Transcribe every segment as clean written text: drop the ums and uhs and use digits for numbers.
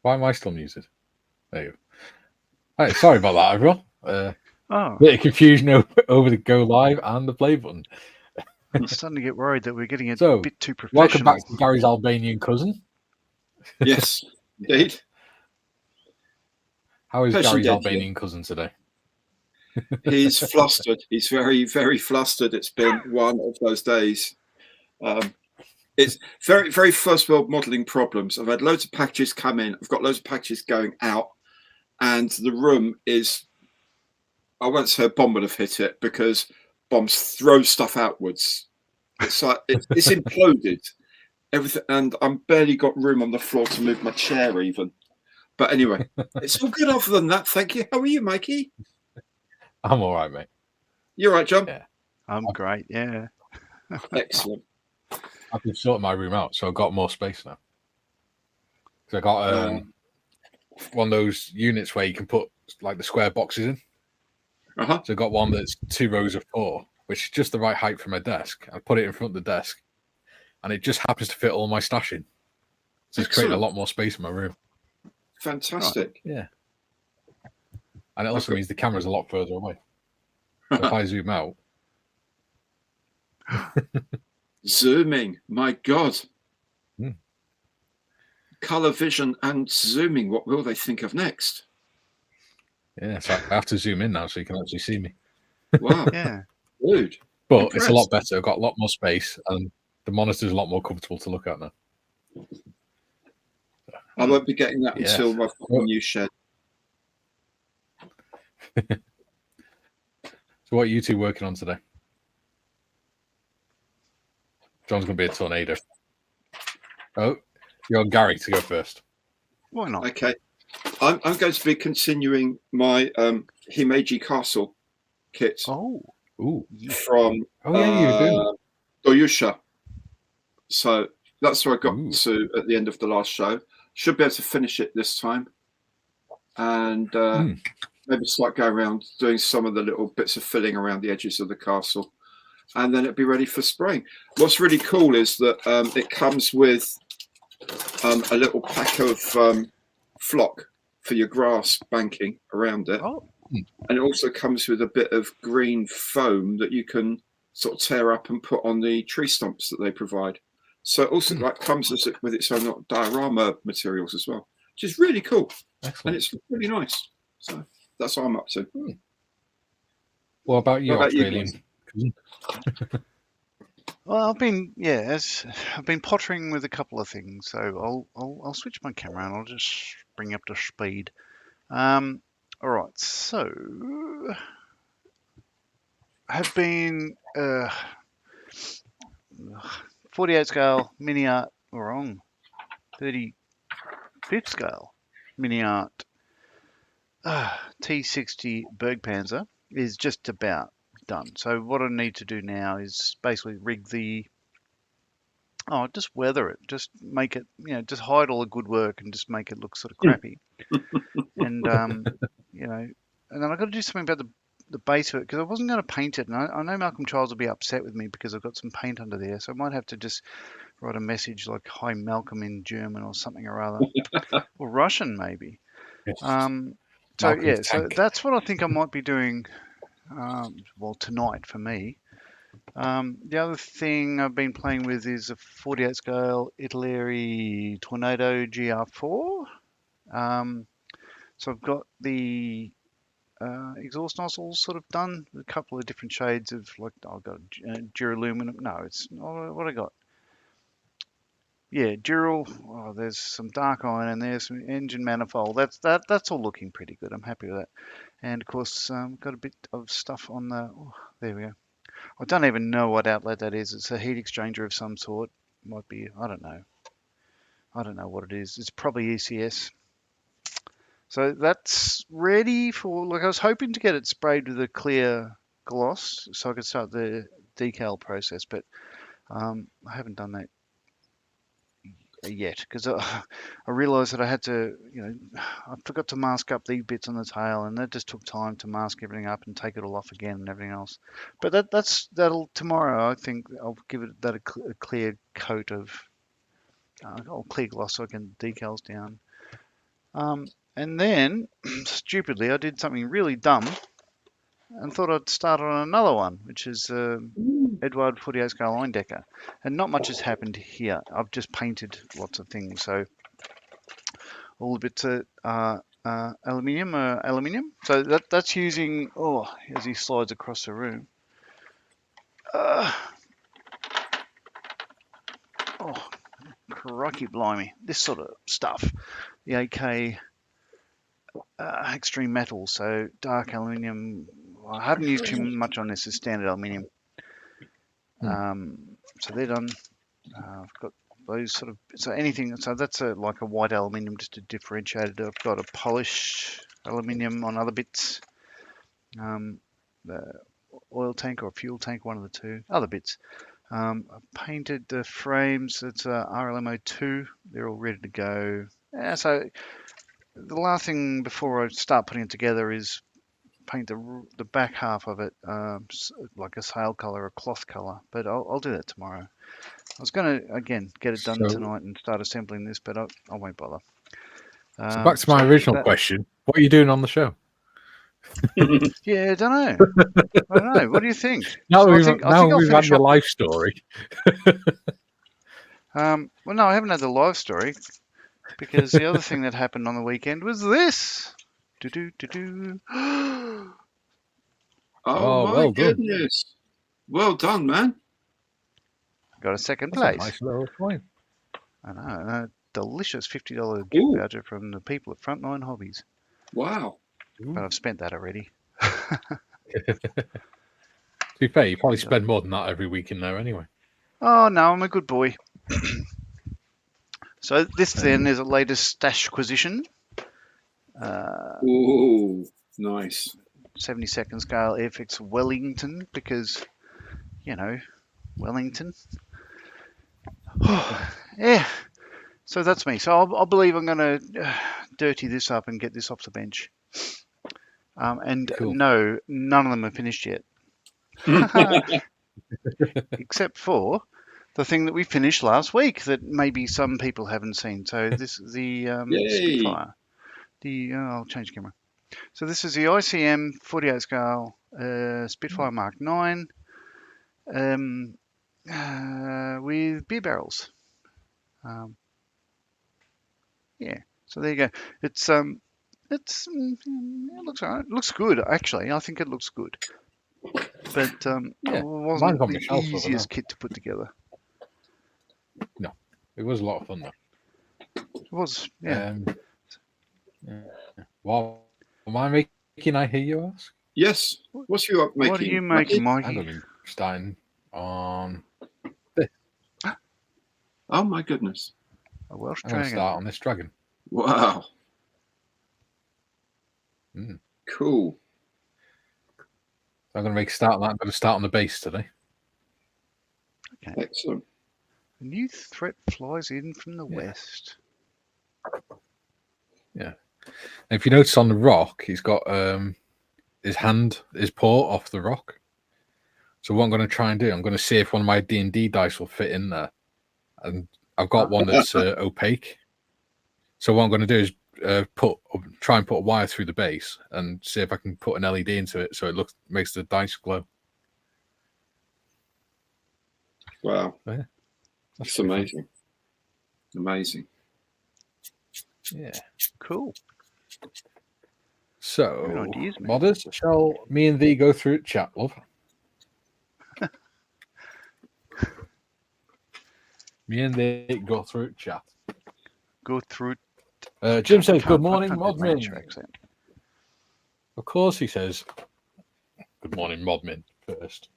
Why am I still muted? There you go. All right, sorry about that, everyone. Oh, Bit of confusion over the go live and the play button. I'm starting to get worried that we're getting a So, bit too welcome back professional. to Gary's Albanian cousin. Yes, indeed. How is Person Gary's dead, Albanian cousin today? He's flustered. He's very, very flustered. It's been one of those days. It's very, very first world modelling problems. I've had loads of packages come in. I've got loads of packages going out, and the room is. I won't say a bomb would have hit it because bombs throw stuff outwards. It's like it's imploded. Everything, and I'm barely got room on the floor to move my chair even. But anyway, it's all good other than that. Thank you. How are you, Mikey? I'm all right, mate. You're right, John? Yeah. I'm great, yeah. Excellent. I've been sorting my room out, so I've got more space now. So I got one of those units where you can put like the square boxes in. Uh-huh. So I got one that's 2 rows of 4, which is just the right height for my desk. I put it in front of the desk, and it just happens to fit all my stash in. So it's creating a lot more space in my room. Fantastic. Right. Yeah. And it also means the camera's a lot further away. So if I zoom out. Zooming, my God. Color vision and zooming, what will they think of next? Yeah, so I have to zoom in now so you can actually see me. Wow. Yeah. Dude. But Impressed. It's a lot better. I've got a lot more space, and the monitor's a lot more comfortable to look at now. I won't be getting that until I've got a new shed. So what are you two working on today? John's going to be a tornado. Oh, you want Gary to go first? Why not? Okay. I'm going to be continuing my Himeji Castle kit. Oh. Ooh. From you're doing Doyusha. So that's where I got to at the end of the last show. Should be able to finish it this time. And maybe start going around doing some of the little bits of filling around the edges of the castle. And then it'll be ready for spraying. What's really cool is that it comes with a little pack of flock for your grass banking around it. Oh. And it also comes with a bit of green foam that you can sort of tear up and put on the tree stumps that they provide. So it also comes with its own diorama materials as well, which is really cool. Excellent. And it's really nice. So that's what I'm up to. What about you, Australian? Well, I've been pottering with a couple of things, so I'll switch my camera and I'll just bring up to speed. All right, so have been 48 scale mini art, wrong, 35th scale mini art T60 Bergpanzer is just about done. So what I need to do now is basically rig just weather it, just make it, just hide all the good work and just make it look sort of crappy. And and then I've got to do something about the base of it because I wasn't going to paint it, and I know Malcolm Childs will be upset with me because I've got some paint under there, so I might have to just write a message like "Hi Malcolm" in German or something or other, or Russian maybe. So that's what I think I might be doing. Tonight for me. The other thing I've been playing with is a 48 scale Italy Tornado GR4. So I've got the exhaust nozzles sort of done, a couple of different shades of I've got duraluminum. No, it's not what I got. Yeah, dural. Oh, there's some dark iron and there's some engine manifold. That's all looking pretty good. I'm happy with that. And of course, got a bit of stuff on the. Oh, there we go. I don't even know what outlet that is. It's a heat exchanger of some sort. Might be. I don't know. I don't know what it is. It's probably ECS. So that's ready for. I was hoping to get it sprayed with a clear gloss so I could start the decal process, but I haven't done that yet because I realised that I had to, I forgot to mask up these bits on the tail, and that just took time to mask everything up and take it all off again and everything else. But that'll tomorrow. I think I'll give it that a clear coat of clear gloss so I can decals down. And then, stupidly, I did something really dumb and thought I'd start on another one, which is Edward 48 scale line decker. And not much has happened here. I've just painted lots of things. So all the bits are aluminium. So that's using, as he slides across the room. Crikey blimey. This sort of stuff. The AK extreme metal, so dark aluminium. I haven't used too much on this as standard aluminium. So they're done. I've got those sort of, so anything, so that's like a white aluminium just to differentiate it. I've got a polished aluminium on other bits. The oil tank or fuel tank, one of the two. Other bits. I've painted the frames. It's RLMO2. They're all ready to go. So the last thing before I start putting it together is paint the back half of it like a sail color, a cloth color. But I'll do that tomorrow. I was going to, again, get it done tonight and start assembling this, but I won't bother. So back to my original question. What are you doing on the show? Yeah, I don't know. What do you think? Now we've had your up. life story. Well, no, I haven't had the live story because the other thing that happened on the weekend was this. Oh, my well goodness. Done. Well done, man. Got a second That's place. A nice little point. I know. A delicious $50 gift voucher from the people at Frontline Hobbies. Wow. But I've spent that already. To be fair, you probably spend more than that every week in there anyway. Oh, no, I'm a good boy. So this then is a latest stash acquisition. Ooh, nice. 72nd scale Airfix Wellington, because, Wellington. Yeah. So that's me. So I believe I'm going to dirty this up and get this off the bench. And cool. No, none of them are finished yet. Except for the thing that we finished last week that maybe some people haven't seen. So this is the Spitfire. I'll change camera. So this is the ICM 48 scale Spitfire Mark 9 with beer barrels. Yeah. So there you go. It looks alright. It looks good actually. I think it looks good. But it wasn't the easiest kit to put together. No, it was a lot of fun though. It was, yeah. What am I making? I hear you ask. Yes. What's you making? What are you making, Mikey? I'm going to be starting on this. Oh my goodness! A Welsh I'm dragon. going to start on this dragon. Wow. Cool. So I'm going to make a start on that. I'm going to start on the base today. Okay. Excellent. A new threat flies in from the west. Yeah. And if you notice on the rock, he's got his paw off the rock. So what I'm going to try and do, I'm going to see if one of my D&D dice will fit in there. And I've got one that's opaque. So what I'm going to do is try and put a wire through the base and see if I can put an LED into it so it makes the dice glow. Wow. So, yeah, that's amazing. Fun. Amazing. Yeah. Cool. So, modders, shall me and thee go through it, chat, love? Me and thee go through it, chat. Go through it. Jim says, good morning, Modmin. Of course he says, good morning, Modmin, first.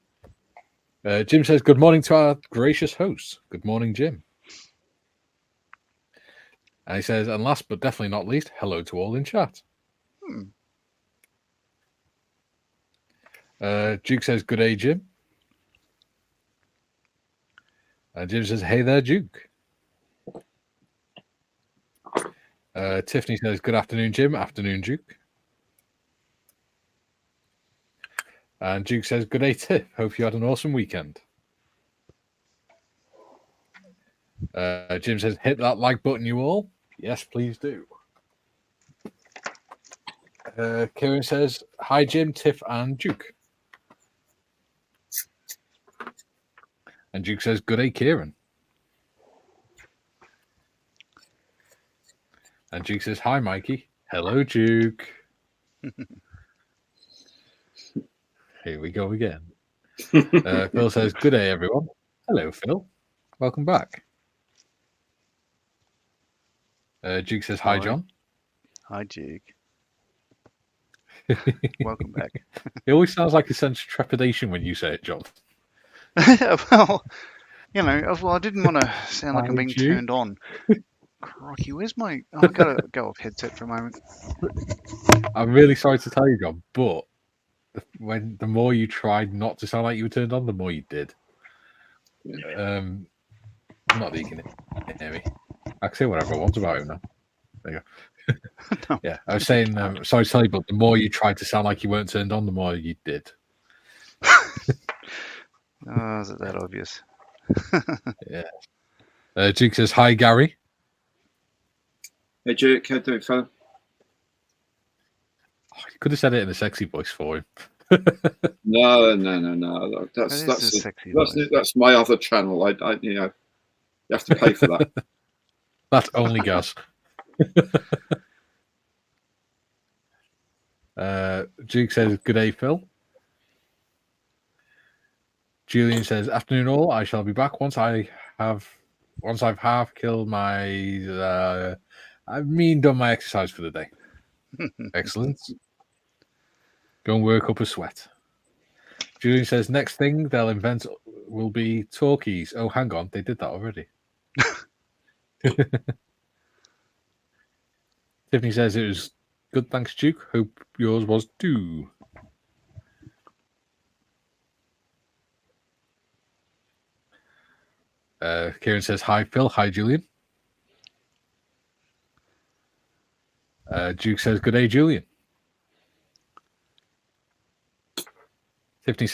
Jim says, good morning to our gracious hosts. Good morning, Jim. And he says, and last but definitely not least, hello to all in chat. Duke says, good day, Jim. Jim says, hey there, Duke. Tiffany says, good afternoon, Jim. Afternoon, Duke. And Duke says, good day, Tiff. Hope you had an awesome weekend. Jim says, hit that like button, you all. Yes, please do. Kieran says, hi, Jim, Tiff, and Duke. And Duke says, good day, Kieran. And Duke says, hi, Mikey. Hello, Duke. Here we go again. Phil says, good day, everyone. Hello, Phil. Welcome back. Duke says, hi, John. Hi, Duke. Welcome back. It always sounds like a sense of trepidation when you say it, John. Well, you know, I didn't want to sound like I'm being Duke. turned on. Crikey, where's my... Oh, I've got to go off headset for a moment. I'm really sorry to tell you, John, but the more you tried not to sound like you were turned on, the more you did. Not that you can hear me. I can say whatever I want about him now. There you go. No. Yeah, I was saying, sorry to tell you, but the more you tried to sound like you weren't turned on, the more you did. Oh, is it that obvious? Yeah. Duke says, hi, Gary. Hey, Duke, how you doing, fella? Oh, you could have said it in a sexy voice for him. No. That's my other channel. I you know, you have to pay for that. That's only gas. Duke says, good day, Phil. Julian says, afternoon all. I shall be back once I've half killed my done my exercise for the day. Excellent. Go and work up a sweat. Julian says, next thing they'll invent will be talkies. Oh, hang on, they did that already. Tiffany says it was good, thanks, Duke. Hope yours was too. Kieran says, hi, Phil. Hi, Julian. Duke says, good day, Julian. Tiffany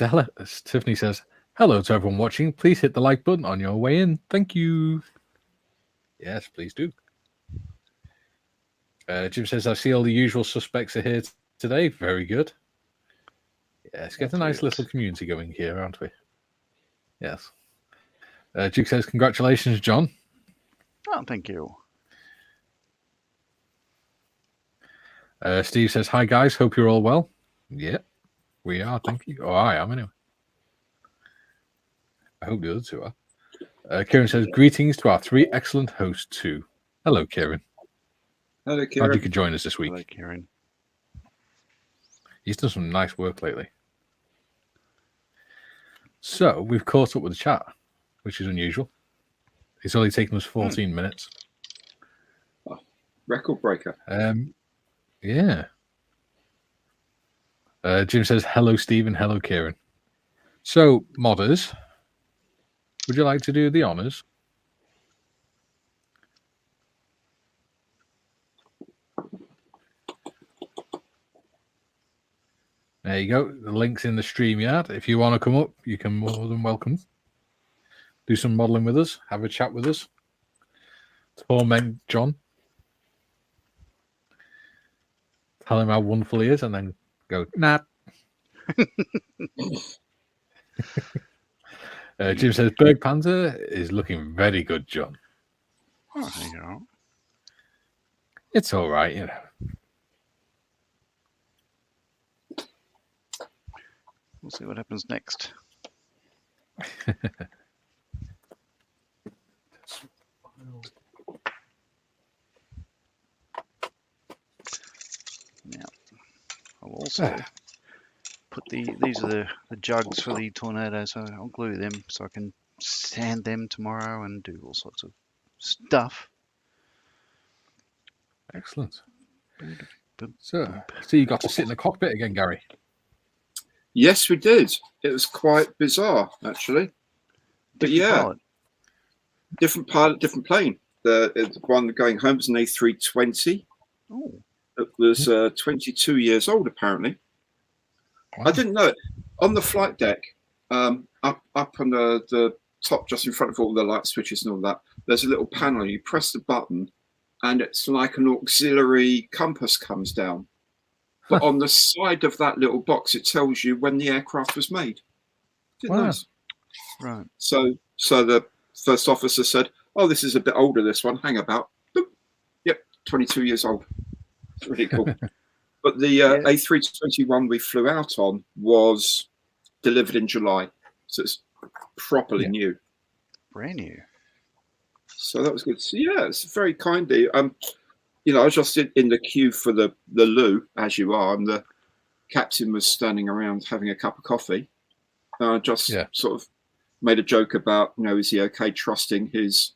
says, hello to everyone watching. Please hit the like button on your way in. Thank you. Yes, please do. Jim says, I see all the usual suspects are here today. Very good. Yes, get a nice little community going here, aren't we? Yes. Duke says, congratulations, John. Oh, thank you. Steve says, hi, guys. Hope you're all well. Yeah, we are. Thank you. Oh, I am, anyway. I hope the other two are. Kieran says, greetings to our three excellent hosts, too. Hello, Kieran. Hello, Kieran. Glad you could join us this week. Hello, Kieran. He's done some nice work lately. So, we've caught up with the chat, which is unusual. It's only taken us 14 minutes. Oh, record breaker. Yeah. Jim says, hello, Stephen. Hello, Kieran. So, modders, would you like to do the honours? There you go. The link's in the StreamYard. If you want to come up, you can more than welcome. Do some modelling with us. Have a chat with us. Torment John. Tell him how wonderful he is and then go, nah. Jim says, Berg Panther is looking very good, John. Oh, there you go. It's all right, you know. We'll see what happens next. Now, I'll also put these are the jugs for the tornado, so I'll glue them so I can sand them tomorrow and do all sorts of stuff. Excellent. So you got to sit in the cockpit again, Gary? Yes, we did. It was quite bizarre, actually. But different pilot, different plane. The one going home was an A320. Oh. It was 22 years old, apparently. Wow. I didn't know it. On the flight deck, up on the top, just in front of all the light switches and all that, there's a little panel. You press the button, and it's like an auxiliary compass comes down. but on the side of that little box, it tells you when the aircraft was made. Isn't Wow. nice? Right. So the first officer said, "Oh, this is a bit older. This one, hang about." Boop. Yep, 22 years old. It's really cool. But the A321 we flew out on was delivered in July, so it's properly new. Brand new. So that was good. So yeah, it's very kindly. You know, I was just in the queue for the loo, as you are, and the captain was standing around having a cup of coffee. And I just sort of made a joke about, you know, is he okay trusting his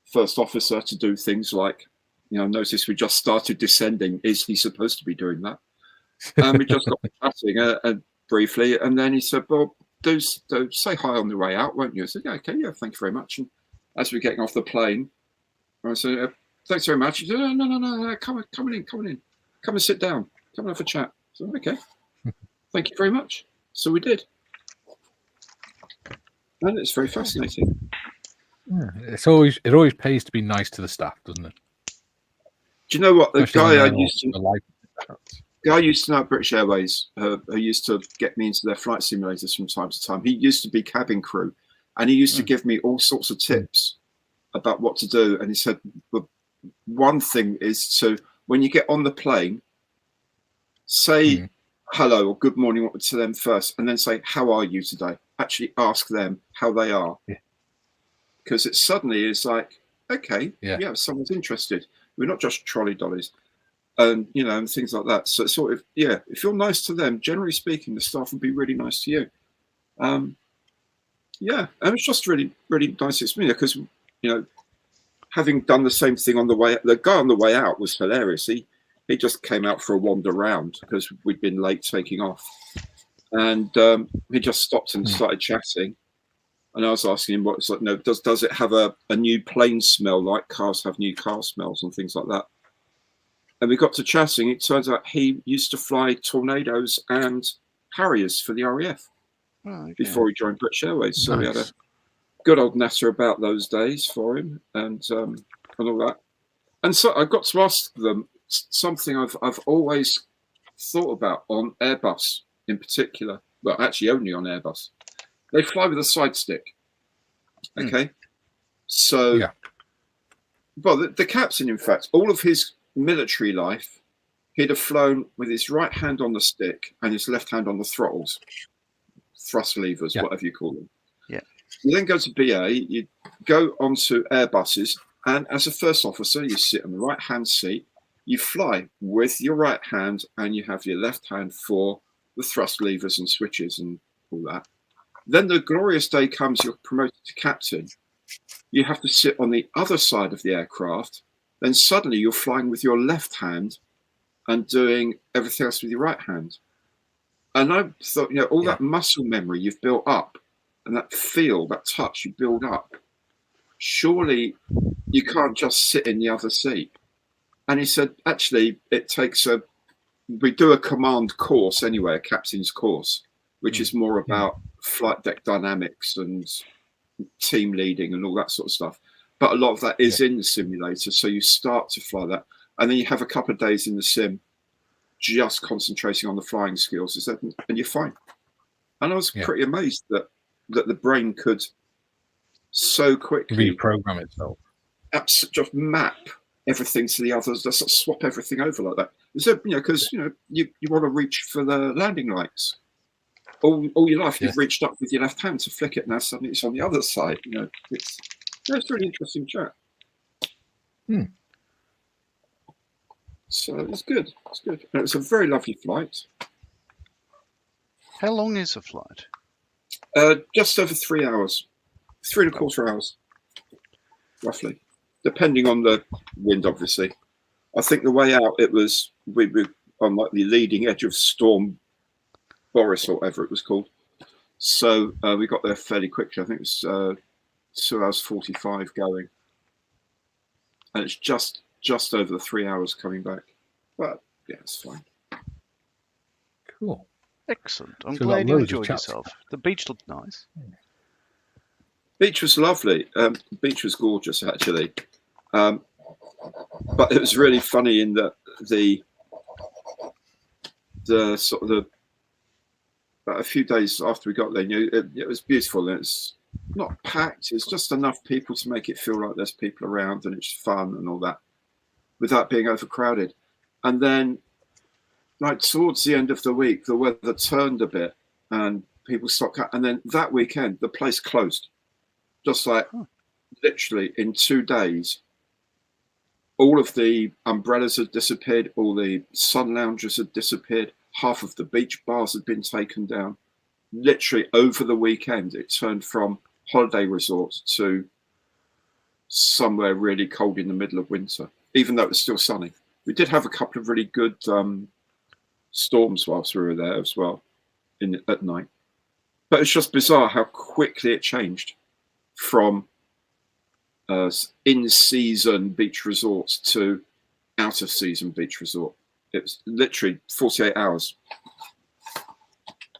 first officer to do things like, you know, notice we just started descending. Is he supposed to be doing that? And we just got chatting briefly, and then he said, "Well, do say hi on the way out, won't you?" I said, "Yeah, okay, yeah, thank you very much." And as we're getting off the plane, I said, "Thanks very much." He said, "No, come in, come and sit down, come and have a chat." So okay, thank you very much. So we did, and it's very fascinating. Yeah. It always pays to be nice to the staff, doesn't it? Do you know what the Especially guy when I they're used to? on the life- Guy I used to know at British Airways, who used to get me into their flight simulators from time to time. He used to be cabin crew, and he used to give me all sorts of tips about what to do. And he said, well, one thing is to, when you get on the plane, say hello or good morning to them first, and then say, "How are you today?" Actually ask them how they are. Because it suddenly is like, okay, yeah, someone's interested. We're not just trolley dollies. And you know, and things like that. So sort of, yeah, if you're nice to them, generally speaking, the staff will be really nice to you. Yeah, and it's just really, really nice experience because, you know, having done the same thing on the way, the guy on the way out was hilarious. He just came out for a wander around because we'd been late taking off, and he just stopped and started chatting. And I was asking him, what's like, no, does it have a new plane smell like cars have new car smells and things like that? And we got to chatting. It turns out he used to fly Tornadoes and Harriers for the RAF before he joined British Airways. So we had a good old natter about those days for him and all that. And so I got to ask them something I've always thought about on Airbus in particular. Well, actually only on Airbus. They fly with a side stick. Okay. So, well, the captain, in fact, all of his military life, he'd have flown with his right hand on the stick and his left hand on the throttles, thrust levers, whatever you call them. Yeah. You then go to BA, you go onto Airbuses, and as a first officer, you sit on the right hand seat, you fly with your right hand, and you have your left hand for the thrust levers and switches and all that. Then the glorious day comes, you're promoted to captain. You have to sit on the other side of the aircraft. Then suddenly you're flying with your left hand and doing everything else with your right hand. And I thought, you know, all that muscle memory you've built up and that feel, that touch you build up, surely you can't just sit in the other seat. And he said, actually, it takes we do a command course anyway, a captain's course, which is more about flight deck dynamics and team leading and all that sort of stuff. But a lot of that is in the simulator. So you start to fly that. And then you have a couple of days in the sim just concentrating on the flying skills. And you're fine. And I was pretty amazed that the brain could so quickly reprogram itself. Just map everything to the others, just sort of swap everything over like that. So, you know, because, you know, you want to reach for the landing lights. All your life, you've reached up with your left hand to flick it. Now suddenly it's on the other side. You know, it's a really interesting chat. So it's good. It's good. And it's a very lovely flight. How long is a flight? Just over 3 hours, 3.25 hours, roughly, depending on the wind. Obviously, I think the way out it was we were on like the leading edge of Storm Boris or whatever it was called. So we got there fairly quickly. I think it was 2 hours 45 going, and it's just over the 3 hours coming back. But yeah, it's fine. Cool. Excellent. I'm glad you enjoyed yourself. The beach looked nice. Beach was lovely. The beach was gorgeous, actually. But it was really funny in that the sort of the a few days after we got there, it was beautiful. And it's not packed. It's just enough people to make it feel like there's people around and it's fun and all that, without being overcrowded. And then, like towards the end of the week, the weather turned a bit and people stopped. And then that weekend, the place closed. Just like literally in 2 days, all of the umbrellas had disappeared. All the sun loungers had disappeared. Half of the beach bars had been taken down. Literally over the weekend, it turned from holiday resorts to somewhere really cold in the middle of winter, even though it was still sunny. We did have a couple of really good storms whilst we were there as well at night. But it's just bizarre how quickly it changed from in-season beach resorts to out-of-season beach resort. It was literally 48 hours.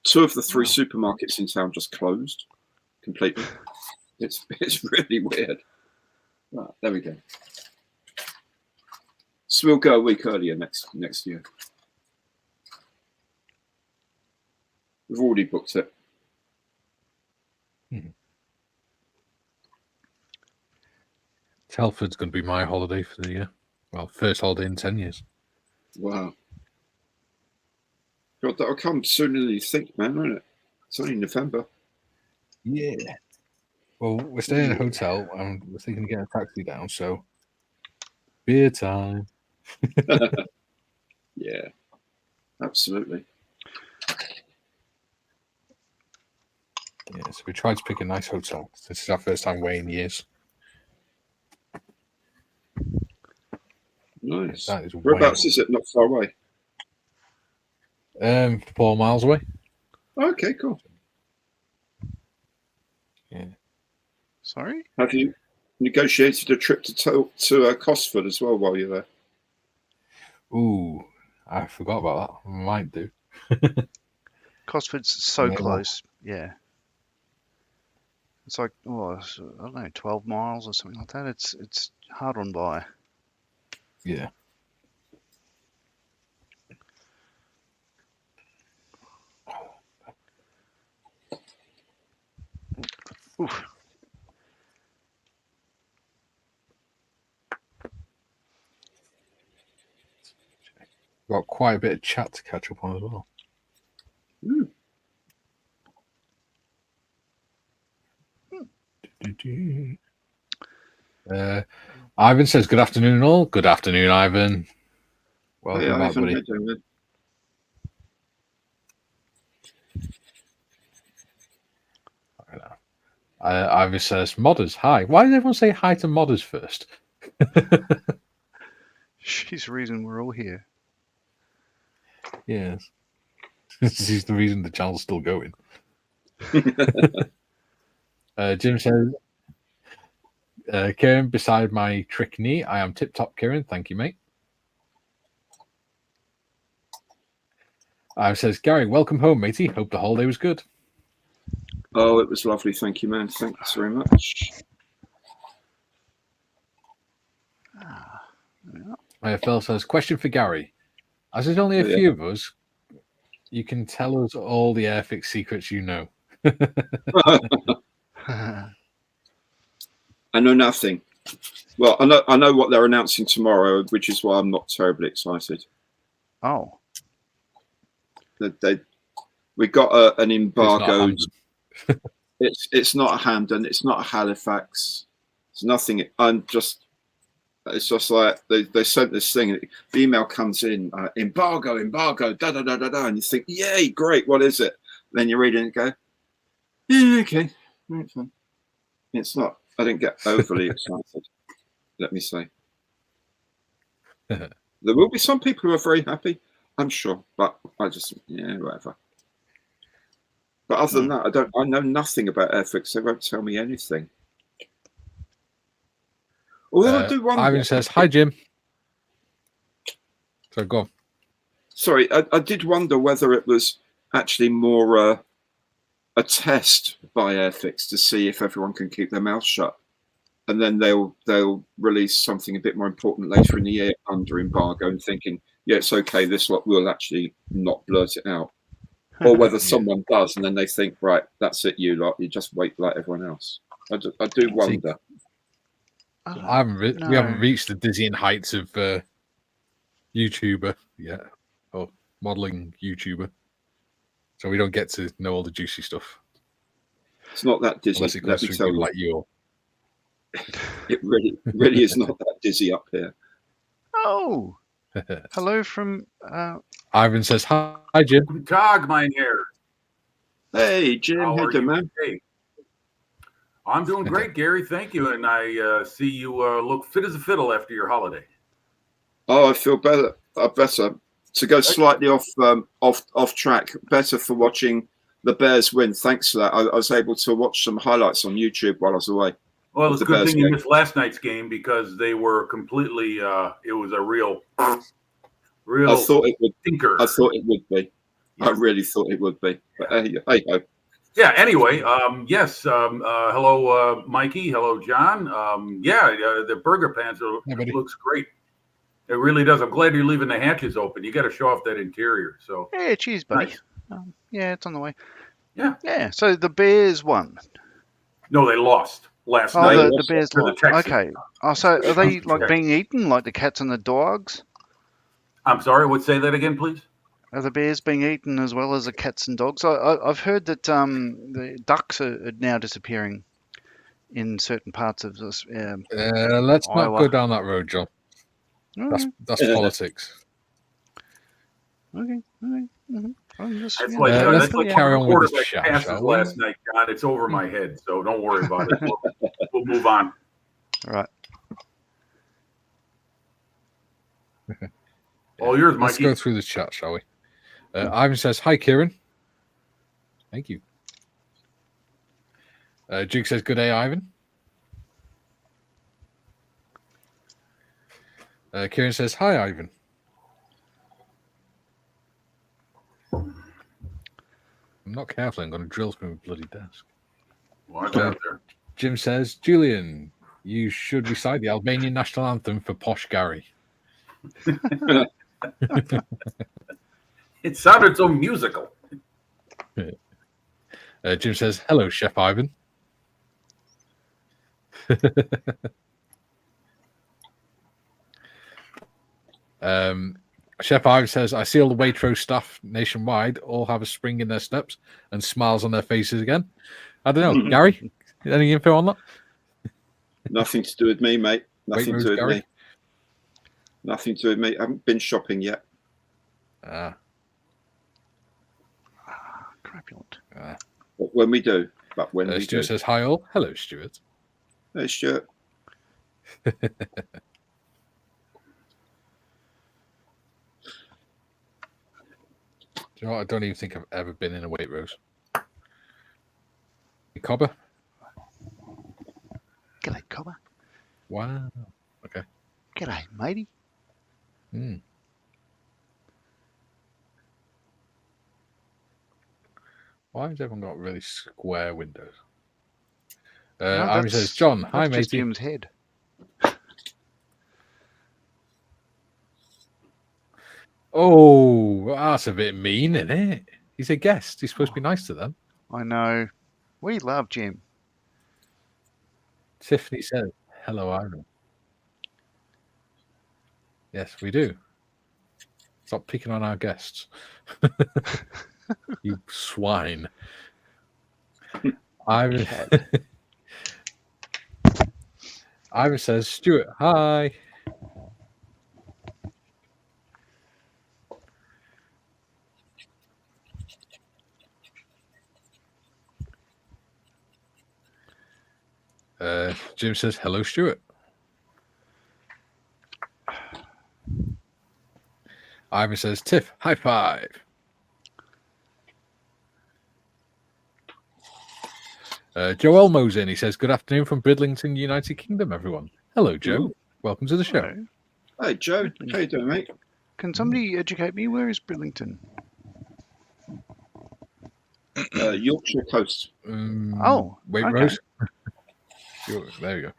2 of the 3 supermarkets in town just closed completely. It's really weird. Right, there we go. So we'll go a week earlier next year. We've already booked it. Telford's going to be my holiday for the year. Well, first holiday in 10 years. Wow. God, that'll come sooner than you think, man, won't it? It's only November. Yeah. Well, we're staying in a hotel and we're thinking of getting a taxi down, so beer time. Yeah, absolutely. Yeah, so we tried to pick a nice hotel. This is our first time away in years. Nice. That is Whereabouts is it? Not far away. 4 miles away. Okay, cool. Yeah. Sorry? Have you negotiated a trip to Cosford as well while you're there? Ooh, I forgot about that. I might do. Cosford's so Yeah. close. Yeah. It's like, I don't know, 12 miles or something like that. It's hard on by. Yeah. Oof. Got quite a bit of chat to catch up on as well. Ivan says, "Good afternoon, all." Good afternoon, Ivan. Welcome Hey, back, Ivan, buddy. how you doing, man? Ivan says, "Modders, hi." Why did everyone say hi to modders first? She's the reason we're all here. Yes. This is the reason the channel's still going. Jim says, Kieran, beside my trick knee, I am tip-top, Kieran. Thank you, mate. Says, Gary, welcome home, matey. Hope the holiday was good. Oh, it was lovely. Thank you, man. Thanks very much. Phil says, question for Gary. As there's only a few of us, you can tell us all the Airfix secrets you know. I know nothing. Well, I know what they're announcing tomorrow, which is why I'm not terribly excited. Oh. We got an embargo. It's not a Hamden. It's not a Halifax. It's nothing. It's just like they sent this thing. The email comes in, embargo, da da da da da, and you think, yay, great. What is it? Then you read it and go, yeah, okay, right, fine. It's not. I didn't get overly excited. Let me say. There will be some people who are very happy, I'm sure, but I just whatever. But other than that, I know nothing about Airfix. They won't tell me anything. Although I do wonder. Ivan says, hi, Jim. So go on. Sorry, I did wonder whether it was actually more a test by Airfix to see if everyone can keep their mouth shut. And then they'll release something a bit more important later in the year under embargo and thinking, yeah, it's okay. This lot will actually not blurt it out, or whether someone does, and then they think, right, that's it, you lot. You just wait like everyone else. I do wonder. We haven't reached the dizzying heights of YouTuber yet, or modeling YouTuber, so we don't get to know all the juicy stuff. It's not that dizzy. Unless it Let goes me through tell people you. like you. It really is not that dizzy up here. Oh, hello from. Ivan says, hi, Jim. Guten Tag, mein Herr. Hey, Jim. How How are you doing, you man? today? I'm doing great, Gary. Thank you. And I see you look fit as a fiddle after your holiday. Oh, I feel better. Better. To go slightly off track. Better for watching the Bears win. Thanks for that. I was able to watch some highlights on YouTube while I was away. Well, it's a good thing you missed last night's game because they were completely. It was a real. I thought it would. Stinker. I thought it would be. Yeah. I really thought it would be. But hey ho. Yeah. Anyway, yes. Hello, Mikey. Hello, John. The burger panther looks great. It really does. I'm glad you're leaving the hatches open. You got to show off that interior. So. Yeah, cheers, buddy. Nice. Yeah, it's on the way. Yeah. Yeah. So the Bears won. No, they lost last Oh, night. the Bears lost. Okay. Oh, so are they like being eaten like the cats and the dogs? I'm sorry. Say that again, please. Are the bears being eaten as well as the cats and dogs? I've heard that the ducks are now disappearing in certain parts of this. Let's Iowa. not go down that road, John. That's politics. Okay. Mm-hmm. Let's carry on with this chat. Last night, John. It's over my head, so don't worry about it. We'll move on. All right. All yours, Mikey. Let's go through the chat, shall we? Ivan says, hi, Kieran. Thank you. Duke says, good day, Ivan. Kieran says, hi, Ivan. I'm not careful. I'm going to drill through my bloody desk. Watch out there. Jim says, Julian, you should recite the Albanian national anthem for Posh Gary. It sounded so musical. Jim says, hello, Chef Ivan. Chef Ivan says, I see all the Waitrose staff nationwide all have a spring in their steps and smiles on their faces again. I don't know. Gary, any info on that? Nothing to do with me, mate. Nothing Waitrose, to do with Gary? me. Nothing to do with me. I haven't been shopping yet. Crapulent. But when we do. Stuart says, hi all. Hello, Stuart. Hey, Stuart. Do you know what? I don't even think I've ever been in a Waitrose. Cobber? G'day, Cobber. Wow. Okay. G'day, matey. Why has everyone got really square windows? No, Ivan says, John, hi, that's just matey. Jim's head. Oh, that's a bit mean, isn't it? He's a guest. He's supposed to be nice to them. I know. We love Jim. Tiffany says, hello, Ivan. Yes, we do. Stop picking on our guests. You swine. Ivan says, Stuart, hi. Jim says, hello, Stuart. Ivan says, Tiff, high five. Joe Elmo's in. He says, good afternoon from Bridlington, United Kingdom, everyone. Hello, Joe. Ooh. Welcome to the show. Hello. Hey, Joe. How you doing, mate? Can somebody educate me? Where is Bridlington? Yorkshire coast. Waitrose. Okay. There you go.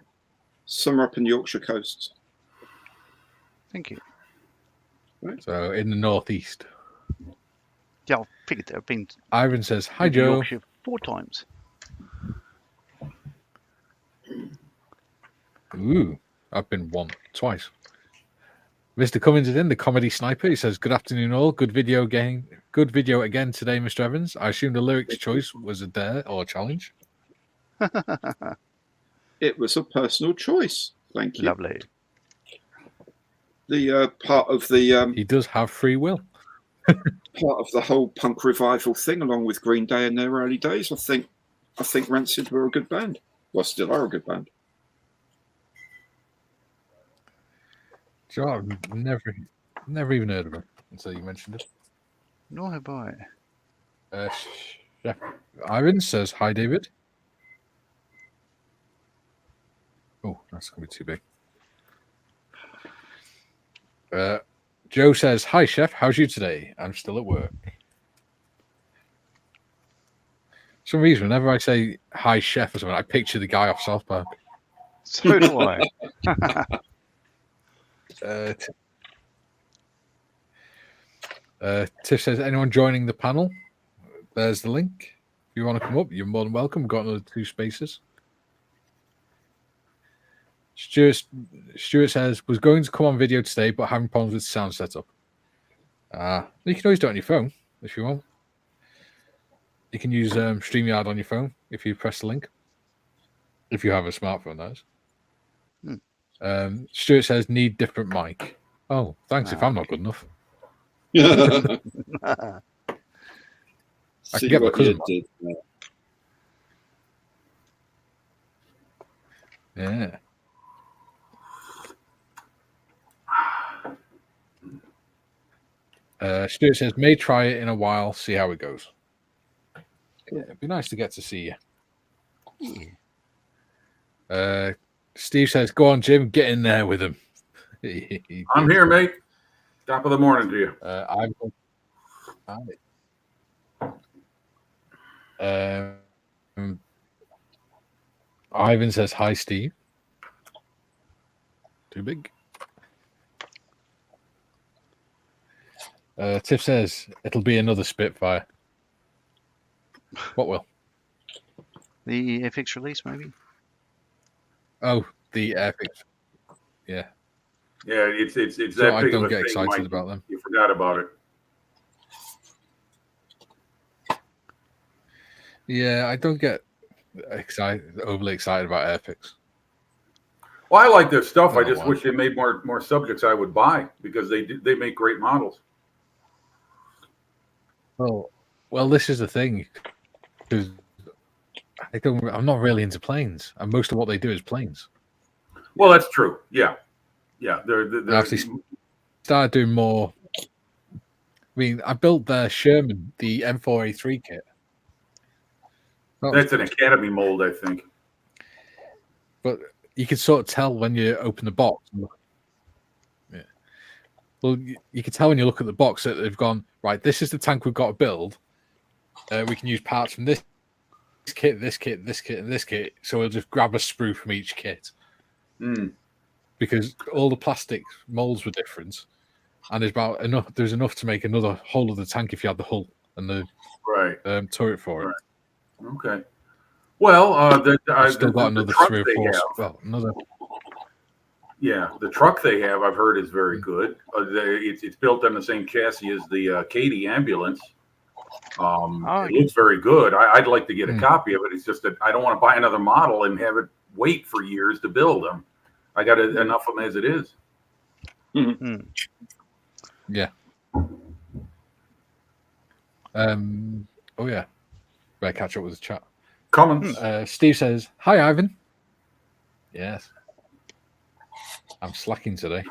Somewhere up in the Yorkshire coast. Thank you. Right. So in the northeast. Yeah, I figured there. I've been Ivan says, "Hi, to Joe." Yorkshire 4 times. Ooh, I've been twice. Mr. Cummins is in, the comedy sniper. He says, "Good afternoon, all. Good video game. Good video again today, Mr. Evans. I assume the lyrics choice was a dare or a challenge." It was a personal choice. Thank you. Lovely. The part of the He does have free will. part of the whole punk revival thing, along with Green Day in their early days. I think Rancid were a good band. Well, still are a good band. Sure, I've never even heard of him until you mentioned it. Nor have I. Chef Ivan says, "Hi, David." Oh, that's going to be too big. Joe says, "Hi, Chef. How's you today? I'm still at work." For some reason, whenever I say "Hi, Chef" or something, I picture the guy off South Park. So do I. Tiff says, "Anyone joining the panel? There's the link. If you want to come up, you're more than welcome. We've got another 2 spaces." Stuart says, "Was going to come on video today, but having problems with sound setup." You can always do it on your phone if you want. You can use StreamYard on your phone if you press the link. If you have a smartphone, that is. Stuart says, "Need different mic." Oh, thanks. If I'm not good enough, I can get my cousin. Yeah. Stuart says, "May try it in a while, see how it goes." Yeah, it'd be nice to get to see you. Yeah. Steve says, "Go on, Jim, get in there with him." I'm here, mate. Top of the morning to you. Ivan says, "Hi, Steve." Too big. Tiff says, "It'll be another Spitfire." What will? The FX release, maybe? Oh, the Airfix. Yeah. Yeah, it's that I big don't of a get thing, excited Mike. about them. You forgot about it. Yeah, I don't get overly excited about Airfix. Well, I like their stuff. I Oh, just wow. wish they made more subjects I would buy because they make great models. Well, this is the thing, because I'm not really into planes, and most of what they do is planes. Well, that's true. Yeah. They're Actually started doing more. I mean, I built their Sherman, the M4A3 kit. That's an Academy mold, I think. But you can sort of tell when you open the box. Yeah. Well, you can tell when you look at the box that they've gone, right, this is the tank we've got to build. We can use parts from this kit, this kit, this kit, and this kit. So we'll just grab a sprue from each kit. Because all the plastic molds were different. And there's enough to make another whole of the tank if you had the hull and the turret for it. Okay. Well, still got another 3 or 4. Well, another. Yeah, the truck they have, I've heard, is very good. It's built on the same chassis as the Katie ambulance. It looks very good. I'd like to get a copy of it. It's just that I don't want to buy another model and have it wait for years to build them. I got enough of them as it is. Yeah. Oh yeah. Better catch up with the chat. Comments. Steve says, "Hi, Ivan." Yes. I'm slacking today.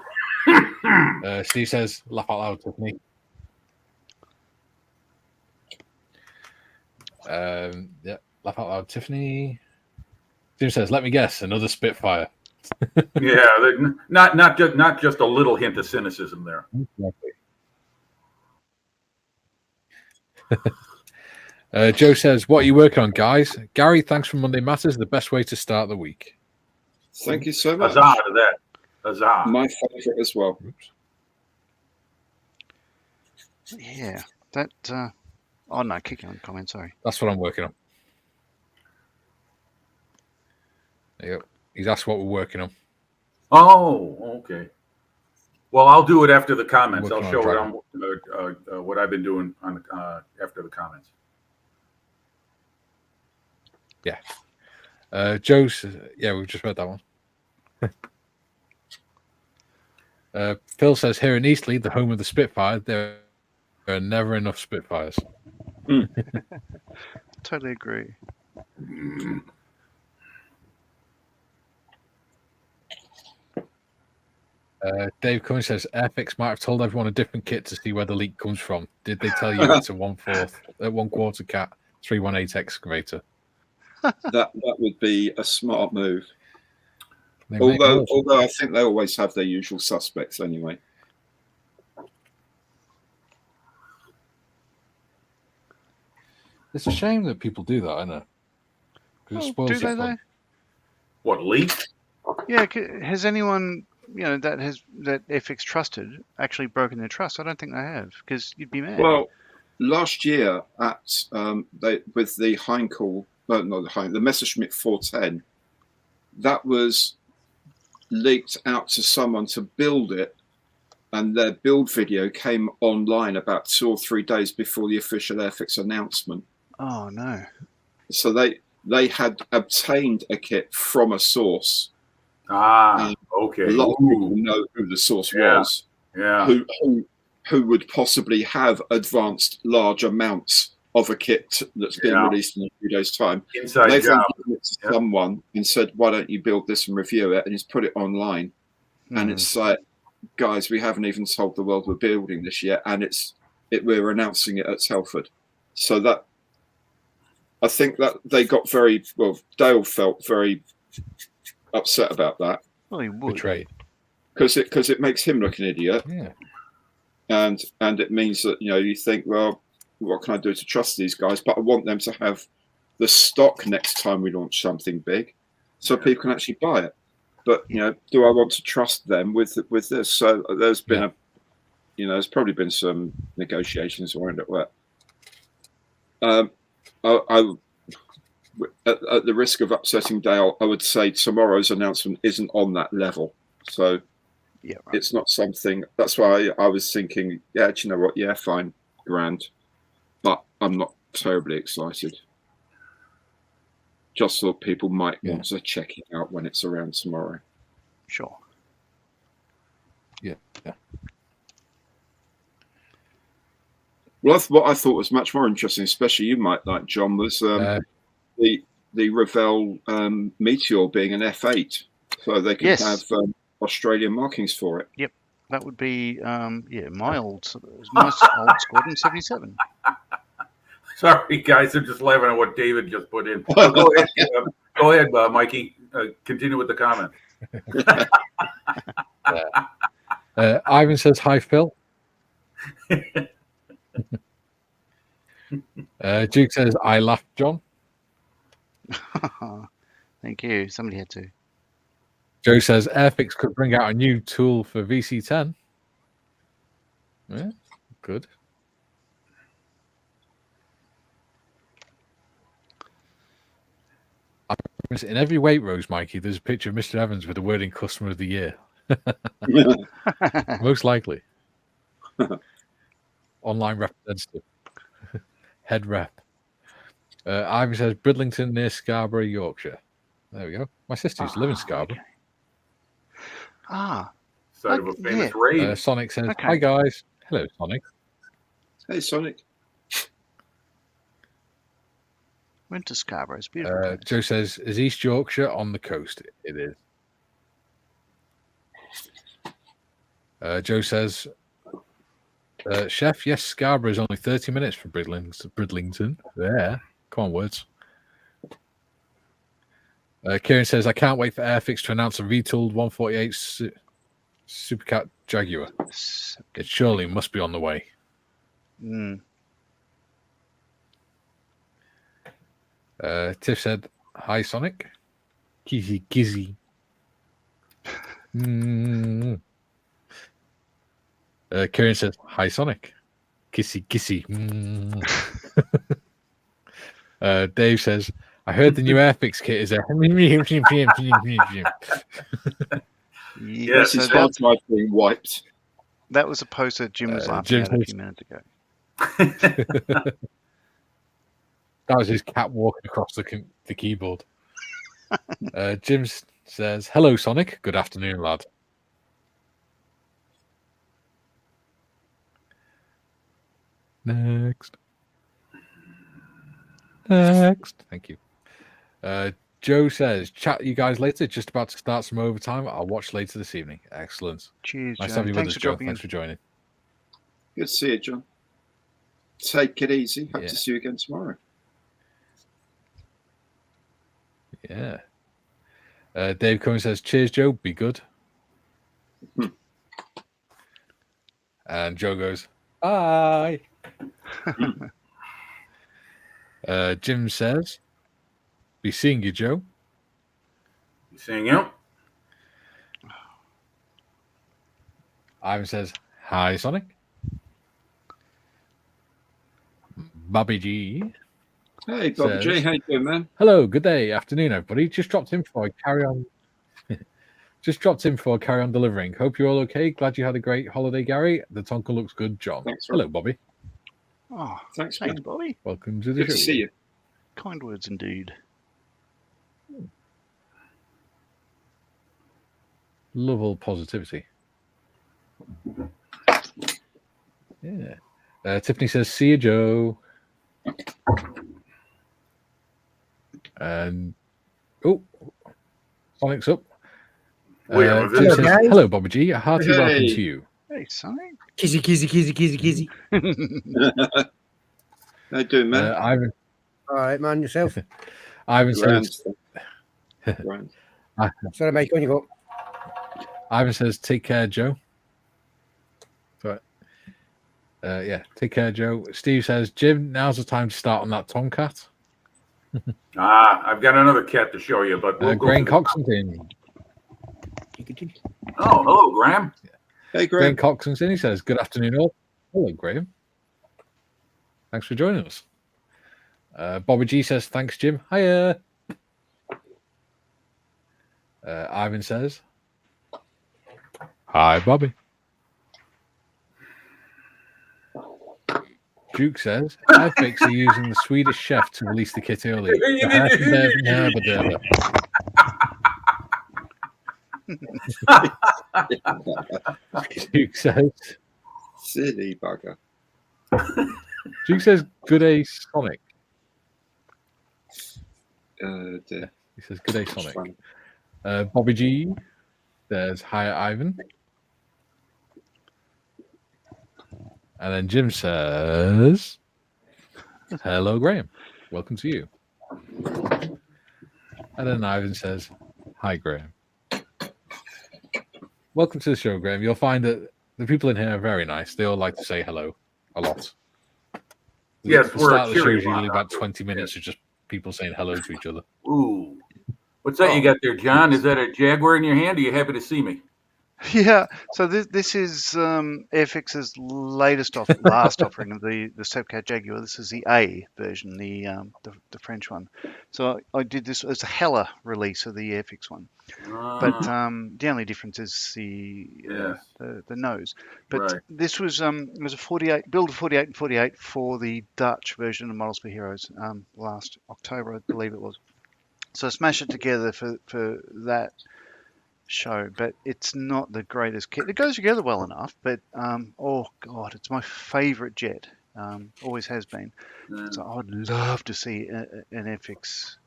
Steve says, "Laugh out loud, Tiffany." Yeah, laugh out loud, Tiffany. Steve says, "Let me guess, another Spitfire." Yeah, not just a little hint of cynicism there. Joe says, "What are you working on, guys?" Gary, thanks for Monday Matters. The best way to start the week. Thank you so much. Huzzah to that. Huzzah. My favorite as well. Oops. Yeah, that. Oh no, kick on comment. Sorry. That's what I'm working on. There you go. He's asked what we're working on. Oh, okay. Well, I'll do it after the comments. Working I'll on show it Dragon. on what I've been doing on after the comments. Yeah. Joe's. Yeah, we've just read that one. Phil says here in Eastleigh, the home of the Spitfire, there are never enough Spitfires. Totally agree. Dave Cummings says Airfix might have told everyone a different kit to see where the leak comes from. Did they tell you it's a 1/4 cat 318 excavator? That would be a smart move. They Although I think they always have their usual suspects anyway. It's a shame that people do that, I know. Because it spoils do the they fun. though? What, leak? Yeah. Has anyone that FX trusted actually broken their trust? I don't think they have, because you'd be mad. Well, last year at with the Heinkel, no, not the Heinkel, the Messerschmitt 410, that was leaked out to someone to build it, and their build video came online about 2 or 3 days before the official Airfix announcement. Oh no! So they had obtained a kit from a source. Okay. A lot of people know who the source was. Yeah. Who would possibly have advanced large amounts of a kit that's being released in a few days' time. Inside They've job. given it to someone and said, "Why don't you build this and review it?" And he's put it online, and it's like, guys, we haven't even told the world we're building this yet, and we're announcing it at Telford. So that, I think that they got very well. Dale felt very upset about that. Well, he would. Betrayed. Because it makes him look an idiot. Yeah. And it means that you think, well, what can I do to trust these guys? But I want them to have the stock next time we launch something big, so people can actually buy it. But do I want to trust them with this? So there's been there's probably been some negotiations around it where I at the risk of upsetting Dale, I would say tomorrow's announcement isn't on that level. So it's not something. That's why I was thinking, do you know what? Yeah, fine, grand. But I'm not terribly excited. Just thought people might want to check it out when it's around tomorrow. Sure. Yeah. Well, what I thought was much more interesting, especially you might like, John, was the Revell Meteor being an F8, so they can have Australian markings for it. Yep, that would be my old Squadron 77. Sorry, guys, I'm just laughing at what David just put in. Go ahead, Mikey. Continue with the comment. Ivan says hi, Phil. Duke says I laughed, John. Thank you. Somebody had to. Joe says Airfix could bring out a new tool for VC10. Yeah, good. In every weight rows, Mikey, there's a picture of Mr. Evans with the wording Customer of the Year. Most likely. Online representative. Head rep. Ivan says Bridlington near Scarborough, Yorkshire. There we go. My sister used to live in Scarborough. Okay. Side of a famous raid. Sonic says, hi guys. Hello, Sonic. Hey, Sonic. Went to Scarborough. It's beautiful. Joe says, is East Yorkshire on the coast? It is. Joe says, Chef, yes, Scarborough is only 30 minutes from Bridlington. Yeah. Come on, words. Kieran says, I can't wait for Airfix to announce a retooled 148 Supercat Jaguar. It surely must be on the way. Tiff said, hi, Sonic. Kizzy. Kieran says, hi, Sonic. Kissy, kissy. Dave says, I heard the new Airfix kit is a... Yeah, That's so his hard drive being wiped. that was a poster Jim was laughing Jim at a few minutes ago. That was his cat walking across the keyboard. Jim says, hello, Sonic. Good afternoon, lad. Next. Thank you. Joe says, chat you guys later. Just about to start some overtime. I'll watch later this evening. Excellent. Cheers, Nice Joe. to have you with Thanks us, for Joe. dropping Thanks in. for joining. Good to see you, John. Take it easy. Hope Yeah. to see you again tomorrow. Yeah. Dave Cummings says, cheers, Joe. Be good. And Joe goes, bye. Jim says, be seeing you, Joe. Be seeing you. Ivan says, hi, Sonic. Bobby G. Hey, Bobby J, says, how you doing, man? hello, good day, afternoon, everybody. Just dropped in before I carry on. Delivering. Hope you're all okay. Glad you had a great holiday, Gary. The Tonka looks good, John. Thanks, hello, Bobby. Oh, Thanks, thanks, man. Bobby. Welcome to the Good show. to see you. Kind words indeed. Love all positivity. Yeah. Tiffany says, see you, Joe. And Sonic's up. Jim says, hello, Bobby G. A hearty welcome to you. Hey, Sonic. Kizzy. How you doing, man? Ivan. All right, man. Yourself? Ivan says, Sorry, mate. Go on, you go. Ivan says, take care, Joe. Sorry. Yeah, take care, Joe. Steve says, Jim, now's the time to start on that Tomcat. I've got another cat to show you, but we'll go. Graham Coxon's Oh, hello, Graham. Hey, Graham Graham. Coxon's in. He says, good afternoon, all. Hello, Graham. Thanks for joining us. Bobby G says, thanks, Jim. Hiya. Ivan says, hi, Bobby. Duke says, iFix are using the Swedish chef to release the kit early. Duke says, silly bugger. Duke says, good day, Sonic. Dear. He says, good day, Sonic. Bobby G says, hi, Ivan. And then Jim says, hello, Graham. Welcome to you. And then Ivan says, hi, Graham. Welcome to the show, Graham. You'll find that the people in here are very nice. They all like to say hello a lot. Yes, the we're start of the show cheery is usually lot, about 20 minutes of just people saying hello to each other. Ooh. What's that you got there, John? Is that a Jaguar in your hand? Are you happy to see me? Yeah, so this is Airfix's last offering of the Stepcat Jaguar. This is the A version, the French one. So I did this as a Hella release of the Airfix one, but the only difference is the nose. But this was it was a 48 build of 48 and 48 for the Dutch version of Models for Heroes last October, I believe it was. So I smashed it together for that show, but it's not the greatest kit. It goes together well enough, but oh god, it's my favorite jet. Always has been. So I'd love to see an FX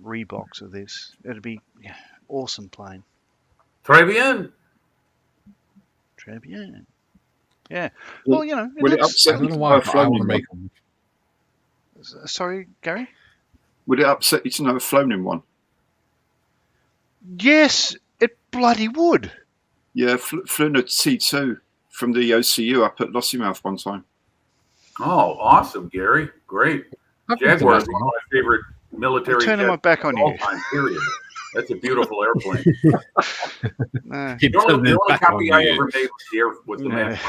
rebox of this. It'd be awesome plane. Très bien. Yeah. Well, you know, Would it upset I don't know you why to know a I want to flown make one? Sorry, Gary? Would it upset you to know a flown in one? Yes, it bloody would. Yeah, flew in a T2 from the OCU up at Lossiemouth one time. Oh, awesome, Gary. Great. Jaguar is one of my favorite military turning jets my back on of all you. time, period. That's a beautiful airplane. No. The only copy I ever made was the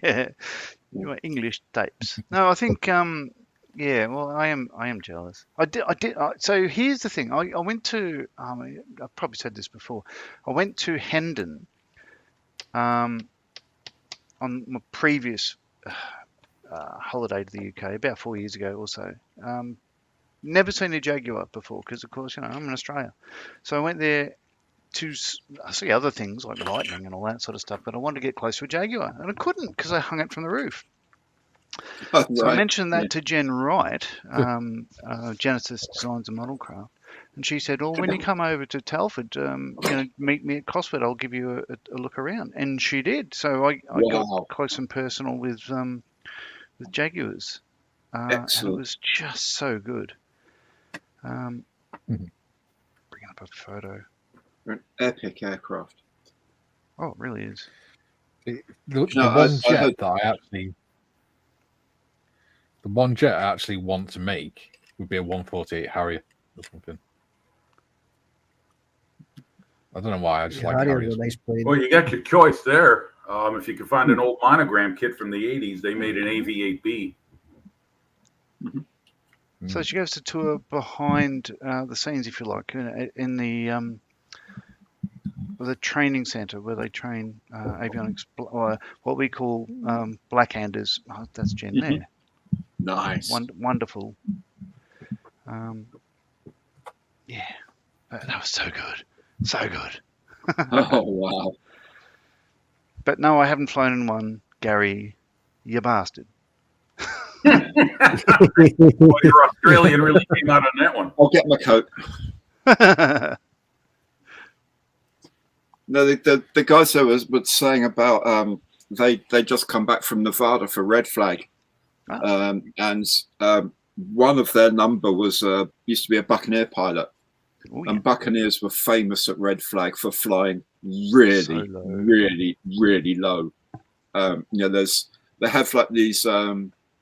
Yeah. You are English tapes. No, I think yeah. Well, I am jealous. So here's the thing. I went to I've probably said this before. I went to Hendon on my previous holiday to the UK about 4 years ago or so. Never seen a Jaguar before because, of course, I'm in Australia. So I went there to see other things like lightning and all that sort of stuff, but I wanted to get close to a Jaguar, and I couldn't because I hung it from the roof. Oh, So I right. mentioned that to Jen Wright, Genesis Designs and Model Craft, and she said, "Well, when you come over to Telford, meet me at Cosford. I'll give you a look around." And she did. So I Wow. got close and personal with Jaguars. And it Excellent. was just so good. Bringing up a photo. They're an epic aircraft. Oh, it really is. The one jet I actually want to make would be a 148 Harrier or something. I don't know why. I just like Harriers. A nice plane. Well, you got your choice there. If you can find an old monogram kit from the 80s, they made an AV8B. So she goes to tour behind the scenes, if you like, in the training centre where they train avionics, or what we call blackhanders. Oh, that's Jen there. Nice. Wonderful. Yeah, that was so good. So good. Oh, wow. But no, I haven't flown in one, Gary, you bastard. Well, your Australian really came out on that one. I'll get my coat. No, the guys there was saying about they just come back from Nevada for Red Flag, and one of their number was used to be a Buccaneer pilot. Oh, yeah. And Buccaneers were famous at Red Flag for flying really, really low. They have like these.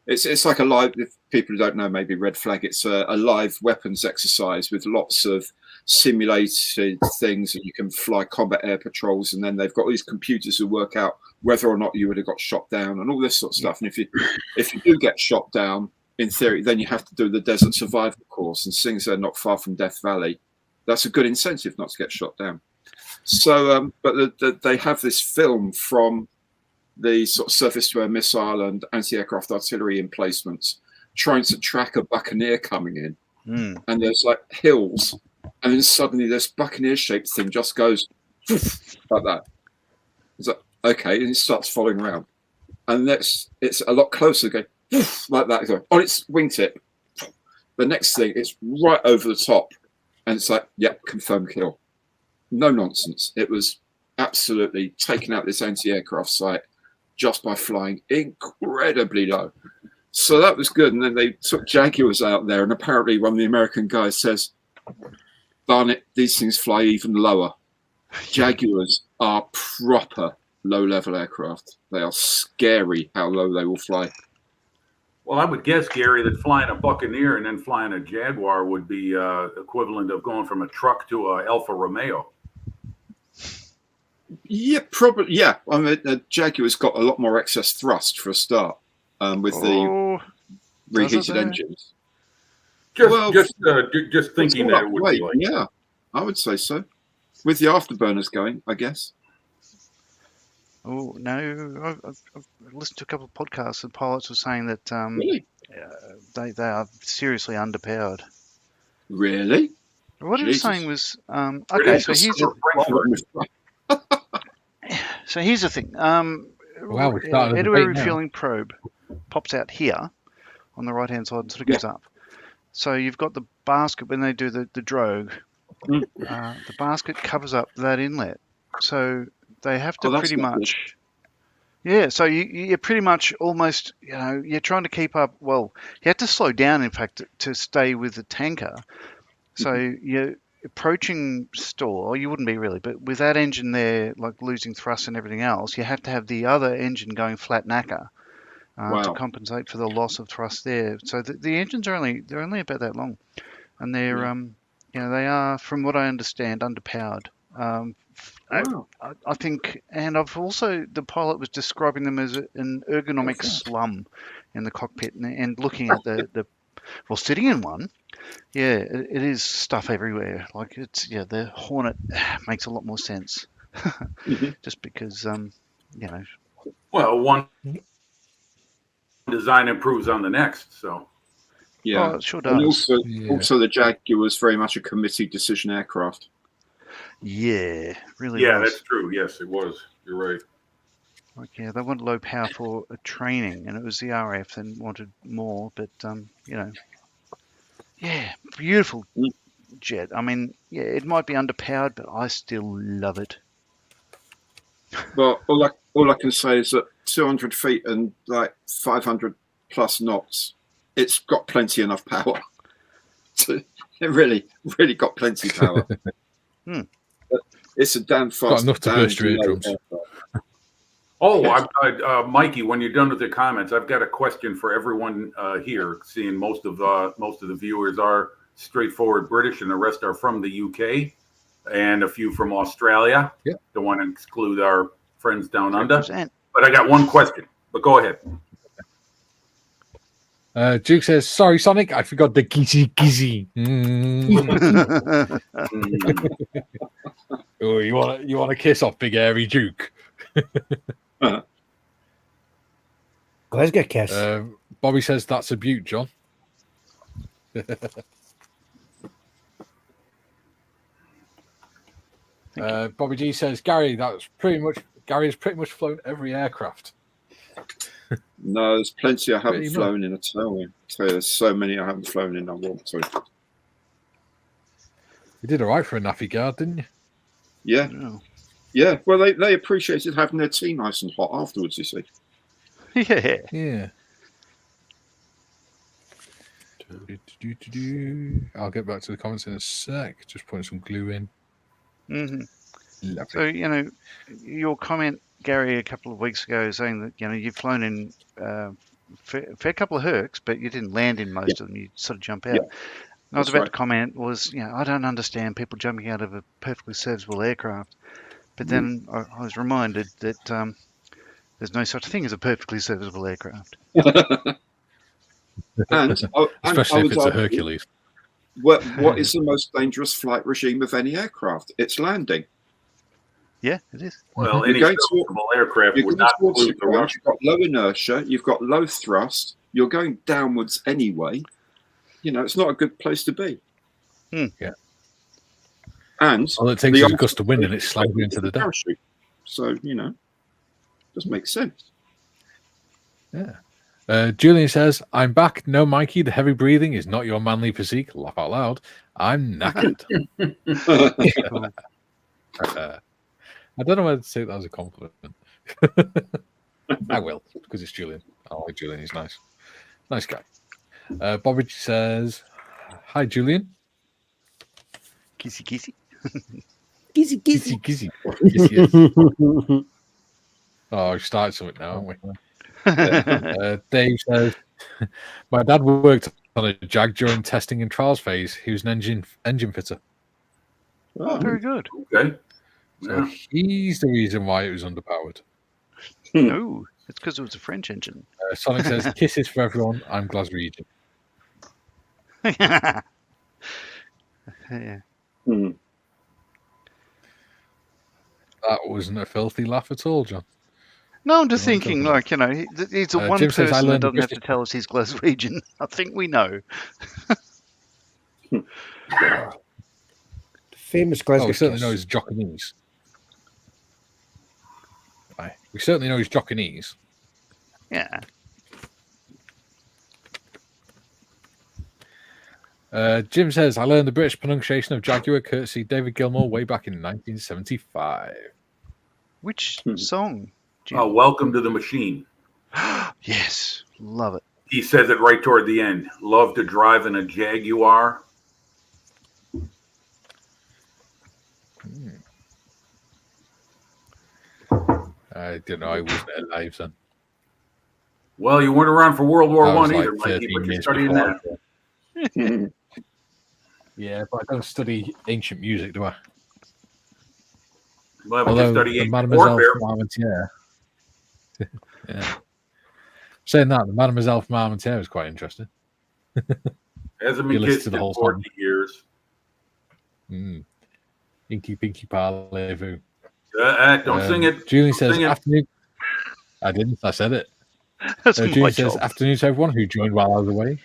It's like a live. If people who don't know, maybe Red Flag. It's a live weapons exercise with lots of simulated things, and you can fly combat air patrols. And then they've got these computers who work out whether or not you would have got shot down and all this sort of stuff. And if you do get shot down, in theory, then you have to do the desert survival course. And seeing as they're not far from Death Valley, that's a good incentive not to get shot down. So, but they have this film from the sort of surface-to-air missile and anti-aircraft artillery emplacements, trying to track a Buccaneer coming in. And there's like hills, and then suddenly this Buccaneer-shaped thing just goes like that. It's like, okay, and it starts following around. And next, it's a lot closer, going like that, on its wingtip. The next thing, it's right over the top, and it's like, yep, confirmed kill. No nonsense. It was absolutely taking out this anti-aircraft site just by flying incredibly low. So that was good. And then they took Jaguars out there, and apparently one of the American guys says, darn it, these things fly even lower. Jaguars are proper low-level aircraft. They are scary how low they will fly. Well, I would guess, Gary, that flying a Buccaneer and then flying a Jaguar would be equivalent of going from a truck to a Alfa Romeo. Yeah, probably. Yeah, I mean, the Jaguar's got a lot more excess thrust for a start with the reheated engines. Just thinking that it would be like that. I would say so. With the afterburners going, I guess. Oh no! I've listened to a couple of podcasts, and pilots were saying that they are seriously underpowered. Really? What he was saying was okay. So here's the thing. Edinburgh refueling probe pops out here on the right hand side and sort of goes up. So you've got the basket when they do the drogue. The basket covers up that inlet. So they have to pretty much, so you're pretty much almost, you're trying to keep up. Well, you have to slow down, in fact, to stay with the tanker. So you're approaching stall. You wouldn't be really, but with that engine there, like losing thrust and everything else, you have to have the other engine going flat knacker to compensate for the loss of thrust there. So the engines are only about that long, and they're they are, from what I understand, underpowered Wow. I think, and I've also, the pilot was describing them as an ergonomic slum in the cockpit, and looking at well, sitting in one, yeah, it is stuff everywhere. Like the Hornet makes a lot more sense, just because, Well, one design improves on the next, so. Yeah, oh, it sure and does. also the Jaguar was very much a committee decision aircraft. Yeah, really Yeah, was. that's true. Yes, it was. You're right. Like, yeah, they wanted low power for training, and it was the RF and wanted more, but yeah, beautiful jet. I mean, yeah, it might be underpowered, but I still love it. Well, all I can say is that 200 feet and like 500 plus knots, it's got plenty enough power. It really got plenty of power. It's a damn fast. Got enough to burst your eardrums. Oh, Yes. Mikey, when you're done with the comments, I've got a question for everyone here. Seeing most of the viewers are straightforward British, and the rest are from the UK, and a few from Australia. Yeah. Don't want to exclude our friends down under. Represent. But I got one question. But go ahead. Duke says, "Sorry, Sonic, I forgot the gizzy." Oh, you want a kiss off Big Airy Duke? Let's get a kiss. Bobby says that's a beaut, John. Bobby G says, Gary has pretty much flown every aircraft. No, there's plenty I haven't Pretty flown in at all. I tell you, there's so many I haven't flown in. I want to. You did all right for a naffy guard, didn't you? Yeah, Oh. yeah. Well, they appreciated having their tea nice and hot afterwards. You see. Yeah. Yeah. I'll get back to the comments in a sec. Just putting some glue in. Mm-hmm. Lovely. So, your comment, Gary, a couple of weeks ago saying that, you've flown in fair couple of Hercs, but you didn't land in most of them. You sort of jump out. Yeah. And I was That's about right. to comment was, I don't understand people jumping out of a perfectly serviceable aircraft. But then I was reminded that there's no such thing as a perfectly serviceable aircraft. And Especially I if would it's a argue, Hercules. what is the most dangerous flight regime of any aircraft? It's landing. Yeah, it is. Well, You're any going serviceable aircraft You're would going not towards the include the ground. Russian. You've got low inertia. You've got low thrust. You're going downwards anyway. It's not a good place to be. Yeah. And All it takes is a gust of wind and it slams you into the deck. parachute. So, doesn't make sense. Yeah. Julian says, I'm back. No, Mikey, the heavy breathing is not your manly physique. Laugh out loud. I'm knackered. I don't know whether to say that as a compliment. I will, because it's Julian. I like Julian. He's nice. Nice guy. Bobby says, hi, Julian. Kissy, kissy. Kissy, kissy. Kissy, kissy. Yes. Oh, we've started something now, haven't we? Dave says, my dad worked on a Jag during testing and trials phase. He was an engine fitter. Oh, very good. Okay. So he's the reason why it was underpowered. No, it's because it was a French engine. Sonic says, kisses for everyone. I'm Glaswegian. Yeah. That wasn't a filthy laugh at all, John. No, I'm just You know what I'm thinking, he's a one Jim says, person I that learned doesn't have to British- tell us he's Glaswegian. I think we know. Famous Glasgow. We certainly kiss. know he's Jockinese. We certainly know he's Jockinese. Yeah. Jim says, I learned the British pronunciation of Jaguar courtesy David Gilmour way back in 1975. Which song? Jim? Oh, welcome to the machine. Yes, love it. He says it right toward the end. Love to drive in a Jaguar. I don't know. I wasn't alive then. Well, you weren't around for World War That was One either, like Mikey, 13 but you're years studying before. that. Yeah, but I don't study ancient music, do I? Well, we Although just study the ancient Mademoiselle warfare. from Armentières. Yeah. Saying that, the Mademoiselle from Armentières is quite interesting. Hasn't You been listen kissed to the in whole 40 song. years. Inky Pinky Parlez-vous. Don't sing it. Julian Don't says, sing it. afternoon. I didn't. I said it. That's my Julian says, job. afternoon to everyone who joined while I was away.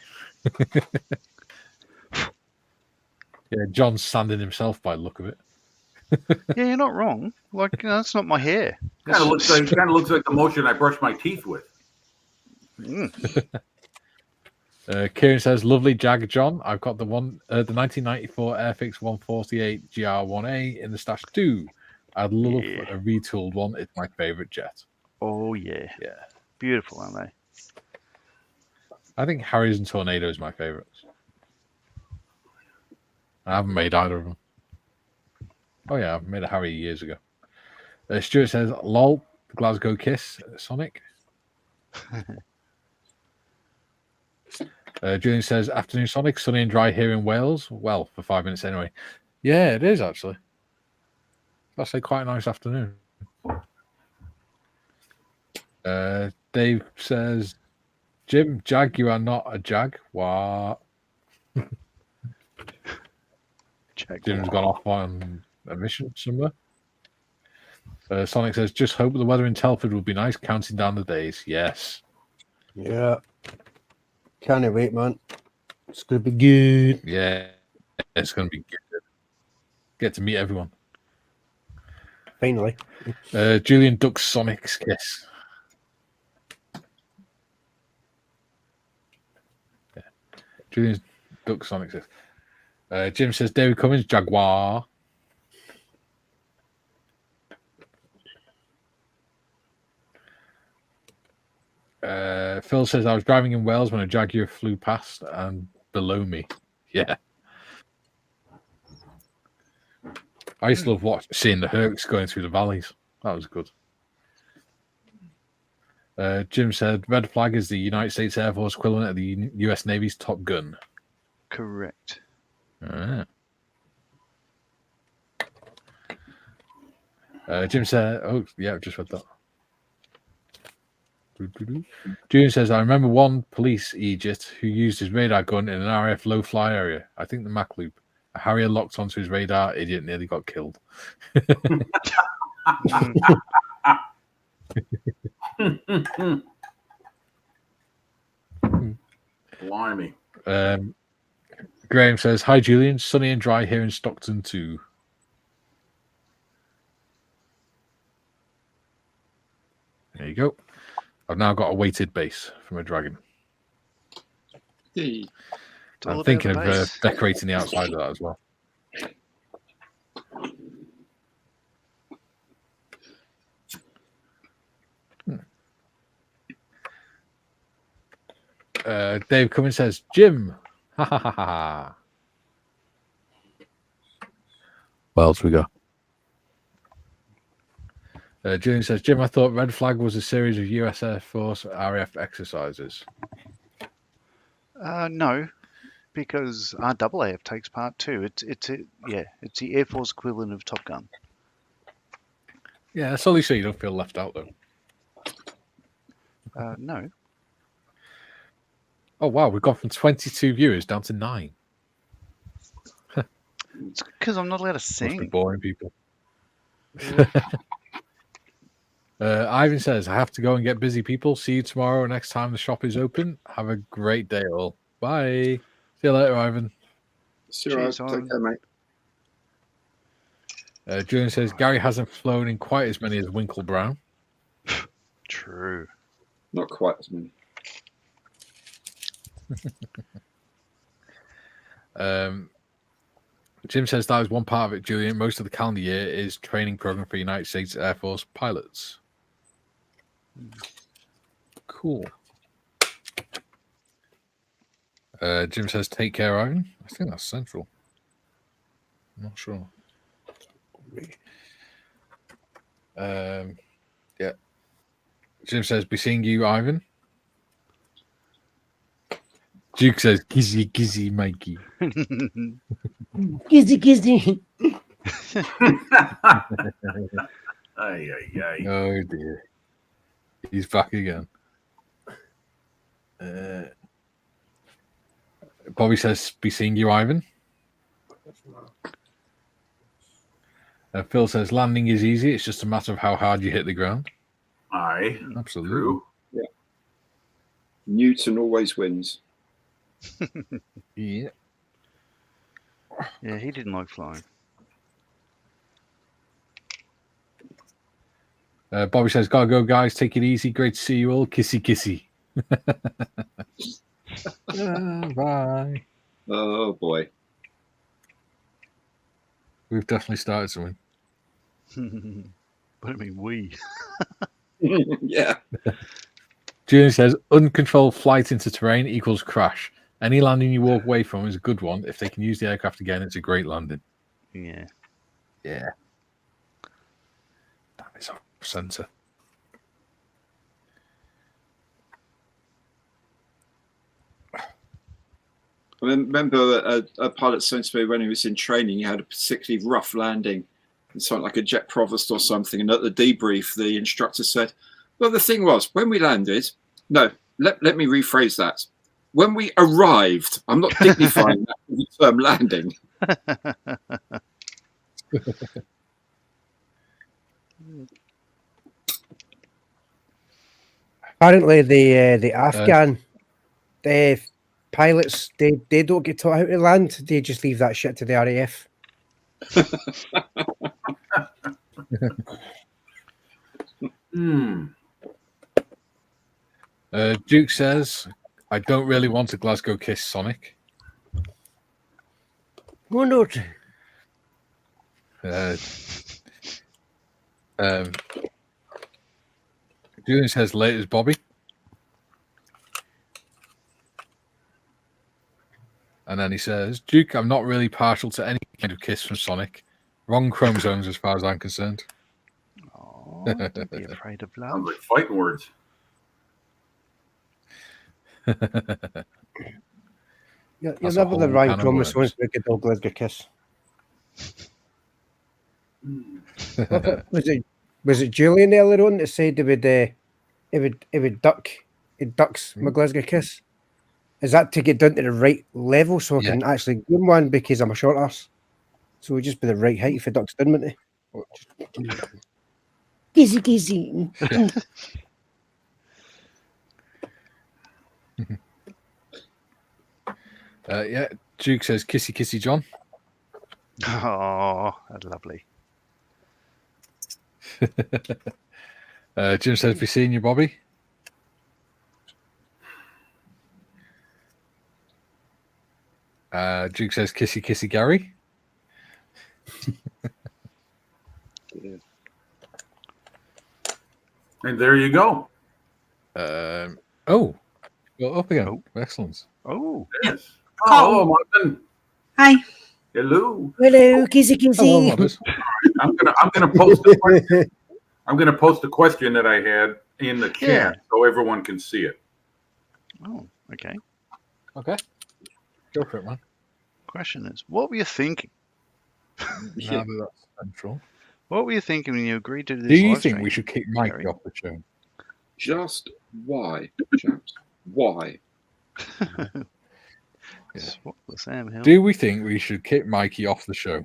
Yeah, John's sanding himself by the look of it. Yeah, you're not wrong. Like, that's not my hair. Kind of looks like the motion I brush my teeth with. Kieran says, lovely Jag, John. I've got the 1994 Airfix 148 GR1A in the stash too. I'd love a retooled one. It's my favorite jet. Oh, yeah. Yeah. Beautiful, aren't they? I think Harriers and Tornado is my favorites. I haven't made either of them. Oh, yeah, I've made a Harry years ago. Stuart says, lol, Glasgow Kiss, Sonic. Julian says, afternoon, Sonic, sunny and dry here in Wales. Well, for 5 minutes anyway. Yeah, it is actually. That's quite a nice afternoon. Dave says, Jim, Jag, you are not a Jag. What? Jim's gone off on a mission somewhere. Sonic says, just hope the weather in Telford will be nice, counting down the days. Yes. Yeah. Can't wait, man. It's going to be good. Yeah. It's going to be good. Get to meet everyone. Finally. Julian ducks Sonic's kiss. Yeah. Julian ducks Sonic's kiss. Jim says, David Cummins, Jaguar. Phil says, I was driving in Wales when a Jaguar flew past and below me. Yeah. I used to love seeing the Hercs going through the valleys. That was good. Jim said, red flag is the United States Air Force equivalent of the U.S. Navy's Top Gun. Correct. Jim said, oh, yeah, I've just read that. Julian says, I remember one police Egypt who used his radar gun in an RAF low-fly area. I think the Mac Loop. A Harrier locked onto his radar. Idiot nearly got killed. Blimey. Graham says, hi, Julian. Sunny and dry here in Stockton, too. There you go. I've now got a weighted base from a dragon. Hey. I'm thinking of decorating the outside of that as well. Dave Cummins says, Jim. Ha ha ha ha. What else we got? Julian says, Jim, I thought Red Flag was a series of US Air Force RAF exercises. No, because RAAF takes part too. It's the Air Force equivalent of Top Gun. Yeah, that's only so you don't feel left out, though. No. Oh, wow, we've gone from 22 viewers down to 9. It's because I'm not allowed to Must be sing. boring people. Ivan says, I have to go and get busy, people. See you tomorrow next time the shop is open. Have a great day, all. Bye. See you later, Ivan. See you later. Take care, mate. Julian says, Gary hasn't flown in quite as many as Winkle Brown. True. Not quite as many. Jim says that is one part of it, Julian. Most of the calendar year is training program for United States Air Force pilots. Cool. Jim says, take care, Ivan. I think that's central. I'm not sure. Yeah. Jim says, be seeing you, Ivan. Duke says, gizzy, gizzy, Mikey. Gizzy, gizzy. Ay, ay, ay. Oh dear. He's back again. Bobby says, be seeing you, Ivan. Phil says, landing is easy. It's just a matter of how hard you hit the ground. Aye. Absolutely. True. Yeah. Newton always wins. Yeah. Yeah, he didn't like flying. Bobby says, gotta go, guys. Take it easy. Great to see you all. Kissy, kissy. Bye. Oh boy. We've definitely started something. What do you mean, we? Yeah. Julian says, uncontrolled flight into terrain equals crash. Any landing you walk away from is a good one. If they can use the aircraft again, it's a great landing. Yeah. Yeah. Damn, it's off center. I remember a pilot saying to me when he was in training, he had a particularly rough landing, something like a jet provost or something. And at the debrief, the instructor said, well, the thing was, when we landed, no, let me rephrase that. When we arrived, I'm not dignifying that with the term landing. Apparently, the Afghan pilots they don't get taught how to land. They just leave that shit to the RAF. Duke says, I don't really want a Glasgow kiss, Sonic. Why not? Julian says, latest Bobby. And then he says, Duke, I'm not really partial to any kind of kiss from Sonic. Wrong chromosomes as far as I'm concerned. Oh, don't be afraid of love. Sounds like fighting words. You're That's never a the whole right can of chromosomes worms. for a good old Glasgow kiss. Was it Julian earlier on that said it ducks my Glasgow kiss? Is that to get down to the right level so I can actually give him one because I'm a short ass? So we just be the right height if it ducks down, wouldn't it? Kissy kissy. Yeah, Duke says, kissy kissy John. Oh, that's lovely. Jim says, be seeing you, Bobby. Duke says, kissy kissy Gary. And there you go. Well, up again. Oh. Excellent. Oh. Yes. Oh, hello, Martin. Hi. Hello. Hello, kissy kissy. Hello, Mothers. I'm gonna post a question. I'm gonna post a question that I had in the chat so everyone can see it. Oh, okay. Okay. Go for it, man. Question is, what were you thinking? Now that that's central. What were you thinking when you agreed to do this? Do you live think stream, we should kick Mike Gary? off the show? Just why, chaps? Why? What the Sam Hill? Do we think we should kick Mikey off the show?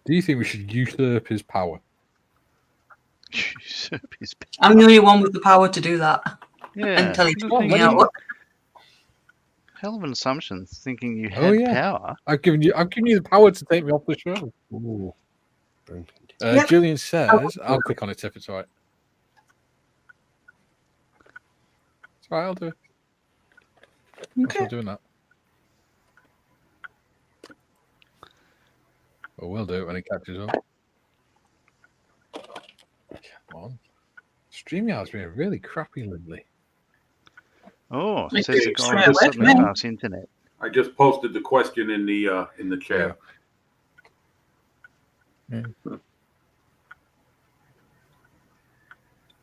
Do you think we should usurp his power? Usurp his power. I'm the only one with the power to do that. Yeah. And tell you the to thing me is, out. hell of an assumption, thinking you had Oh, yeah. power. I've given you the power to take me off the show. Ooh. Yep. Julian says, I'll click on it if it's all right. It's all right, I'll do it. I'm still doing that. Well, we'll do it when it catches up. Come on. StreamYard's been really crappy lately. Oh, Like says the it's guy straight with away something from him. about internet. I just posted the question in the chat.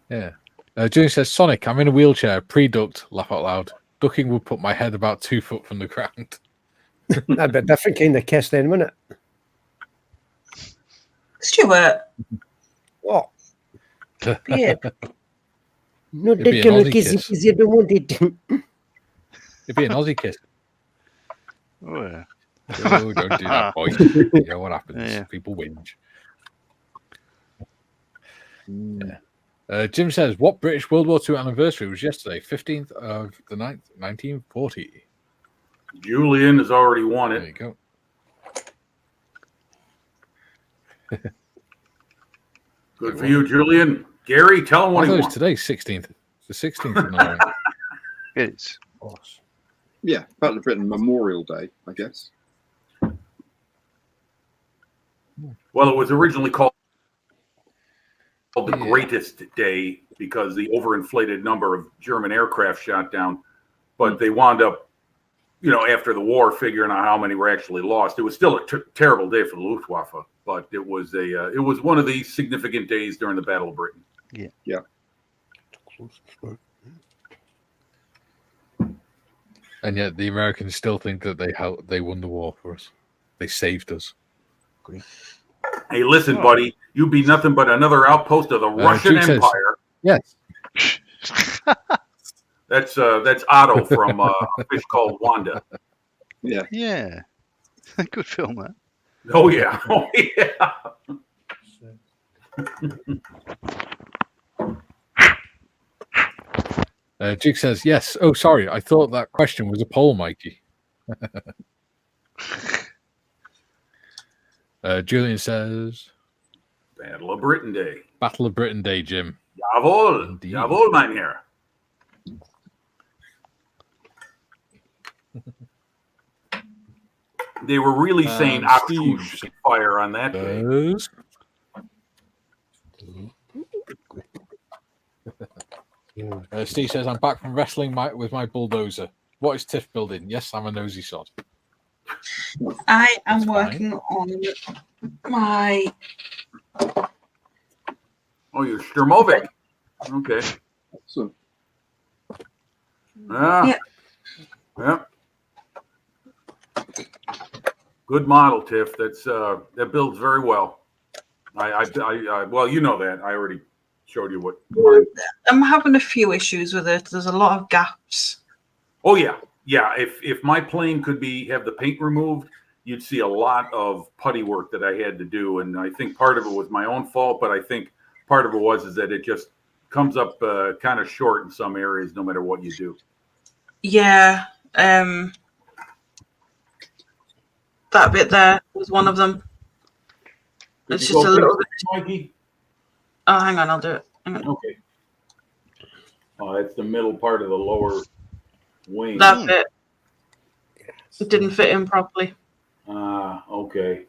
Yeah. Julian says, Sonic, I'm in a wheelchair. Pre-duct, laugh out loud. Ducking would put my head about 2 foot from the ground. That'd be a different kind of kiss then, wouldn't it? Stuart. What? Yeah. No, It'd be they an can Aussie kiss kiss. because you don't want it. It'd be an Aussie kiss. Oh, yeah. Oh, don't do that, boy. You know what happens. Yeah. People whinge. Yeah. Jim says, what British World War II anniversary was yesterday? 15th of the 9th, 1940. Julian has already won There it. you go. Good for you, Julian. Gary, tell him what I he thought it was wants. today, 16th. The 16th of November. It is. Yeah, Battle of Britain Memorial Day, I guess. Well, it was originally called the Yeah. Greatest Day because the overinflated number of German aircraft shot down. But they wound up, after the war, figuring out how many were actually lost. It was still a terrible day for the Luftwaffe, but it was one of the significant days during the Battle of Britain. Yeah. And yet the Americans still think that they won the war for us. They saved us. Hey, listen, buddy, you'd be nothing but another outpost of the Russian Duke says, Empire. yes. That's Otto from A Fish Called Wanda. Yeah. Yeah. Good film, that. Oh yeah, oh yeah. Duke says, yes. Oh, sorry. I thought that question was a poll, Mikey. Julian says, Battle of Britain Day. Battle of Britain Day, Jim. Jawohl. Indeed. Jawohl, mein Herr. They were really saying Steve fire on that day. Steve says, I'm back from wrestling with my bulldozer. What is Tiff building? Yes, I'm a nosy sod. I am That's working on my. Oh, you're Sturmovik. Okay. So, Yeah. Good model, Tiff. That builds very well. Well, you know that. I already showed you what. I'm having a few issues with it. There's a lot of gaps. Oh yeah. If my plane could have the paint removed, you'd see a lot of putty work that I had to do, and I think part of it was my own fault, but I think part of it is that it just comes up kind of short in some areas, no matter what you do. Yeah, that bit there was one of them. It's just a little bit. Mikey? Oh, hang on, I'll do it. Hang on. Okay. Oh, that's the middle part of the lower wing. That bit. It didn't fit in properly. Okay.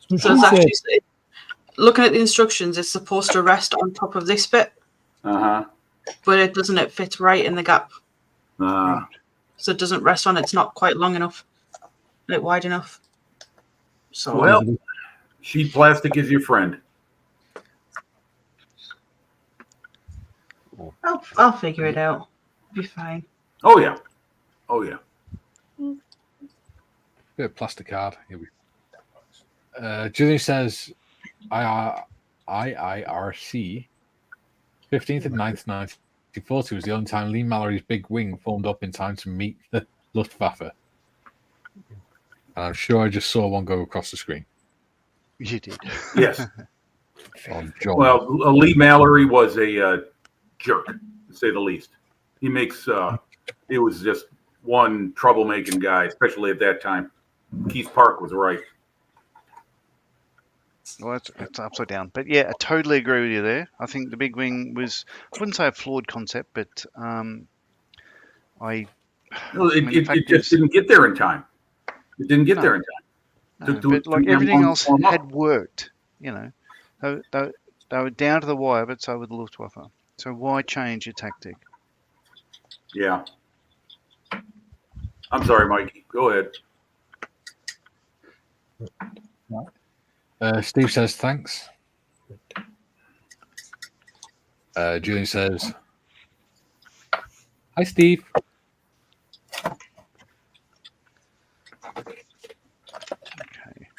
So it's actually, looking at the instructions, it's supposed to rest on top of this bit. Uh-huh. But it doesn't. It fits right in the gap. Uh, So it doesn't rest on it. It's not quite long enough. Not wide enough. So well, sheet plastic is your friend. I'll figure it out. It'll be fine. Oh yeah. Oh yeah. Bit of plastic card. Here we Julian says, IIRC, 15th and 9th, 1940 was the only time Lee Mallory's big wing formed up in time to meet the Luftwaffe. And I'm sure I just saw one go across the screen. You did. Yes. On John. Well, Lee Mallory was a jerk, to say the least. He was just one troublemaking guy, especially at that time. Keith Park was right. Well, it's upside down. But yeah, I totally agree with you there. I think the big wing was, I wouldn't say a flawed concept, but It just didn't get there in time. It didn't get there in time. But everything else had worked, They were down to the wire, but so were the Luftwaffe. So why change your tactic? Yeah. I'm sorry, Mikey. Go ahead. Steve says thanks. Julian says, Hi, Steve. Okay.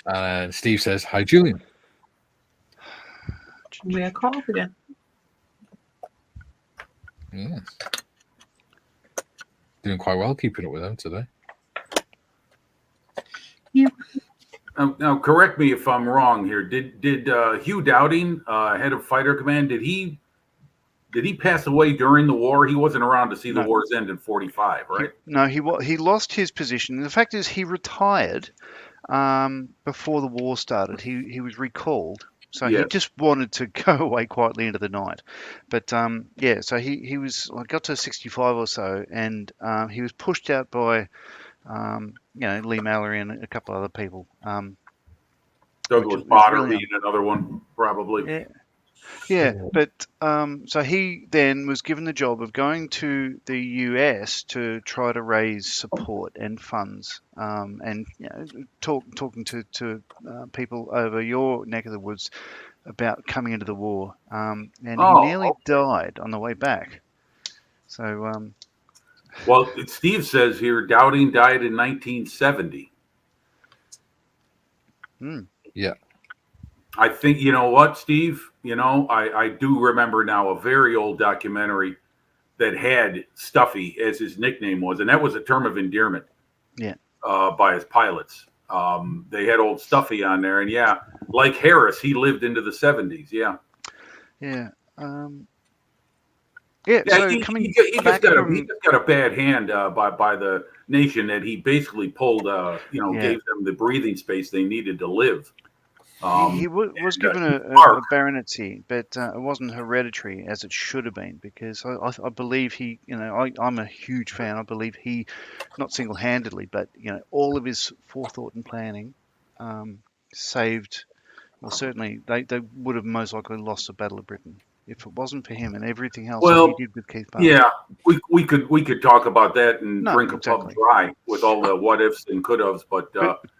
And Steve says, hi, Julian. We are caught up again. Yes. Doing quite well keeping up with them today. Yep. Now, correct me if I'm wrong here. Did Hugh Dowding, head of Fighter Command, did he pass away during the war? He wasn't around to see the war's end in 45, right? He lost his position. The fact is, he retired before the war started. He was recalled, so he just wanted to go away quietly into the night. But so he was got to 65 or so, and he was pushed out by Lee Mallory and a couple other people. Douglas Bader being another one, probably. Yeah, but so he then was given the job of going to the US to try to raise support and funds, and talking to people over your neck of the woods about coming into the war, and he nearly died on the way back. So, well, Steve says here Dowding died in 1970. Yeah. I think, you know what, Steve? I do remember now a very old documentary that had Stuffy as his nickname was, and that was a term of endearment. Yeah. By his pilots. They had old Stuffy on there, and like Harris, he lived into the 70s. Yeah. Yeah. So he just got a bad hand by the nation that he basically pulled. Gave them the breathing space they needed to live. He was given a baronetcy, but it wasn't hereditary as it should have been, because I believe he, I'm a huge fan. I believe he, not single-handedly, but all of his forethought and planning saved. Well, certainly they would have most likely lost the Battle of Britain if it wasn't for him and everything else that he did with Keith Barr. Yeah, we could talk about that and drink a pub dry with all the what ifs and could haves, but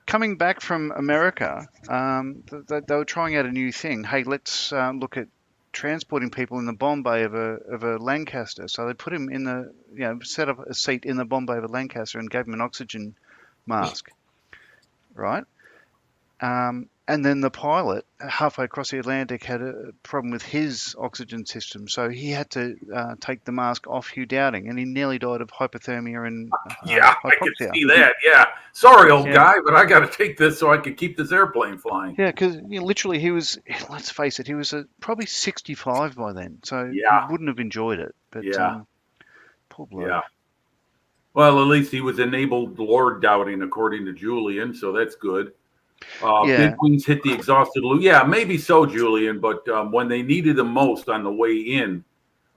coming back from America, they were trying out a new thing. Hey, let's look at transporting people in the bomb bay of a Lancaster. So they put him in set up a seat in the bomb bay of a Lancaster and gave him an oxygen mask, right? And then the pilot, halfway across the Atlantic, had a problem with his oxygen system, so he had to take the mask off Hugh Dowding, and he nearly died of hypothermia and hypoxia. I can see that. Yeah, sorry, old guy, but I got to take this so I can keep this airplane flying. Yeah, because literally he was. Let's face it, he was probably 65 by then, so he wouldn't have enjoyed it. But poor bloke. Yeah. Well, at least he was enabled Lord Dowding, according to Julian, so that's good. Big wings hit the exhausted loop. Yeah, maybe so, Julian. But when they needed them most on the way in,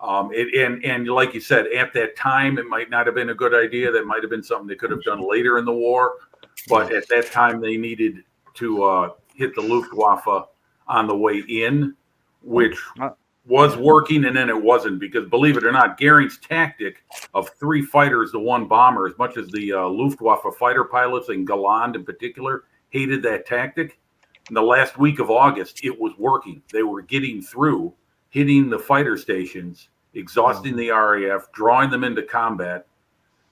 and like you said, at that time, it might not have been a good idea. That might have been something they could have done later in the war. But at that time, they needed to hit the Luftwaffe on the way in, which was working, and then it wasn't, because believe it or not, Goering's tactic of 3 fighters to 1 bomber, as much as the Luftwaffe fighter pilots and Galland in particular hated that tactic, in the last week of August, it was working. They were getting through, hitting the fighter stations, exhausting the RAF, drawing them into combat,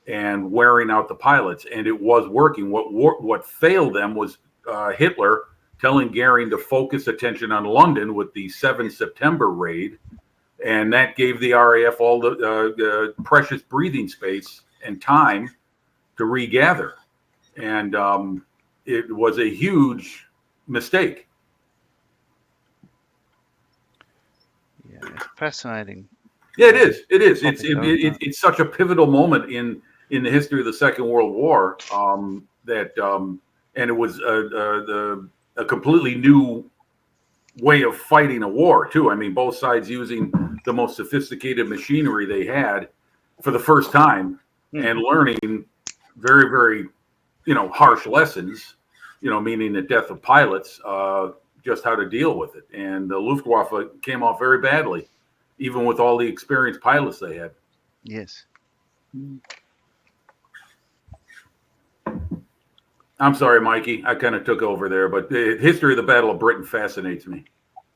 and wearing out the pilots. And it was working. What failed them was Hitler telling Goering to focus attention on London with the 7 September raid, and that gave the RAF all the precious breathing space and time to regather. And it was a huge mistake. Yeah, it's fascinating. Yeah, it is. It is. It's such a pivotal moment in the history of the Second World War, and it was a completely new way of fighting a war too. I mean, both sides using the most sophisticated machinery they had for the first time, and learning very, very, harsh lessons, meaning the death of pilots, just how to deal with it. And the Luftwaffe came off very badly, even with all the experienced pilots they had. Yes. I'm sorry, Mikey. I kind of took over there, but the history of the Battle of Britain fascinates me.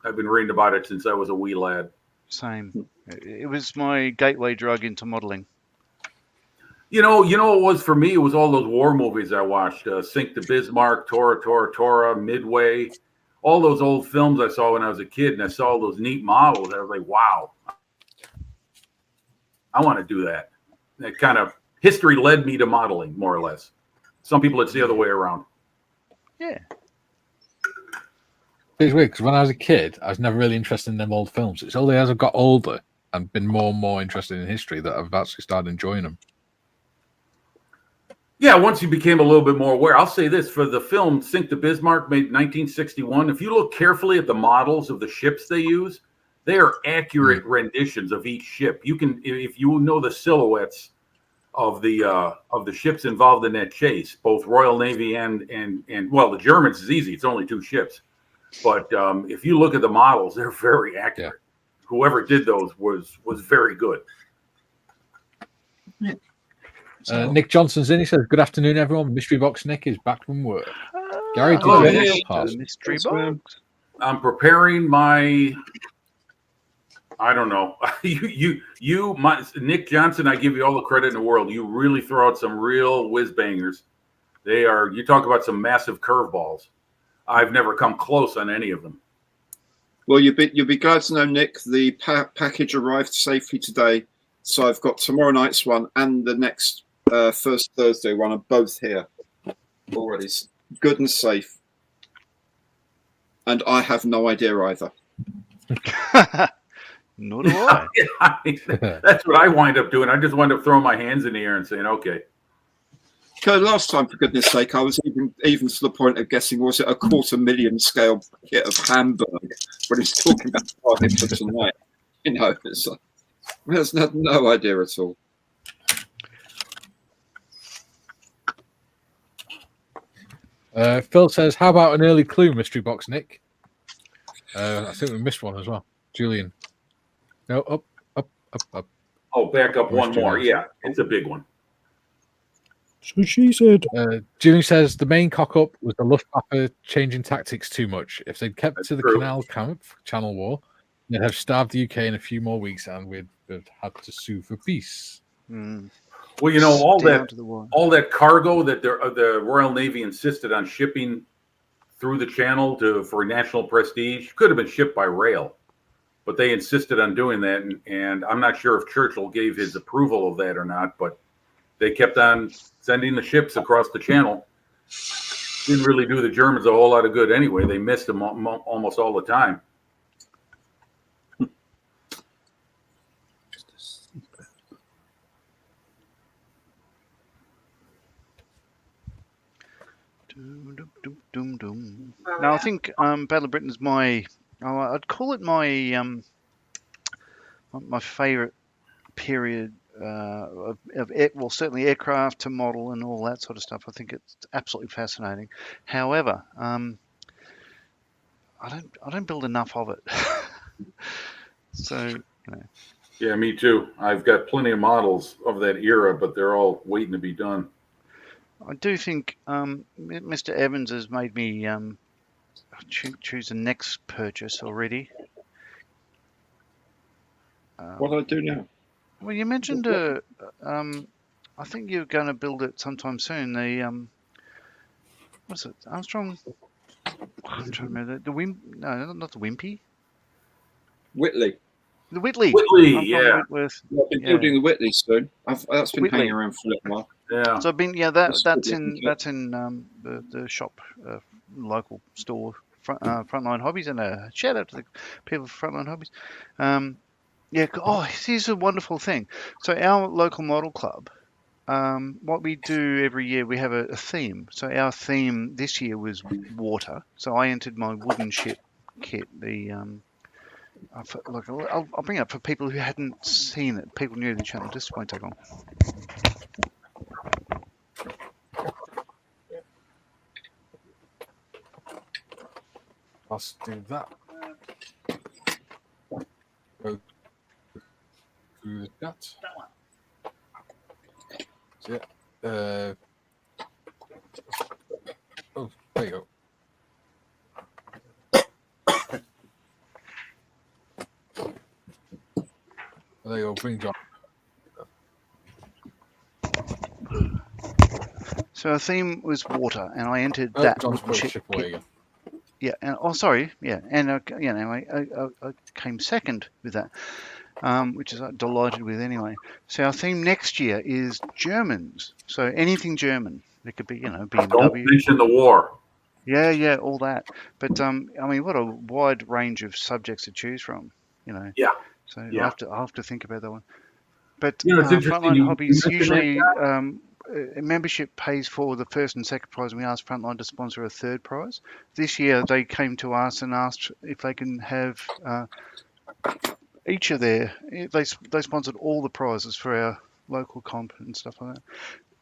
I've been reading about it since I was a wee lad. Same. It was my gateway drug into modeling. You know what it was for me? It was all those war movies I watched. Sink the Bismarck, Tora, Midway, all those old films I saw when I was a kid, and I saw all those neat models. I was like, wow, I want to do that. That kind of history led me to modeling, more or less. Some people, it's the other way around. Yeah. It's weird because when I was a kid, I was never really interested in them old films. It's only as I've got older and been more and more interested in history that I've actually started enjoying them. Yeah, once you became a little bit more aware. I'll say this, for the film Sink the Bismarck, made in 1961, if you look carefully at the models of the ships they use, they are accurate renditions of each ship. You can, if you know the silhouettes of the ships involved in that chase, both Royal Navy and well, the Germans is easy. It's only 2 ships. But if you look at the models, they're very accurate. Yeah. Whoever did those was very good. Yeah. Nick Johnson's in. He says, "Good afternoon, everyone. Mystery Box Nick is back from work." Gary, did you yes, pass? mystery box. I'm preparing my. I don't know. Nick Johnson. I give you all the credit in the world. You really throw out some real whiz bangers. They are. You talk about some massive curveballs. I've never come close on any of them. Well, you'll be glad to know, Nick, the package arrived safely today. So I've got tomorrow night's one and the next first Thursday one are both here already. Good and safe. And I have no idea either. Nor do I. That's what I wind up doing. I just wind up throwing my hands in the air and saying, okay. Last time, for goodness sake, I was even to the point of guessing, was it a 250,000 scale kit of Hamburg when he's talking about the target for tonight? You know, it's like, there's no idea at all. Phil says, "How about an early clue, Mystery Box Nick?" I think we missed one as well. Julian. No, up. Oh, back up one more. Yeah, it's a big one. So she said. Julian says the main cock-up was the Luftwaffe changing tactics too much. If they'd kept to the Canal Camp Channel War, they'd have starved the UK in a few more weeks, and we'd have had to sue for peace. Well, you know, all that cargo that the Royal Navy insisted on shipping through the channel for national prestige could have been shipped by rail, but they insisted on doing that, and I'm not sure if Churchill gave his approval of that or not, but they kept on sending the ships across the channel. Didn't really do the Germans a whole lot of good anyway. They missed them almost all the time. Now I think Battle of Britain is I'd call it my my favourite period of certainly aircraft to model and all that sort of stuff. I think it's absolutely fascinating. However, I don't build enough of it. So. Yeah, me too. I've got plenty of models of that era, but they're all waiting to be done. I do think Mr. Evans has made me choose the next purchase already. What do I do now? Well, you mentioned I think you're going to build it sometime soon. The what's it? Armstrong. I'm trying to remember No, not the Wimpy. Whitley. The Whitley. Yeah. I've been building the Whitley soon. That's been hanging around for a little while. Yeah. So I've been that's in the shop, local store, Frontline Hobbies, and a shout out to the people from Frontline Hobbies. Here's a wonderful thing. So our local model club, what we do every year, we have a theme. So our theme this year was water. So I entered my wooden ship kit. I'll bring it up for people who hadn't seen it. People new to the channel. Just won't take long. Let's do that. Go through the chat. So, oh, there you go. There you go, bring John. So our theme was water, and I entered that John's wooden put his ship. ship away again. Yeah, and and I came second with that, which is I'm delighted with anyway. So our theme next year is Germans. So anything German. It could be, Don't BMW. mention the war. Yeah, all that. But I mean, what a wide range of subjects to choose from. Yeah. So Yeah. I'll have to think about that one. But It's interesting. Frontline You Hobbies mentioned that, usually membership pays for the first and second prize, and we asked Frontline to sponsor a third prize. This year they came to us and asked if they can have each of they sponsored all the prizes for our local comp and stuff like that.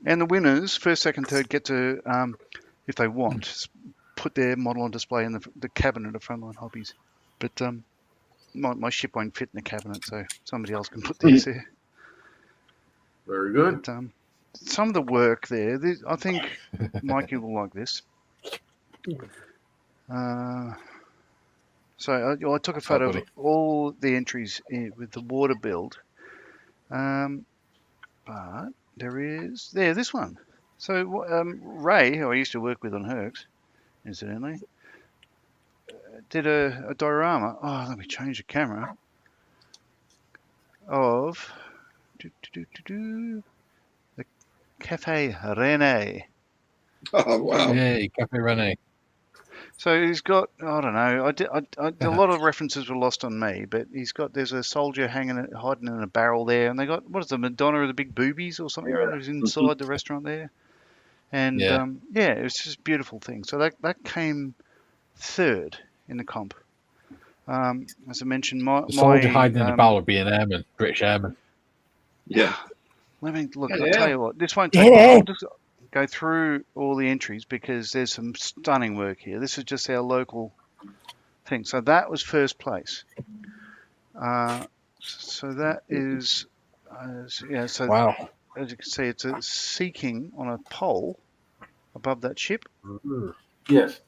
And the winners, first, second, third, get to, if they want, put their model on display in the cabinet of Frontline Hobbies. But my ship won't fit in the cabinet, so somebody else can put theirs there. Very good. But some of the work there, I think Mikey will like this. So I took a photo of all the entries with the water build. But there is this one. So Ray, who I used to work with on Hercs, incidentally, did a diorama. Oh, let me change the camera. Of the Cafe Rene. Oh wow! Yay, Cafe Rene. So he's got, I don't know, a lot of references were lost on me, but there's a soldier hiding in a barrel there, and they got, what is the Madonna of the Big Boobies or something, right? Who's inside the restaurant there. And it was just a beautiful thing. So that came third in the comp. As I mentioned, the soldier hiding in the barrel would be an airman, British airman. Yeah. Let me look. Yeah, I'll tell you what. This won't take long. I'll just go through all the entries because there's some stunning work here. This is just our local thing. So that was first place. So that is, So wow. As you can see, it's a sea king on a pole above that ship. Yes.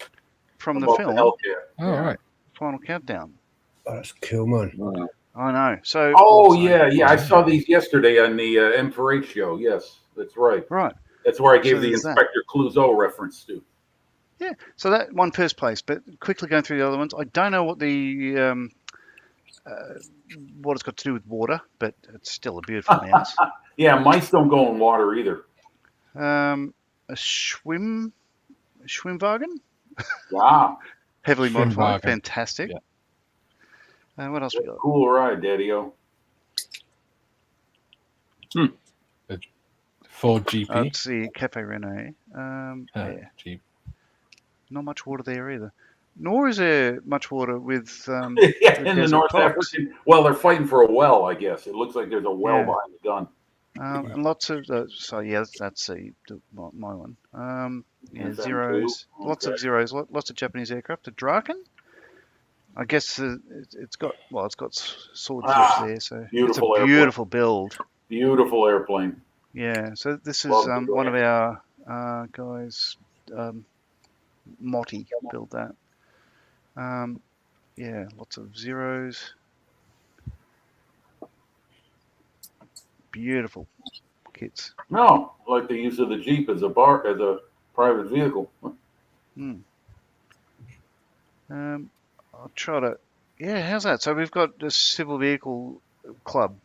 From above the film. Oh, right. Final Countdown. Oh, that's cool, man. Wow. I know. So. Yeah. I saw these yesterday on the M4H show. Yes, that's right. Right. That's where I gave the Inspector Clouseau reference to. Yeah. So that won first place. But quickly going through the other ones, I don't know what the what it's got to do with water, but it's still a beautiful mouse. Yeah, mice don't go in water either. A Schwimmwagen. Wow. Heavily modified. Fantastic. Yeah. What else we got? Cool ride, Daddy-O. Ford GP. Let's see, Cafe Rene. Jeep. Not much water there either. Nor is there much water with in the North African. Well, they're fighting for a well, I guess. It looks like there's a well behind the gun. And lots of that's my one. Zeros. Okay. Lots of zeros. Lots of Japanese aircraft. The Draken. I guess it's got swordfish there, so it's a beautiful build. Beautiful airplane. Yeah. So this is one of our guys. Motti built that. Lots of zeros. Beautiful kits. No, like the use of the Jeep as a private vehicle. I'll try to. Yeah, how's that? So we've got the Civil Vehicle Club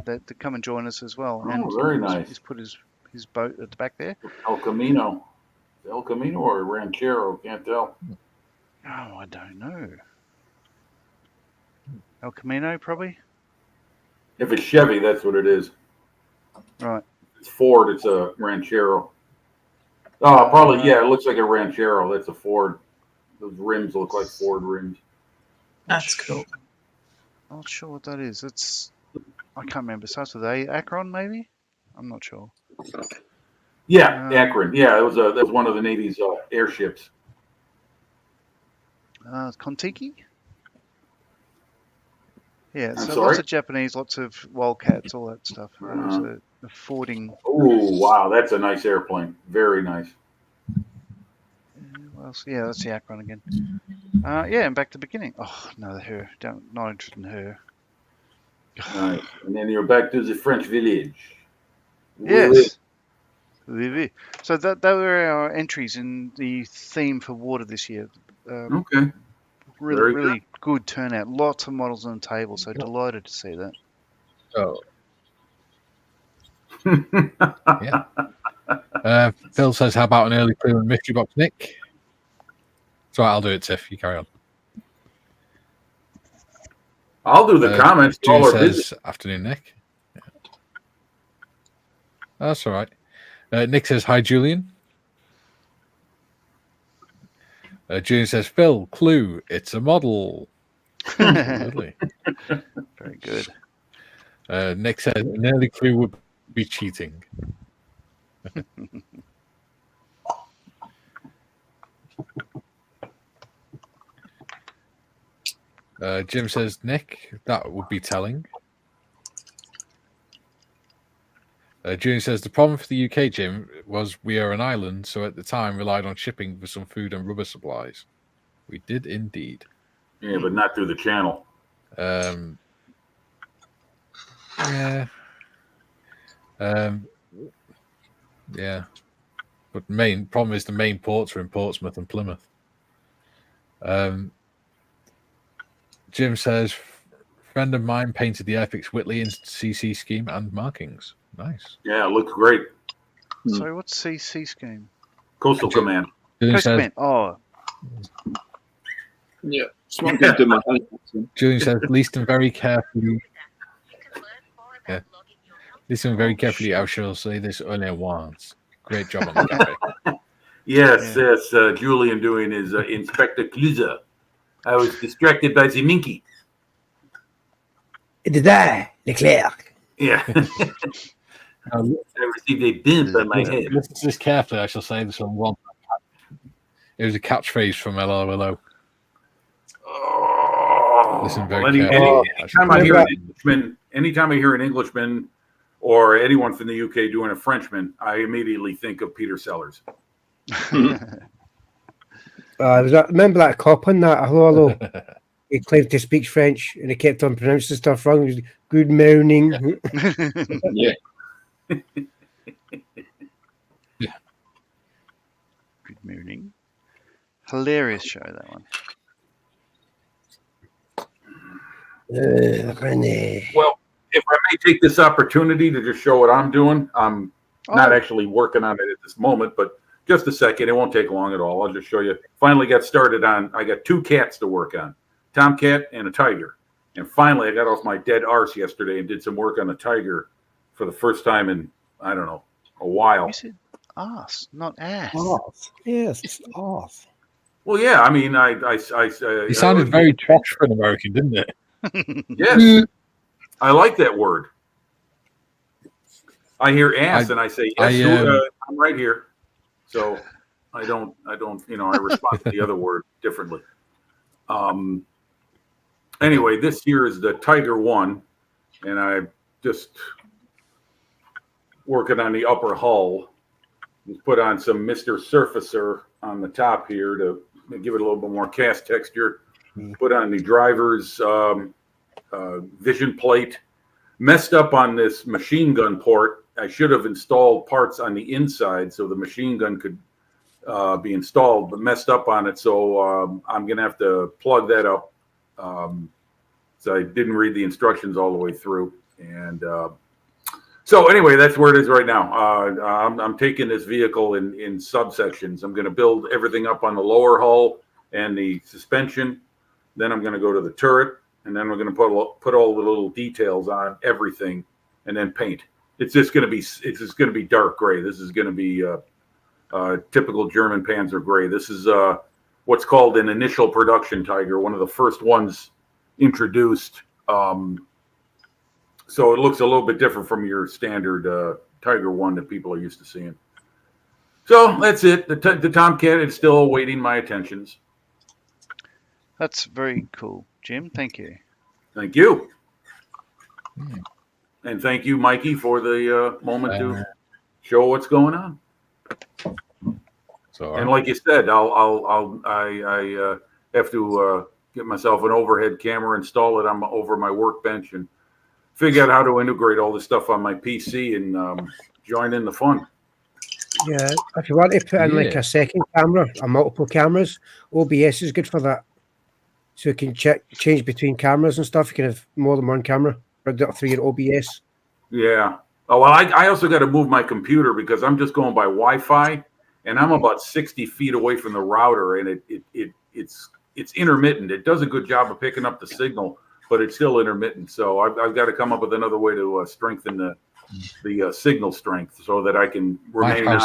that come and join us as well. And very nice. He's put his boat at the back there. El Camino or Ranchero? Can't tell. Oh, I don't know. El Camino, probably. If it's Chevy, that's what it is. Right. If it's Ford, it's a Ranchero. Oh, probably, yeah, it looks like a Ranchero. That's a Ford. Those rims look like Ford rims. That's cool. Not sure what that is. I can't remember. Starts with A. Akron, maybe? I'm not sure. Yeah, Akron. Yeah, that was one of the Navy's airships. Kontiki? Yeah, so lots of Japanese, lots of Wildcats, all that stuff. There's a Fording. Oh, wow, that's a nice airplane. Very nice. Yeah, that's the Akron again. And back to the beginning. Oh, no, her. Not interested in her. Nice. And then you're back to the French village. Yes. So that were our entries in the theme for water this year. Okay. Really good turnout. Lots of models on the table, so delighted to see that. So, yeah. Phil says, how about an early clue and mystery box, Nick? So I'll do it, Tiff. You carry on. I'll do the comments. June says, afternoon, Nick. Yeah. That's all right. Nick says, hi, Julian. June says, Phil, clue, it's a model. Absolutely. Very good. Nick says, an early clue would be cheating. Jim says, Nick, that would be telling. June says, the problem for the UK, Jim, was we are an island, so at the time relied on shipping for some food and rubber supplies. We did indeed. Yeah, but not through the channel. Yeah. Yeah. But main problem is the main ports are in Portsmouth and Plymouth. Jim says, friend of mine painted the Airfix Whitley in CC scheme and markings. Nice. Yeah, it looks great. Sorry, what's CC scheme? Coastal Command. Coastal Command. Oh. Yeah. Julian says, listen very carefully. Yeah. Listen very carefully. I shall say this only once. Great job on the cafe. Yes, Julian doing his Inspector Clouseau. I was distracted by the Minky. Did I, Leclerc? Yeah. I received a bump on my head. Listen to this carefully. I shall say this on one. It was a catchphrase from LLO. Oh, listen very carefully. Anytime I hear an Englishman or anyone from the UK doing a Frenchman, I immediately think of Peter Sellers. Remember that cop on that? Hello. He claimed to speak French and he kept on pronouncing stuff wrong. He was, good morning. Yeah. Good morning. Hilarious show, that one. Well, if I may take this opportunity to just show what I'm doing, I'm not actually working on it at this moment, but just a second. It won't take long at all. I'll just show you. Finally got started on, I got 2 cats to work on, tomcat and a tiger. And finally I got off my dead arse yesterday and did some work on the tiger for the first time in, I don't know, a while. You said arse, not ass. Arse. Yes, it's arse. Well, yeah, I mean, it sounded very posh for an American, didn't it? Yes. I like that word. I hear ass and I say, yes, I'm right here. So I don't, I respond to the other word differently. Anyway, this here is the Tiger 1, and I'm just working on the upper hull. Just put on some Mr. Surfacer on the top here to give it a little bit more cast texture. Put on the driver's vision plate. Messed up on this machine gun port. I should have installed parts on the inside so the machine gun could be installed, but messed up on it. So I'm going to have to plug that up. So I didn't read the instructions all the way through. And so anyway, that's where it is right now. I'm taking this vehicle in subsections. I'm going to build everything up on the lower hull and the suspension. Then I'm going to go to the turret. And then we're going to put all the little details on everything and then paint. It's just going to be dark gray. This is going to be typical German Panzer gray. This is what's called an initial production Tiger, one of the first ones introduced. So it looks a little bit different from your standard Tiger 1 that people are used to seeing. So that's it. The Tomcat is still awaiting my attentions. That's very cool, Jim. Thank you. Thank you. And thank you, Mikey, for the moment to show what's going on. So, and like you said, I have to get myself an overhead camera, install it over my workbench, and figure out how to integrate all this stuff on my PC and join in the fun. Yeah, if you want to put in like Yeah. a second camera or multiple cameras, OBS is good for that. So you can change between cameras and stuff. You can have more than one camera through your OBS. Yeah. Oh, well, I also got to move my computer because I'm just going by Wi-Fi, and I'm about 60 feet away from the router, and it's intermittent. It does a good job of picking up the signal, but it's still intermittent. So I've got to come up with another way to strengthen the signal strength so that I can remain on.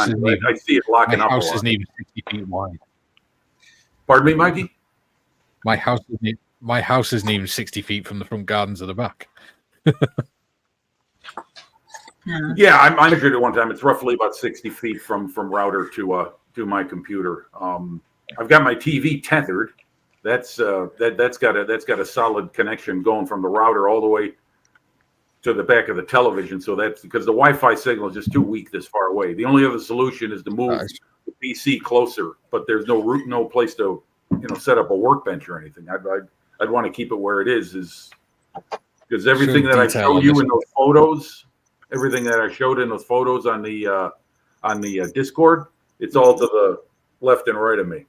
I see it locking up. My house isn't even 60 feet wide. Pardon me, Mikey? My house isn't even 60 feet from the front gardens to the back. Yeah, I measured it one time. It's roughly about 60 feet from router to my computer. I've got my TV tethered. That's got a solid connection going from the router all the way to the back of the television. So that's because the Wi-Fi signal is just too weak this far away. The only other solution is to move the PC closer, but there's no place to set up a workbench or anything. I'd want to keep it where it is because everything that I showed you in those photos. Everything that I showed in those photos on the Discord, it's all to the left and right of me.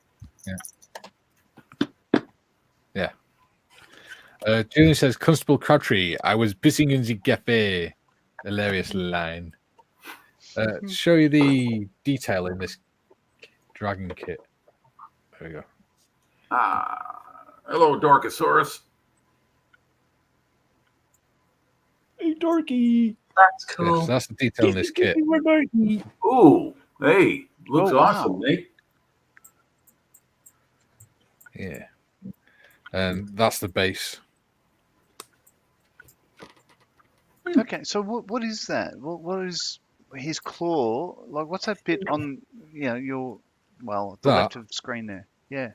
Yeah. Julian says, Constable Crabtree, I was busy in the cafe. Hilarious line. Show you the detail in this dragon kit. There we go. Hello, Dorkosaurus. Hey, Dorky. That's cool. Yes, that's the detail in this kit. Ooh, hey, looks awesome, Nate. Yeah. And that's the base. Okay, so what is that? What is his claw? Like, what's that bit on the left of the screen there? Yeah.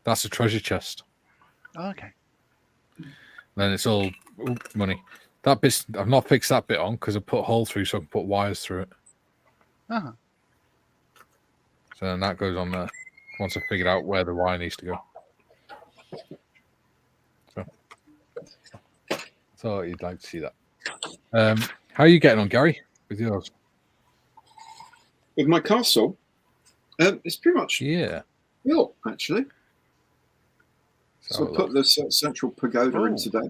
That's a treasure chest. Oh, okay. Then it's all money. That bit, I've not fixed that bit on because I put a hole through so I can put wires through it. Uh-huh. So then that goes on there once I figured out where the wire needs to go. So thought you'd like to see that. How are you getting on, Gary, with yours? With my castle, it's pretty much built, actually. So I put the central pagoda in today.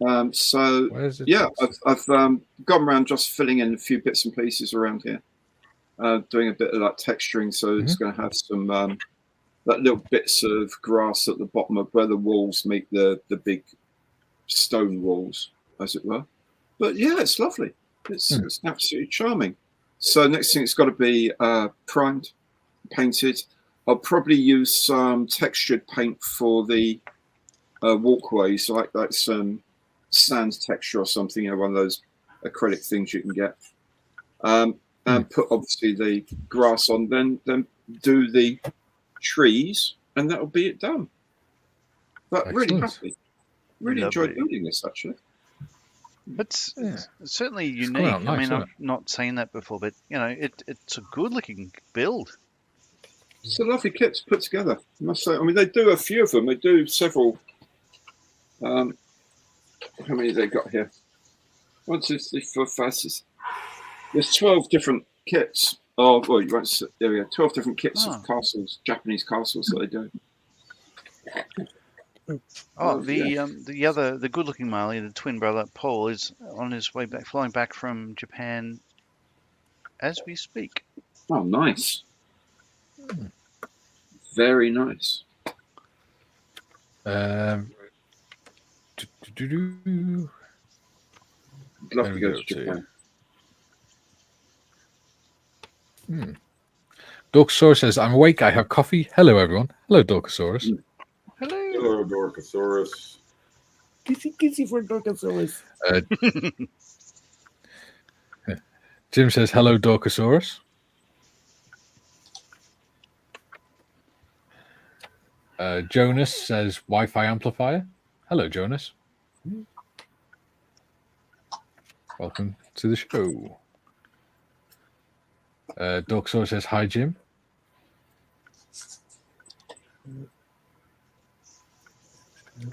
I've gone around just filling in a few bits and pieces around here, doing a bit of like texturing. So it's going to have some like little bits of grass at the bottom of where the walls meet the big stone walls, as it were. But yeah, it's lovely. It's absolutely charming. So next thing, it's got to be primed, painted. I'll probably use some textured paint for the walkways, like some sand texture or something, one of those acrylic things you can get. And put obviously the grass on, then do the trees, and that'll be it done. But really happy. Really enjoyed building this, actually. But certainly unique. Nice, I mean, I've not seen that before, but it's a good-looking build. It's a lovely kit to put together, I must say. I mean, they do a few of them. They do several. How many have they got here? 1, 2, 3, 4, 5, 6. There's 12 different kits. Oh, well, you won't. There we go. 12 different kits of castles, Japanese castles that they do. Oh, the good-looking Marley, the twin brother Paul, is on his way back, flying back from Japan as we speak. Oh, nice. Very nice. Love to go to Japan. Dorkosaurus says, I'm awake, I have coffee. Hello, everyone. Hello, Dorkosaurus. Hello, Dorkosaurus. Kissy for Dorkosaurus. Jim says, hello, Dorkosaurus. Jonas says, Wi-Fi amplifier. Hello, Jonas. Welcome to the show. Dorkosaurus says, hi, Jim.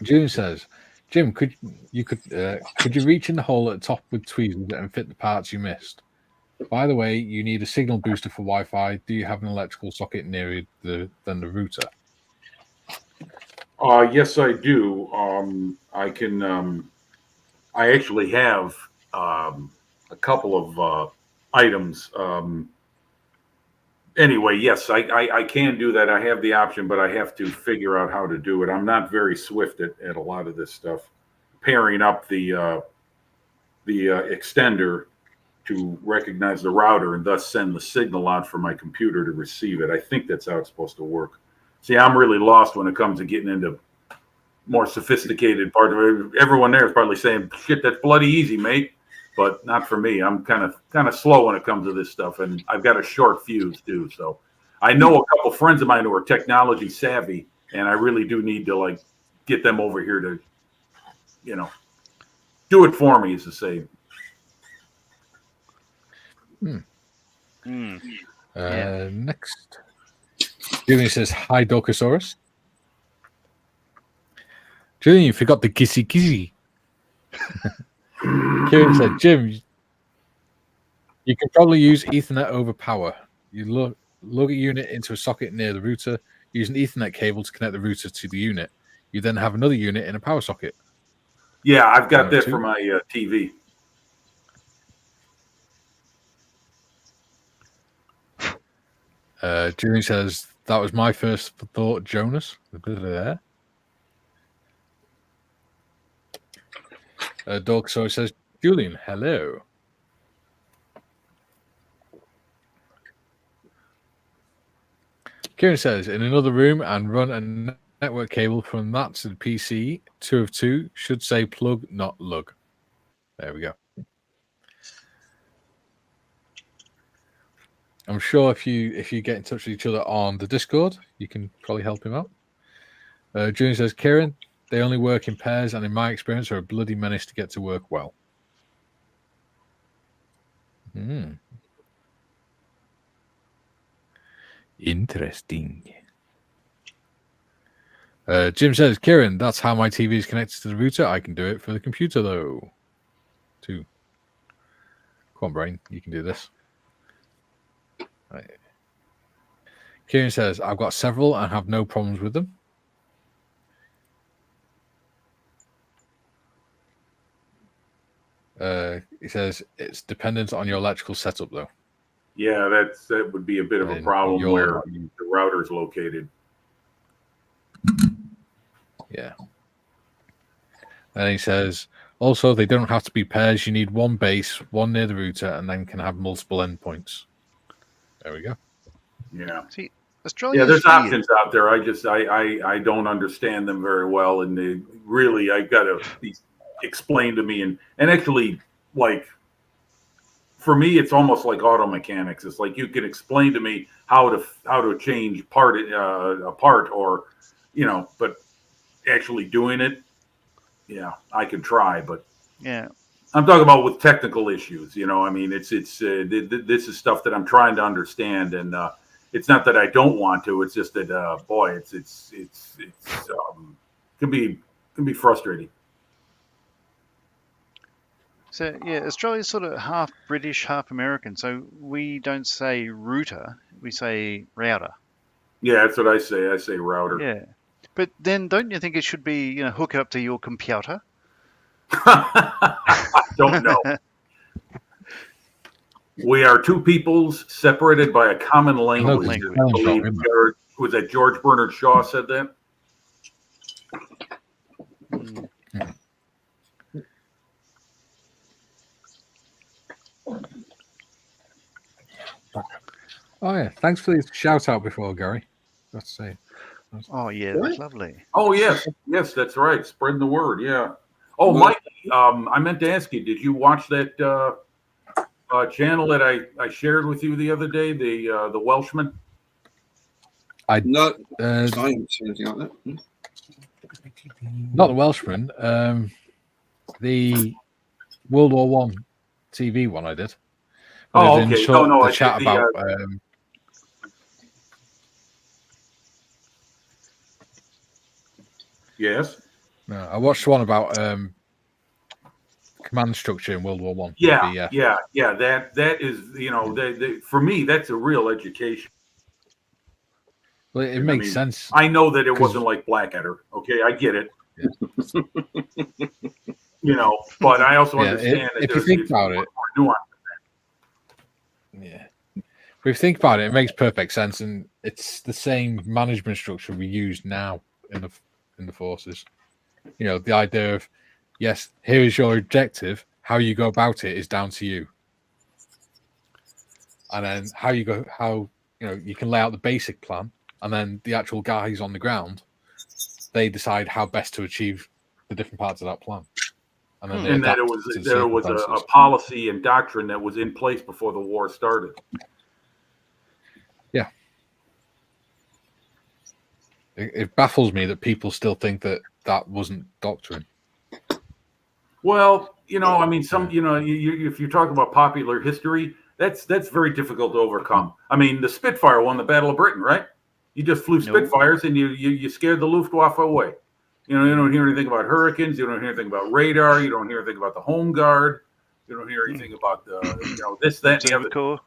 June says, Jim, could you reach in the hole at the top with tweezers and fit the parts you missed? By the way, you need a signal booster for Wi-Fi. Do you have an electrical socket nearer than the router? Yes, I do. I can. I actually have a couple of items. Anyway, yes, I can do that. I have the option, but I have to figure out how to do it. I'm not very swift at a lot of this stuff. Pairing up the extender to recognize the router and thus send the signal out for my computer to receive it. I think that's how it's supposed to work. See, I'm really lost when it comes to getting into more sophisticated part of it. Everyone there is probably saying, "Shit, that's bloody easy, mate," but not for me. I'm kind of slow when it comes to this stuff, and I've got a short fuse too. So I know a couple friends of mine who are technology savvy, and I really do need to get them over here to, do it for me, as to say. Next, Julian says, "Hi, Dorkosaurus." Julian, you forgot the kissy kissy. Kieran said, "Jim, you can probably use Ethernet over power. You lug a unit into a socket near the router, use an Ethernet cable to connect the router to the unit. You then have another unit in a power socket." Yeah, I've got that for my TV. Julian says, "That was my first thought, Jonas." Dog so says, "Julian, hello." Kieran says, "In another room and run a network cable from that to the PC. 2 of 2 should say plug, not lug." There we go. I'm sure if you get in touch with each other on the Discord, you can probably help him out. Julian says, "Kieran, they only work in pairs, and in my experience, are a bloody menace to get to work well." Interesting. Jim says, "Kieran, that's how my TV is connected to the router. I can do it for the computer, though, too." Come on, Brain. You can do this. Right. Kieran says, "I've got several and have no problems with them." He says, "It's dependent on your electrical setup, though." Yeah, that would be a bit of a problem where the router is located. Yeah. And he says, "Also, they don't have to be pairs. You need one base, one near the router, and then can have multiple endpoints." There we go. Yeah. See, Australia. Yeah, there's options out there. I don't understand them very well, and they really I've got to be explained to me, and actually, for me, it's almost like auto mechanics. It's like you can explain to me how to change a part, or but actually doing it, yeah, I can try, but yeah, I'm talking about with technical issues. I mean, it's this is stuff that I'm trying to understand, and it's not that I don't want to. It's just that boy, it's can be frustrating. So yeah, Australia's sort of half British, half American. So we don't say router, we say router. Yeah, that's what I say. I say router. Yeah, but then don't you think it should be hook it up to your computer? I don't know. We are two peoples separated by a common language. Was that George Bernard Shaw said that? Oh yeah, thanks for the shout out before, Gary. Let's say. Oh yeah, that's lovely. Oh yes, that's right. Spreading the word. Yeah. Oh, Mike, I meant to ask you. Did you watch that channel that I shared with you the other day? The Welshman. I didn't see anything like that. Not the Welshman. The World War One TV one I did. Oh, okay. No, the chat about. Yes. No, I watched one about kind command structure in World War One. Yeah. That is, for me, that's a real education. Well, it makes sense. I know that it wasn't like Blackadder. Okay, I get it. Yeah. But I also understand that if you think about it, if we think about it, it makes perfect sense, and it's the same management structure we use now in the forces. The idea of, yes, here is your objective. How you go about it is down to you, and then how you can lay out the basic plan, and then the actual guys on the ground, they decide how best to achieve the different parts of that plan. And that there was a policy and doctrine that was in place before the war started. Yeah. It baffles me that people still think that wasn't doctrine. Well, if you're talking about popular history, that's very difficult to overcome. I mean, the Spitfire won the Battle of Britain, right? You just flew Spitfires and you scared the Luftwaffe away. You don't hear anything about Hurricanes. You don't hear anything about radar. You don't hear anything about the Home Guard. You don't hear anything about this, that, and the other. Cool.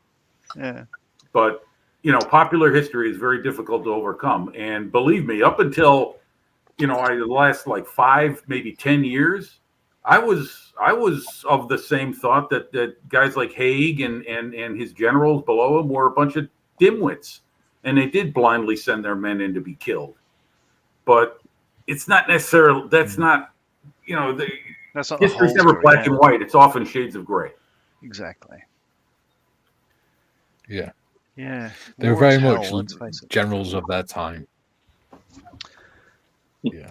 Yeah. But popular history is very difficult to overcome. And believe me, up until the last like 5, maybe 10 years, I was of the same thought that guys like Haig and his generals below him were a bunch of dimwits, and they did blindly send their men in to be killed. But it's not necessarily. That's not. That's not history's never black and white. It's often shades of gray. Exactly. Yeah. Yeah. They're very much generals of their time. Yeah.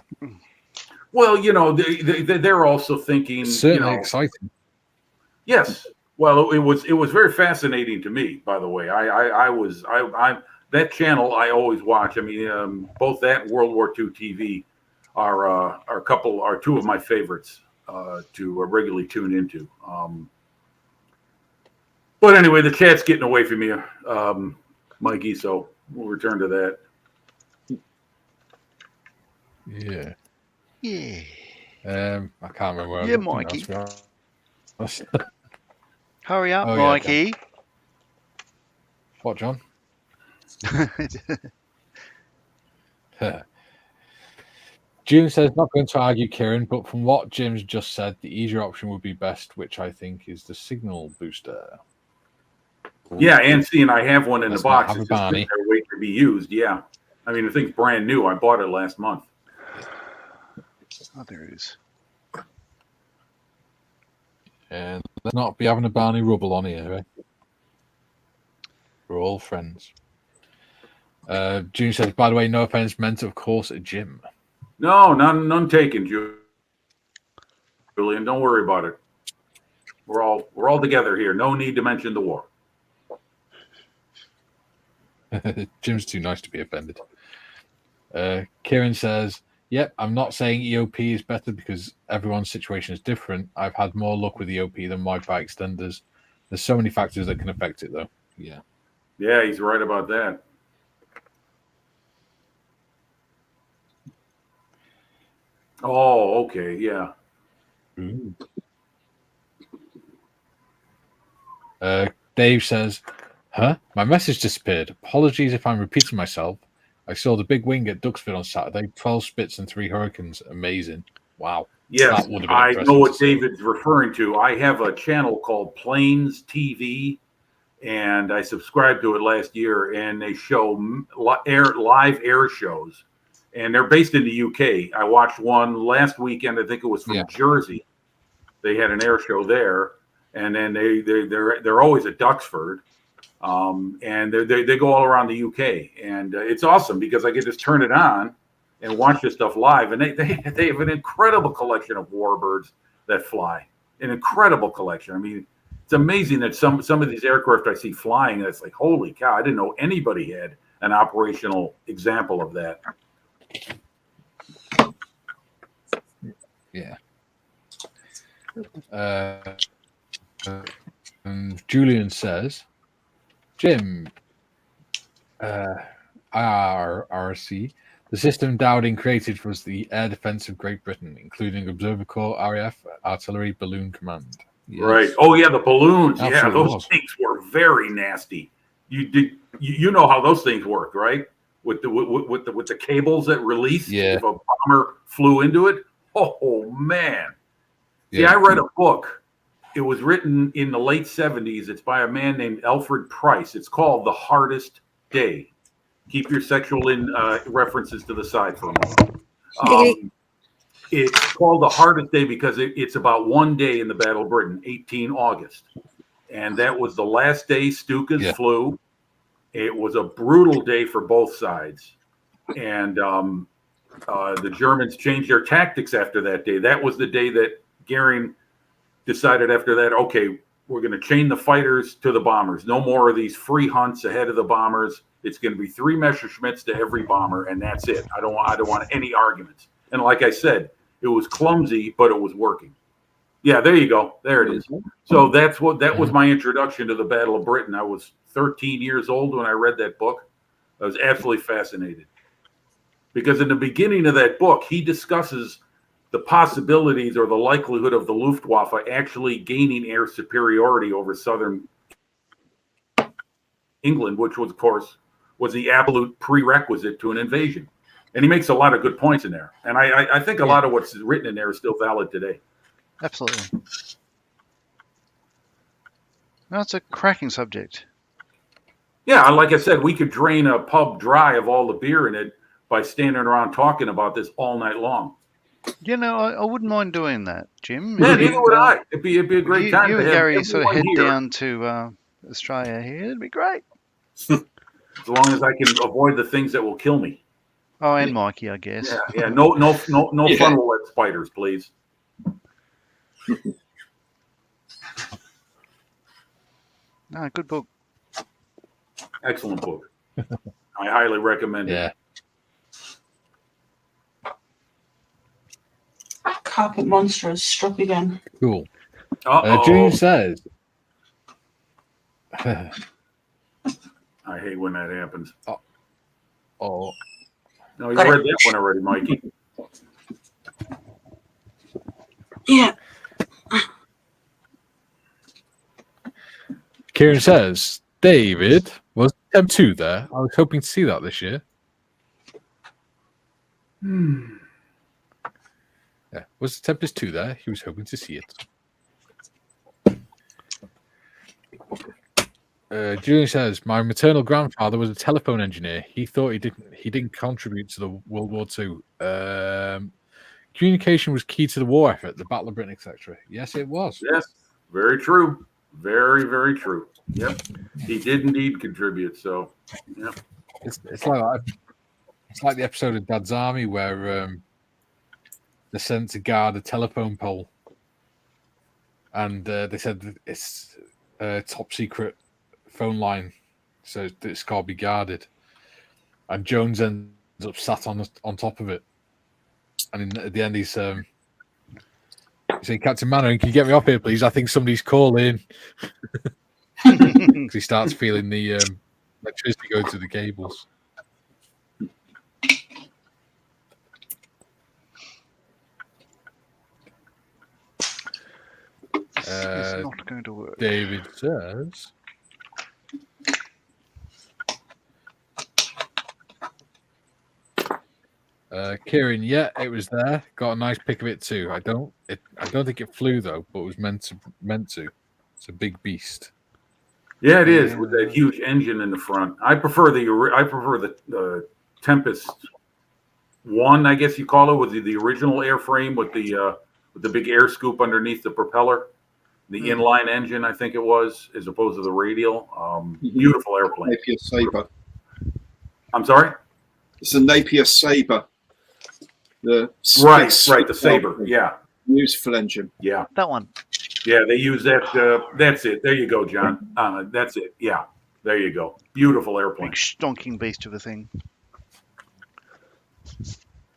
Well, they're also thinking. Certainly exciting. Yes. Well, it was very fascinating to me. By the way, I that channel I always watch. I mean, both that and World War II TV are two of my favorites to regularly tune into. But anyway, the chat's getting away from you, Mikey. So we'll return to that. Yeah. Yeah. I can't remember. Yeah, Mikey. Hurry up, Mikey. Yeah, what, John? Jim says, not going to argue, Kieran, but from what Jim's just said, the easier option would be best, which I think is the signal booster. Yeah, and I have one in the box. It's just waiting to be used. Yeah. I mean, the thing's brand new. I bought it last month. Oh, there it is. And let's not be having a Barney Rubble on here, eh? We're all friends. June says, by the way, no offense meant, of course, a gym. No, none taken, Julian. Don't worry about it. We're all together here. No need to mention the war. Jim's too nice to be offended. Kieran says, yep, I'm not saying EOP is better because everyone's situation is different. I've had more luck with EOP than Wi-Fi extenders. There's so many factors that can affect it, though. Yeah. Yeah, he's right about that. Oh, okay, yeah. Dave says, my message disappeared. Apologies if I'm repeating myself. I saw the big wing at Duxford on Saturday. 12 Spits and 3 Hurricanes. Amazing. Wow. Yes, I know what David's referring to. I have a channel called Plains TV, and I subscribed to it last year, and they show live air shows, and they're based in the UK. I watched one last weekend. I think it was from Jersey. They had an air show there, and then they're always at Duxford. And they go all around the UK, and it's awesome because I get to turn it on and watch this stuff live. And they have an incredible collection of warbirds that fly, an incredible collection. I mean, it's amazing that some of these aircraft I see flying, and it's like, holy cow, I didn't know anybody had an operational example of that. Yeah. Julian says, Jim, IRRC, The system Dowding created was the Air Defence of Great Britain, including Observer Corps, RAF, Artillery, Balloon Command. Yes. Right. Oh yeah, the balloons. Absolutely yeah, those was. things were very nasty. You know how those things worked, right? With the cables that released if a bomber flew into it. Oh man. See, I read a book. It was written in the late 70s. It's by a man named Alfred Price. It's called The Hardest Day. Keep your sexual references to the side for a moment. It's called The Hardest Day because it's about one day in the Battle of Britain, 18 August. And that was the last day Stukas flew. It was a brutal day for both sides. And the Germans changed their tactics after that day. That was the day that Goering decided after that, okay, we're going to chain the fighters to the bombers. No more of these free hunts ahead of the bombers. It's going to be 3 Messerschmitts to every bomber, and that's it. I don't want any arguments. And like I said, it was clumsy, but it was working. Yeah, there you go. There it is. So that was my introduction to the Battle of Britain. I was 13 years old when I read that book. I was absolutely fascinated. Because in the beginning of that book, he discusses the possibilities or the likelihood of the Luftwaffe actually gaining air superiority over southern England, which was, of course, was the absolute prerequisite to an invasion. And he makes a lot of good points in there. And I think a lot of what's written in there is still valid today. Absolutely. No, it's a cracking subject. Yeah, like I said, we could drain a pub dry of all the beer in it by standing around talking about this all night long. You know, I wouldn't mind doing that, Jim. Yeah, neither would I. It'd be a great time. You to and have Gary sort of head here. down to Australia here. It'd be great. As long as I can avoid the things that will kill me. Oh, and Mikey, I guess. Yeah. No funnel lead spiders, please. No, good book. Excellent book. I highly recommend it. Carpet monster has struck again. Cool. June says. I hate when that happens. Oh. No, you read that one already, Mikey. Yeah. Kieran says, David, was M2 there? I was hoping to see that this year. Yeah. Was the Tempest 2 there? He was hoping to see it. Julian says, my maternal grandfather was a telephone engineer. He thought he didn't contribute to the World War II. Communication was key to the war effort, the Battle of Britain, etc. Yes, it was. Yes, very true. Very, very true. Yep. He did indeed contribute. So, yep. It's like the episode of Dad's Army where they're sent to guard a telephone pole, and they said it's a top secret phone line, so it's got to be guarded. And Jones ends up sat on top of it, and at the end he's saying, Captain Mannering, can you get me up here, please? I think somebody's calling. Because he starts feeling the electricity go to the cables. It's not going to work. David says, Kieran, yeah, it was there. Got a nice pic of it too. I don't think it flew though, but it was meant to. It's a big beast. Yeah, it is with that huge engine in the front. I prefer the Tempest 1, I guess you call it, with the original airframe with the big air scoop underneath the propeller, the inline engine, I think it was, as opposed to the radial. Beautiful airplane. Napier Sabre. I'm sorry? It's a Napier Sabre. The right, the Sabre. Yeah. Useful engine. Yeah. That one. Yeah, they use that. That's it. There you go, John. That's it. Yeah, there you go. Beautiful airplane. Big stonking beast of a thing.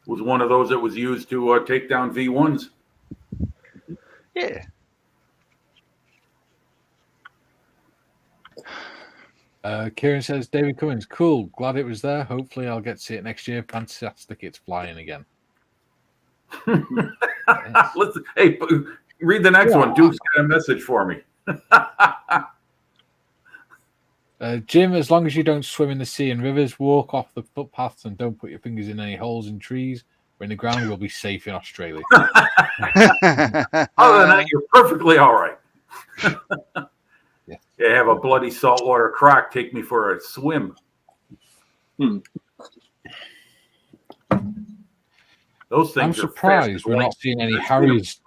Was one of those that was used to take down V1s. Yeah. Kieran says, David Cummins, cool. Glad it was there. Hopefully I'll get to see it next year. Fantastic. It's flying again. Listen, hey, read the next one. Duke's got a message for me. Jim, as long as you don't swim in the sea and rivers, walk off the footpaths and don't put your fingers in any holes in trees or in the ground, we'll be safe in Australia. Other than that, you're perfectly all right. Yeah, have a bloody saltwater croc take me for a swim. Those things I'm surprised we're not seeing any Harry's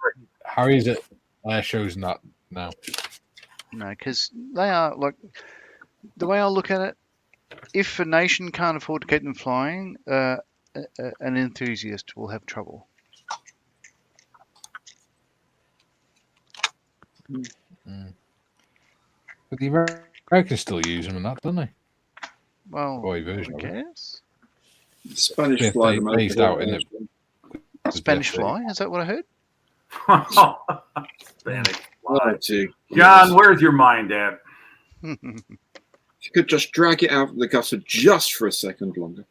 at air shows and that now. No, because they are like the way I look at it. If a nation can't afford to keep them flying, an enthusiast will have trouble. But the Americans still use them and that, don't they? Well, Boy version I guess. Spanish fly them phased out in it. Spanish fly? Is that what I heard? Spanish fly. John, where's your mind at? If you could just drag it out of the gutter just for a second longer.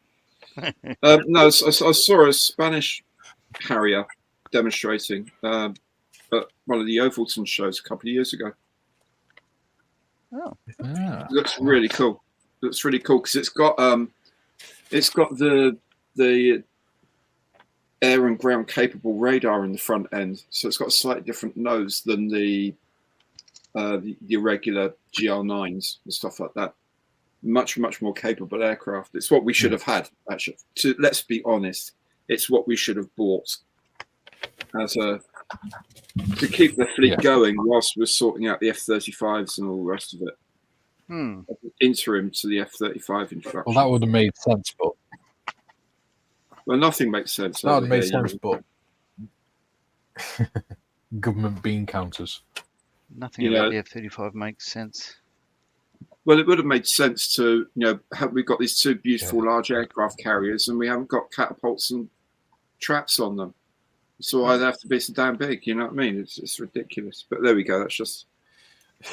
No, I saw a Spanish Harrier demonstrating at one of the Ovalton shows a couple of years ago. Oh, yeah. It looks really cool. It looks really cool because it's got the air and ground capable radar in the front end, so it's got a slightly different nose than the irregular GR9s and stuff like that. Much more capable aircraft. It's what we should have had, actually. Let's be honest, it's what we should have bought to keep the fleet going whilst we're sorting out the F-35s and all the rest of it. Interim to the F-35 introduction. Well, that would have made sense, but nothing makes sense. That would have made sense, but government bean counters. Nothing about the F-35 makes sense. Well, it would have made sense to, we've got these two beautiful large aircraft carriers and we haven't got catapults and traps on them. So why they have to be so damn big, you know what I mean? It's ridiculous. But there we go. That's just,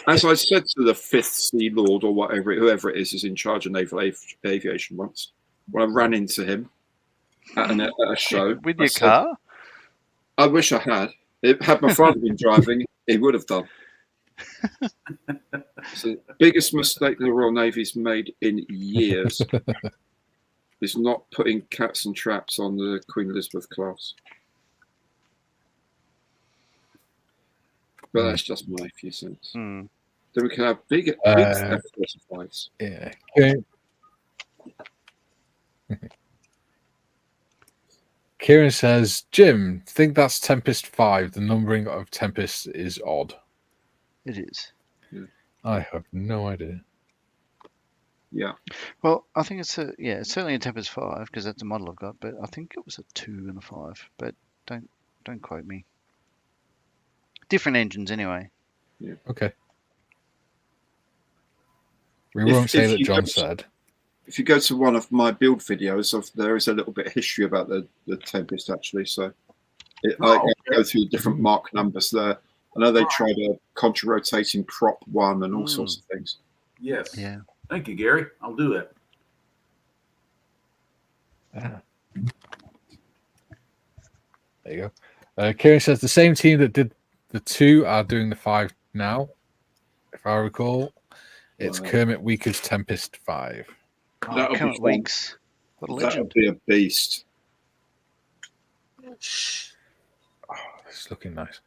as I said to the Fifth Sea Lord or whoever it is in charge of naval aviation once, when I ran into him at a show. With your car? I wish I had. Had my father been driving, he would have done. It's the biggest mistake the Royal Navy's made in years is not putting cats and traps on the Queen Elizabeth class. But that's just my few cents. Then we can have big F-35s. Yeah. Okay. Kieran says, Jim, think that's Tempest 5. The numbering of Tempest is odd. It is. Yeah. I have no idea. Yeah. Well, I think it's it's certainly a Tempest 5 because that's the model I've got. But I think it was a 2 and a 5. But don't quote me. Different engines anyway. Yeah. Okay. We won't say that John said. If you go to one of my build videos, there is a little bit of history about the Tempest actually. So I go through the different mark numbers there. I know they tried a contra-rotating prop 1 and all sorts of things. Yes. Yeah. Thank you, Gary. I'll do that. There you go. Kieran says the same team that did the 2 are doing the 5 now. If I recall, it's Kermit Weaker's Tempest 5. That would Kermit Weeks. What a legend. That would be a beast. Oh, this is looking nice.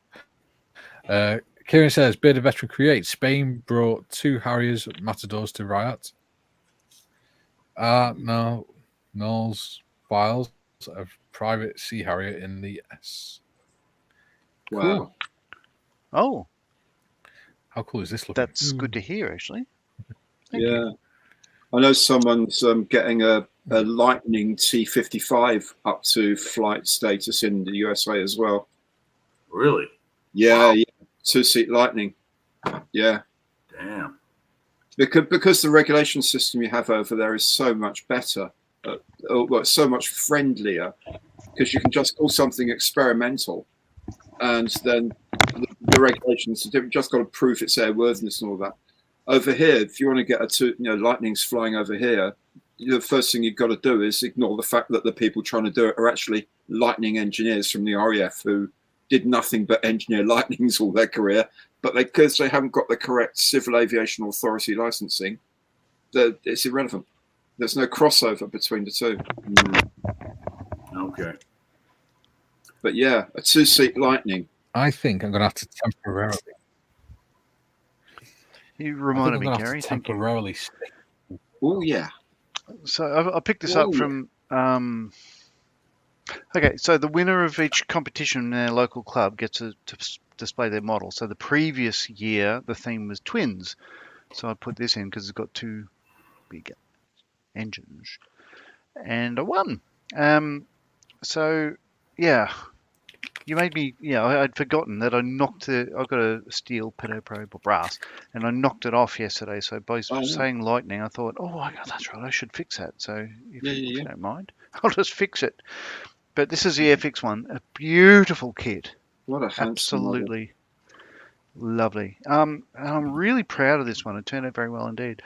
Kieran says, Bearded Veteran creates. Spain brought 2 Harriers Matadors to Riot. No. Knowles files of Private Sea Harrier in the S. Wow. Cool. Oh. How cool is this looking? That's good to hear, actually. Thank yeah. you. I know someone's getting a Lightning T-55 up to flight status in the USA as well. Really? Yeah, wow. Yeah. 2-seat Lightning. Yeah. Damn. Because the regulation system you have over there is so much better, so much friendlier, because you can just call something experimental, and then the regulations, you've just got to prove its airworthiness and all that. over here, if you want to get lightning's flying over here, the first thing you've got to do is ignore the fact that the people trying to do it are actually lightning engineers from the RAF who did nothing but engineer lightnings all their career, but because they haven't got the correct Civil Aviation Authority licensing, it's irrelevant. There's no crossover between the two. Okay. But yeah, a 2-seat Lightning. I think I'm going to have to temporarily. You reminded me, Gary. Temporarily. Oh yeah. So I picked this up from. Okay, so the winner of each competition in their local club gets to display their model. So the previous year, the theme was twins. So I put this in because it's got 2 big engines, and I won. So yeah, you made me. Yeah, I'd forgotten that I got a steel Pinot Probe or brass, and I knocked it off yesterday. So by saying lightning, I thought, that's right, I should fix that. So if you don't mind, I'll just fix it. But this is the FX one, a beautiful kit. What a absolutely lovely. And I'm really proud of this one. It turned out very well indeed.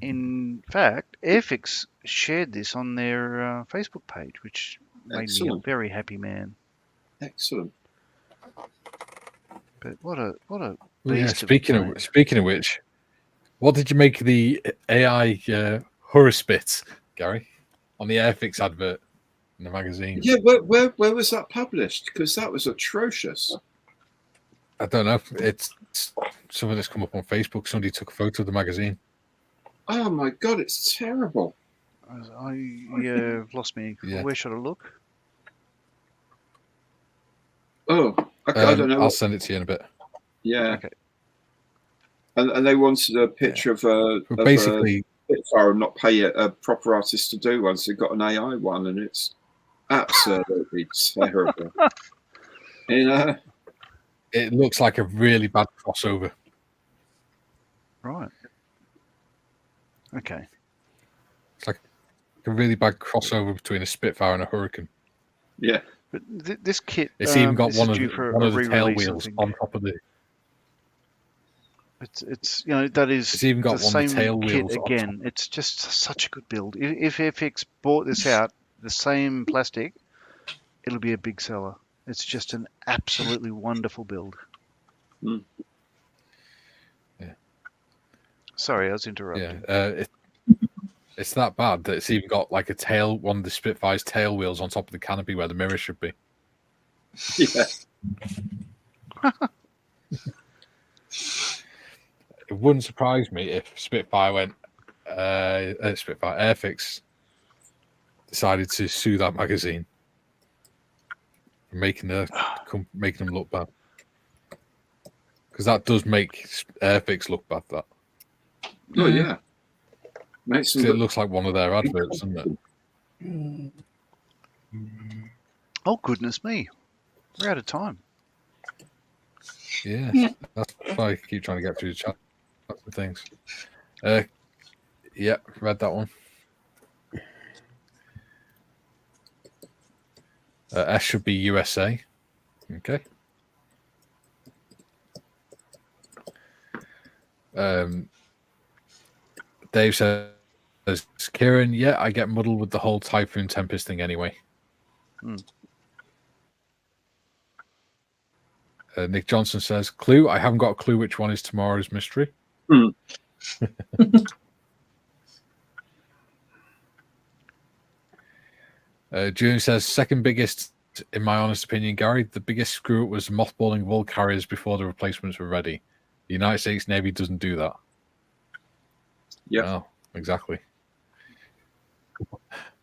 In fact, Airfix shared this on their Facebook page, which made me a very happy man. Excellent. But what a beast. Speaking of which, what did you make of the AI Huraspit, Gary, on the Airfix advert in the magazine? Yeah, where was that published? Because that was atrocious. I don't know. It's something that's come up on Facebook. Somebody took a photo of the magazine. Oh my god, it's terrible. You've lost me. Yeah. Where should I look? Oh, I don't know. I'll send it to you in a bit. Yeah. Okay. And they wanted a picture of basically Spitfire and not pay a proper artist to do one, so they got an AI one, and it's absolutely terrible. It looks like a really bad crossover. Right. Okay. It's like a really bad crossover between a Spitfire and a Hurricane. Yeah. But this kit, it's even got one of the tail wheels on top of it. It's that is it's even got the one same of the tail kit wheels again. It's just such a good build. If FX bought this out, the same plastic, it'll be a big seller. It's just an absolutely wonderful build. Yeah. Sorry, I was interrupting. Yeah, it's that bad that it's even got like one of the Spitfire's tail wheels on top of the canopy where the mirror should be. Yeah. It wouldn't surprise me if Spitfire went Airfix decided to sue that magazine for making them look bad, because that does make Airfix look bad. That. Oh yeah. It looks like one of their adverts, doesn't it? Oh goodness me, we're out of time. Yeah. That's why I keep trying to get through the chat and things. Yeah, read that one. S should be USA. Okay. Dave says, Kieran, yeah, I get muddled with the whole Typhoon Tempest thing anyway. Nick Johnson says, clue, I haven't got a clue which one is tomorrow's mystery. June says, second biggest, in my honest opinion, Gary, the biggest screw up was mothballing of all carriers before the replacements were ready. The United States Navy doesn't do that. Yeah, oh, exactly.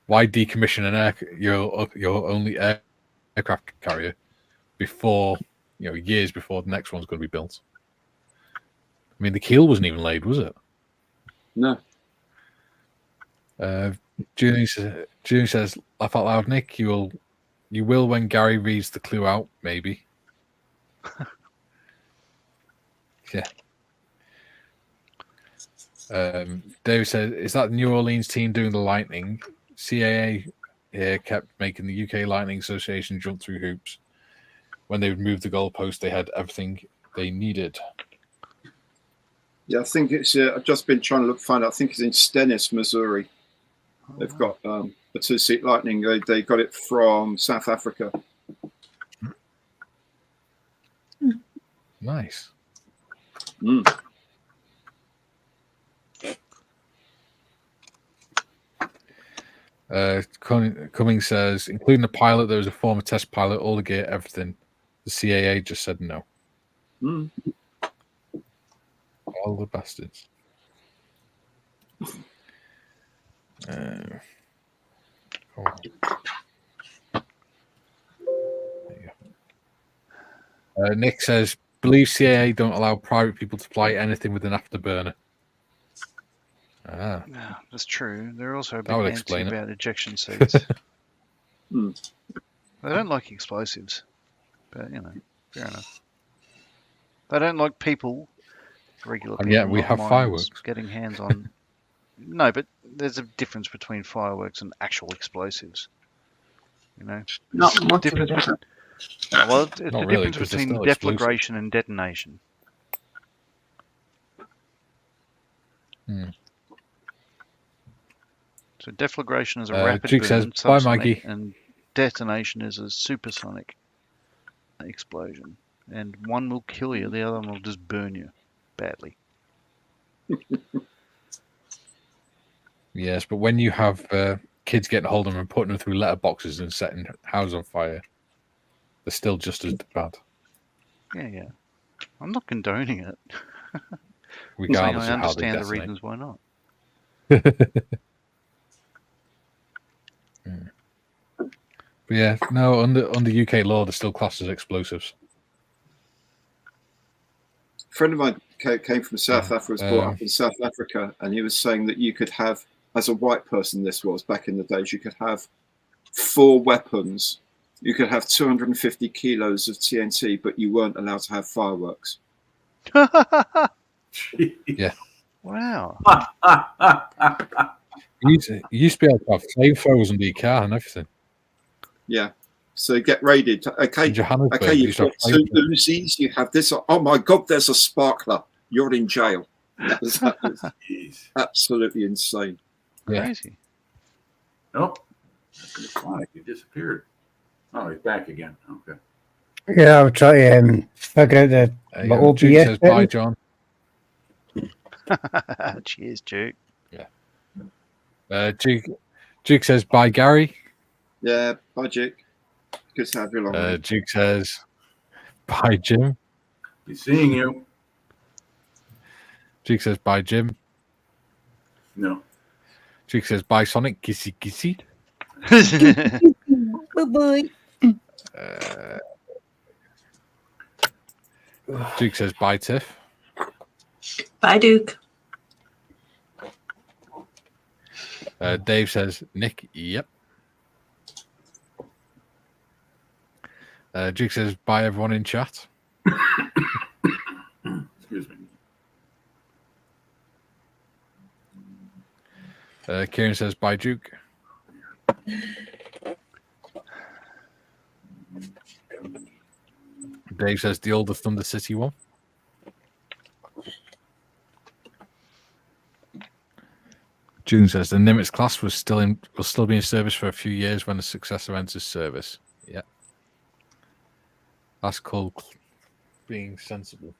Why decommission your only aircraft carrier before, years before the next one's going to be built? I mean, the keel wasn't even laid, was it? No. June says, laugh out loud, Nick. You will when Gary reads the clue out, maybe. Yeah. David says, is that the New Orleans team doing the Lightning? CAA kept making the UK Lightning Association jump through hoops. When they would move the goalpost, they had everything they needed. Yeah, I think it's. I've just been trying to find out. I think it's in Stennis, Missouri. They've got a 2-seat Lightning. They got it from South Africa. Nice. Cummings says, including the pilot, there was a former test pilot, all the gear, everything. The CAA just said no. All the bastards. Nick says, believe CAA don't allow private people to fly anything with an afterburner. Yeah, that's true. They're also a bit That would antsy explain it. about ejection seats. They don't like explosives, but fair enough. They don't like people, regular And people, yet we not have minors, fireworks. getting hands on. No, but there's a difference between fireworks and actual explosives. Not much of a difference. Well, it's Not the really, difference 'cause they're between still explosive. deflagration and detonation. So deflagration is a rapid Duke burn, says, bye, subsonic, Mikey. and detonation is a supersonic explosion. And one will kill you, the other one will just burn you badly. Yes, but when you have kids getting hold of them and putting them through letterboxes and setting houses on fire, they're still just as bad. Yeah. I'm not condoning it. Regardless I of how they understand the detonate. reasons why not. But yeah, no, under UK law, they're still classed as explosives. A friend of mine came from South Africa, was brought up in South Africa, and he was saying that you could have, as a white person, this was back in the days, you could have 4 weapons. You could have 250 kilos of TNT, but you weren't allowed to have fireworks. Yeah. Wow. You used to be able to have flamethrowers under your car and everything. Yeah. So get raided. Okay, you've got 2 Uzis, you have this. Oh my God, there's a sparkler. You're in jail. That was absolutely insane. Crazy. Nope. He disappeared. Oh, he's back again. Okay. Yeah, I'll try to figure out the OBS. Duke says, bye, John. Cheers, Duke. Yeah. Duke says, bye, Gary. Yeah, bye, Duke. Good to have you along. Duke says, bye, Jim. He's seeing you. Duke says, bye, Jim. No. Duke says, bye, Sonic. Kissy, kissy. Bye-bye. Duke says, bye, Tiff. Bye, Duke. Dave says, Nick, yep. Duke says, bye, everyone in chat. Excuse me. Kieran says, bye, Duke. Dave says, the older Thunder City one. June says, the Nimitz class will still be in service for a few years when the successor enters service. Yeah. That's called being sensible.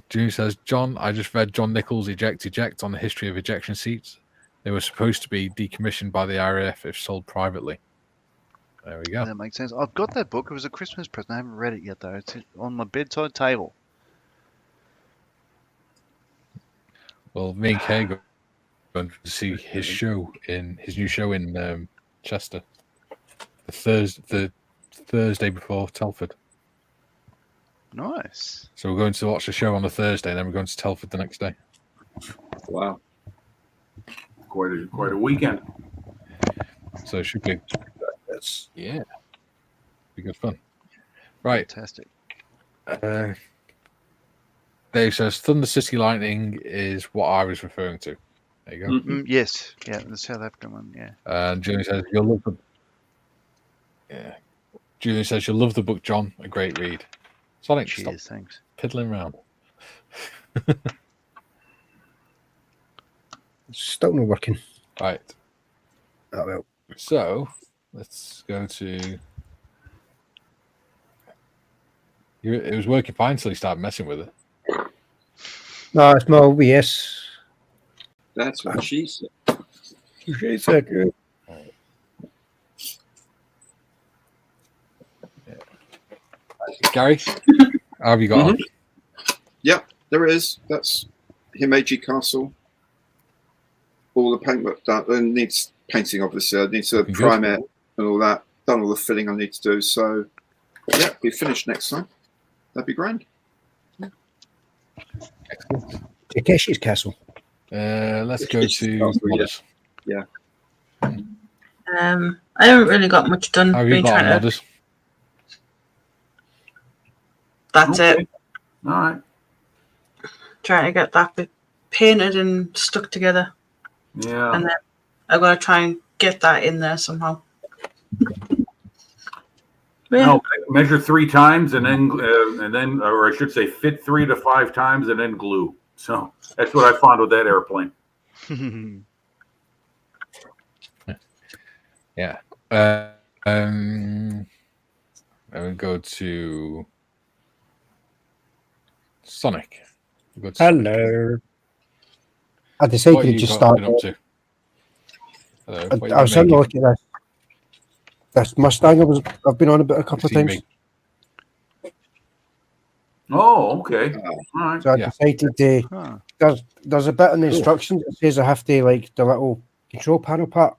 June says, John, I just read John Nichols' Eject on the history of ejection seats. They were supposed to be decommissioned by the RAF if sold privately. There we go. That makes sense. I've got that book. It was a Christmas present. I haven't read it yet, though. It's on my bedside table. Well, me and Kay are going to see his new show in Chester. The Thursday before Telford. Nice. So we're going to watch the show on the Thursday, and then we're going to Telford the next day. Wow. Quite a weekend. So it should be be good fun. Right. Fantastic. Dave says Thunder City Lightning is what I was referring to. There you go. Mm-hmm. Yes. Yeah, the South African one. Yeah. And Julian says you'll love the. Yeah. Julian says you'll love the book, John. A great read. Sonic, Cheers. stop Thanks. piddling around. It's still not working. Right. Oh well. So let's go to. It was working fine until you started messing with it. No, it's my OBS. That's what she said. She said, yeah. Gary, how have you got on? Yep, there is. That's Himeji Castle. All the paintwork done. It needs painting, obviously. I need to prime it and all that. Done all the filling I need to do. So, yeah, be finished next time. That'd be grand. Takeshi's Castle. Let's go to modders. Yeah. I haven't really got much done. How have you got on modders? That's it. All right. Trying to get that bit painted and stuck together. Yeah. And then I'm going to try and get that in there somehow. Yeah. No, measure 3 times and then, or I should say, fit 3 to 5 times and then glue. So that's what I found with that airplane. Yeah. I would go to Sonic. Hello. I decided to just start. Up to? Hello. I was having a look at this Mustang. I've been on about a couple of times. Oh, okay. All right. So I decided to. There's a bit in the instructions that says I have to like the little control panel part.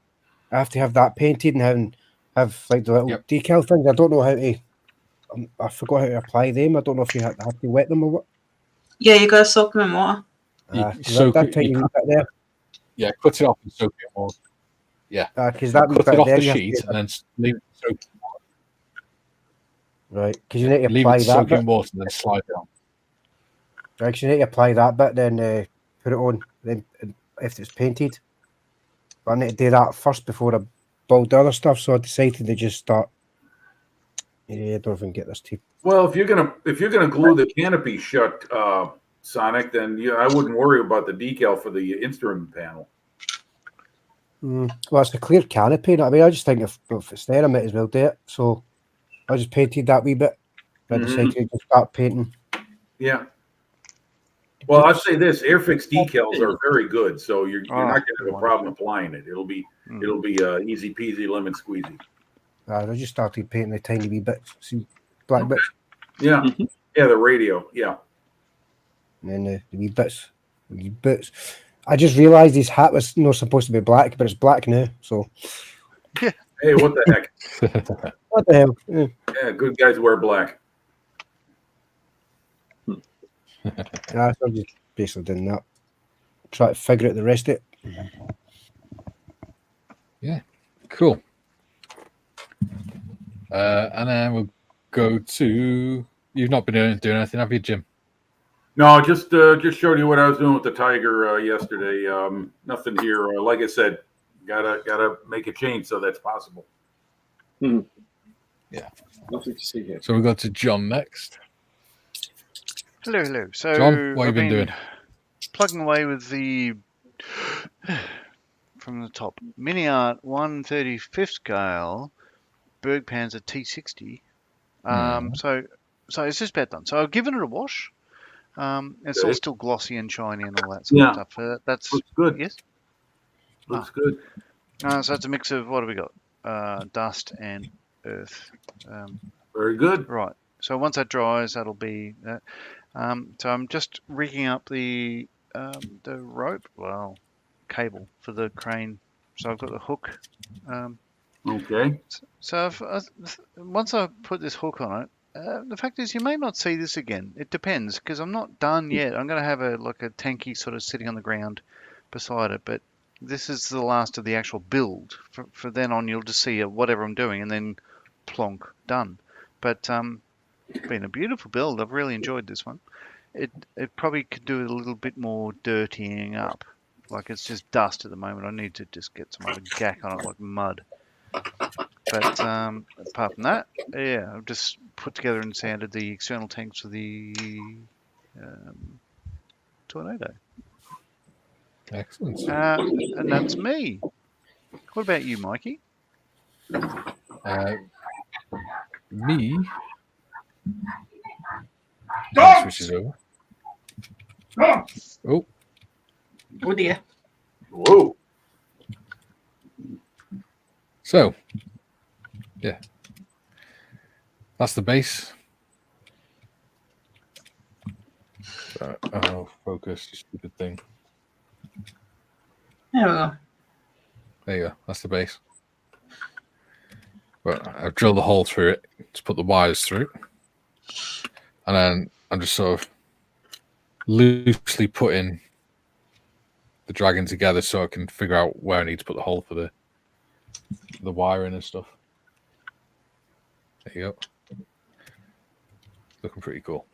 I have to have that painted and have like the little decal things. I don't know how to. I forgot how to apply them. I don't know if you have to wet them or what. Yeah, you got to soak them in water. Cut it off and soak it in water. Yeah. Because that cut it off the sheet and then leave it soak. Right, because you need to leave apply it that soak bit. in water and then slide it on. Right, because you need to apply that bit, then put it on. Then if it's painted, but I need to do that first before I build the other stuff. So I decided to just start. Yeah, I don't even get this tip. Well, if you're gonna glue the canopy shut, Sonic, then I wouldn't worry about the decal for the instrument panel. Well, it's a clear canopy. I mean, I just think if it's there, I might as well do it. So I just painted that wee bit. I decided to just start painting. Yeah. Well, I'd say this: Airfix decals are very good, so you're not going to have a problem applying it. It'll be easy peasy lemon squeezy. I just started painting the tiny wee bits, see black bits. Yeah, yeah, the radio, yeah. And then the wee bits, I just realised his hat was not supposed to be black, but it's black now. So. Hey, what the heck? What the hell? Yeah, good guys wear black. Yeah, I'm just basically doing that. Try to figure out the rest of it. Yeah, cool. And then we'll go to. You've not been doing anything, have you, Jim? No, just showed you what I was doing with the Tiger yesterday. Nothing here. Like I said, gotta make a change so that's possible. Yeah, nothing to see here. So we go to John next. Hello. So John, what have you been doing? Plugging away with the from the top Mini Art 1/35 scale Bergpanzer T60. So it's just about done. So I've given it a wash. It's all still glossy and shiny and all that sort of stuff. That's looks good. Yes, looks good. So it's a mix of what have we got? Dust and earth. Very good. Right. So once that dries, that'll be that. So I'm just rigging up the rope, cable for the crane. So I've got the hook. Okay. So once I put this hook on it, the fact is you may not see this again. It depends because I'm not done yet. I'm going to have a tanky sort of sitting on the ground beside it, but this is the last of the actual build. For then on, you'll just see whatever I'm doing and then plonk, done. But it's been a beautiful build. I've really enjoyed this one. It probably could do a little bit more dirtying up. Like it's just dust at the moment. I need to just get some other gack on it like mud. But apart from that, yeah, I've just put together and sanded the external tanks for the tornado. Excellent. And that's me. What about you, Mikey? Me. Switches over. Oh. Oh dear. Whoa. So, yeah. That's the base. Oh, focus, you stupid thing. There we go. There you go. That's the base. But I've drilled a hole through it to put the wires through. And then I'm just sort of loosely putting the dragon together so I can figure out where I need to put the hole for the wiring and stuff. There you go. Looking pretty cool.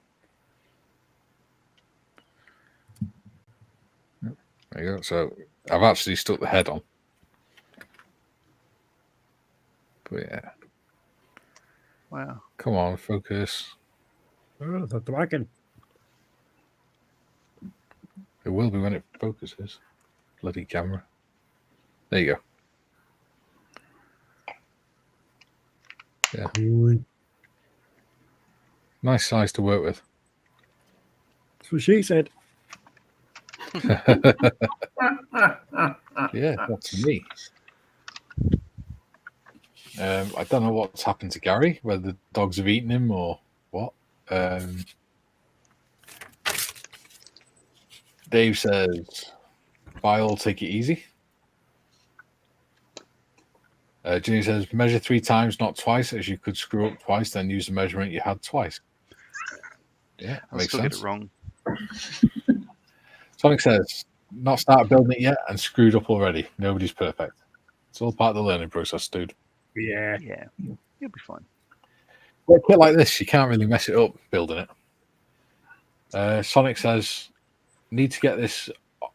There you go. So I've actually stuck the head on. But yeah. Wow. Come on, focus. Oh, the dragon. It will be when it focuses. Bloody camera. There you go. Yeah. Nice size to work with. That's what she said. Yeah, that's me. I don't know what's happened to Gary, whether the dogs have eaten him or what. Dave says, Vile, take it easy. Ginny says, measure 3 times, not twice, as you could screw up twice, then use the measurement you had twice. Yeah, I'll makes still sense. get it wrong. Sonic says, not started building it yet and screwed up already. Nobody's perfect. It's all part of the learning process, dude. Yeah. Yeah, you'll be fine. With a kit like this, you can't really mess it up building it. Sonic says, need to get this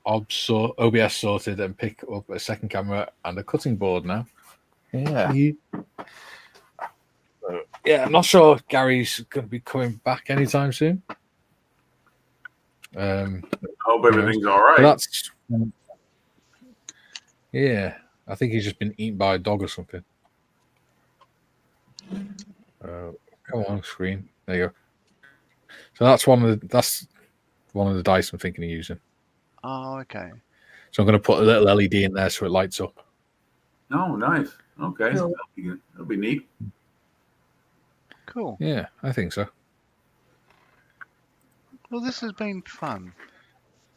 OBS sorted and pick up a second camera and a cutting board now. Yeah. Yeah, I'm not sure Gary's going to be coming back anytime soon. Hope everything's all right. That's yeah. I think he's just been eaten by a dog or something. Come on, screen. There you go. So that's one of the dice I'm thinking of using. Oh, okay. So I'm going to put a little LED in there so it lights up. Oh, nice. Okay, that'll be neat. Cool. Yeah, I think so. Well, this has been fun.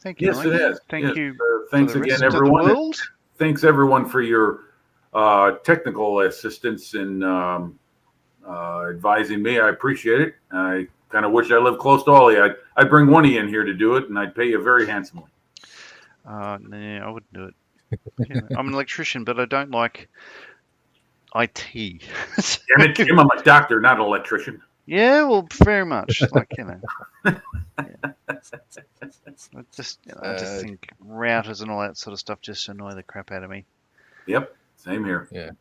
Thank you. Yes, Mikey. it has. Thank Yes. you. Thanks for the again, rest of the everyone. world. Thanks everyone for your technical assistance in advising me. I appreciate it. I kind of wish I lived close to all of you. I'd bring one of you in here to do it, and I'd pay you very handsomely. No, I wouldn't do it. Yeah, I'm an electrician, but I don't like IT. Damn it, Jim, I'm a doctor, not an electrician. Yeah, well, very much. Like, yeah. I just think routers and all that sort of stuff just annoy the crap out of me. Yep, same here. Yeah.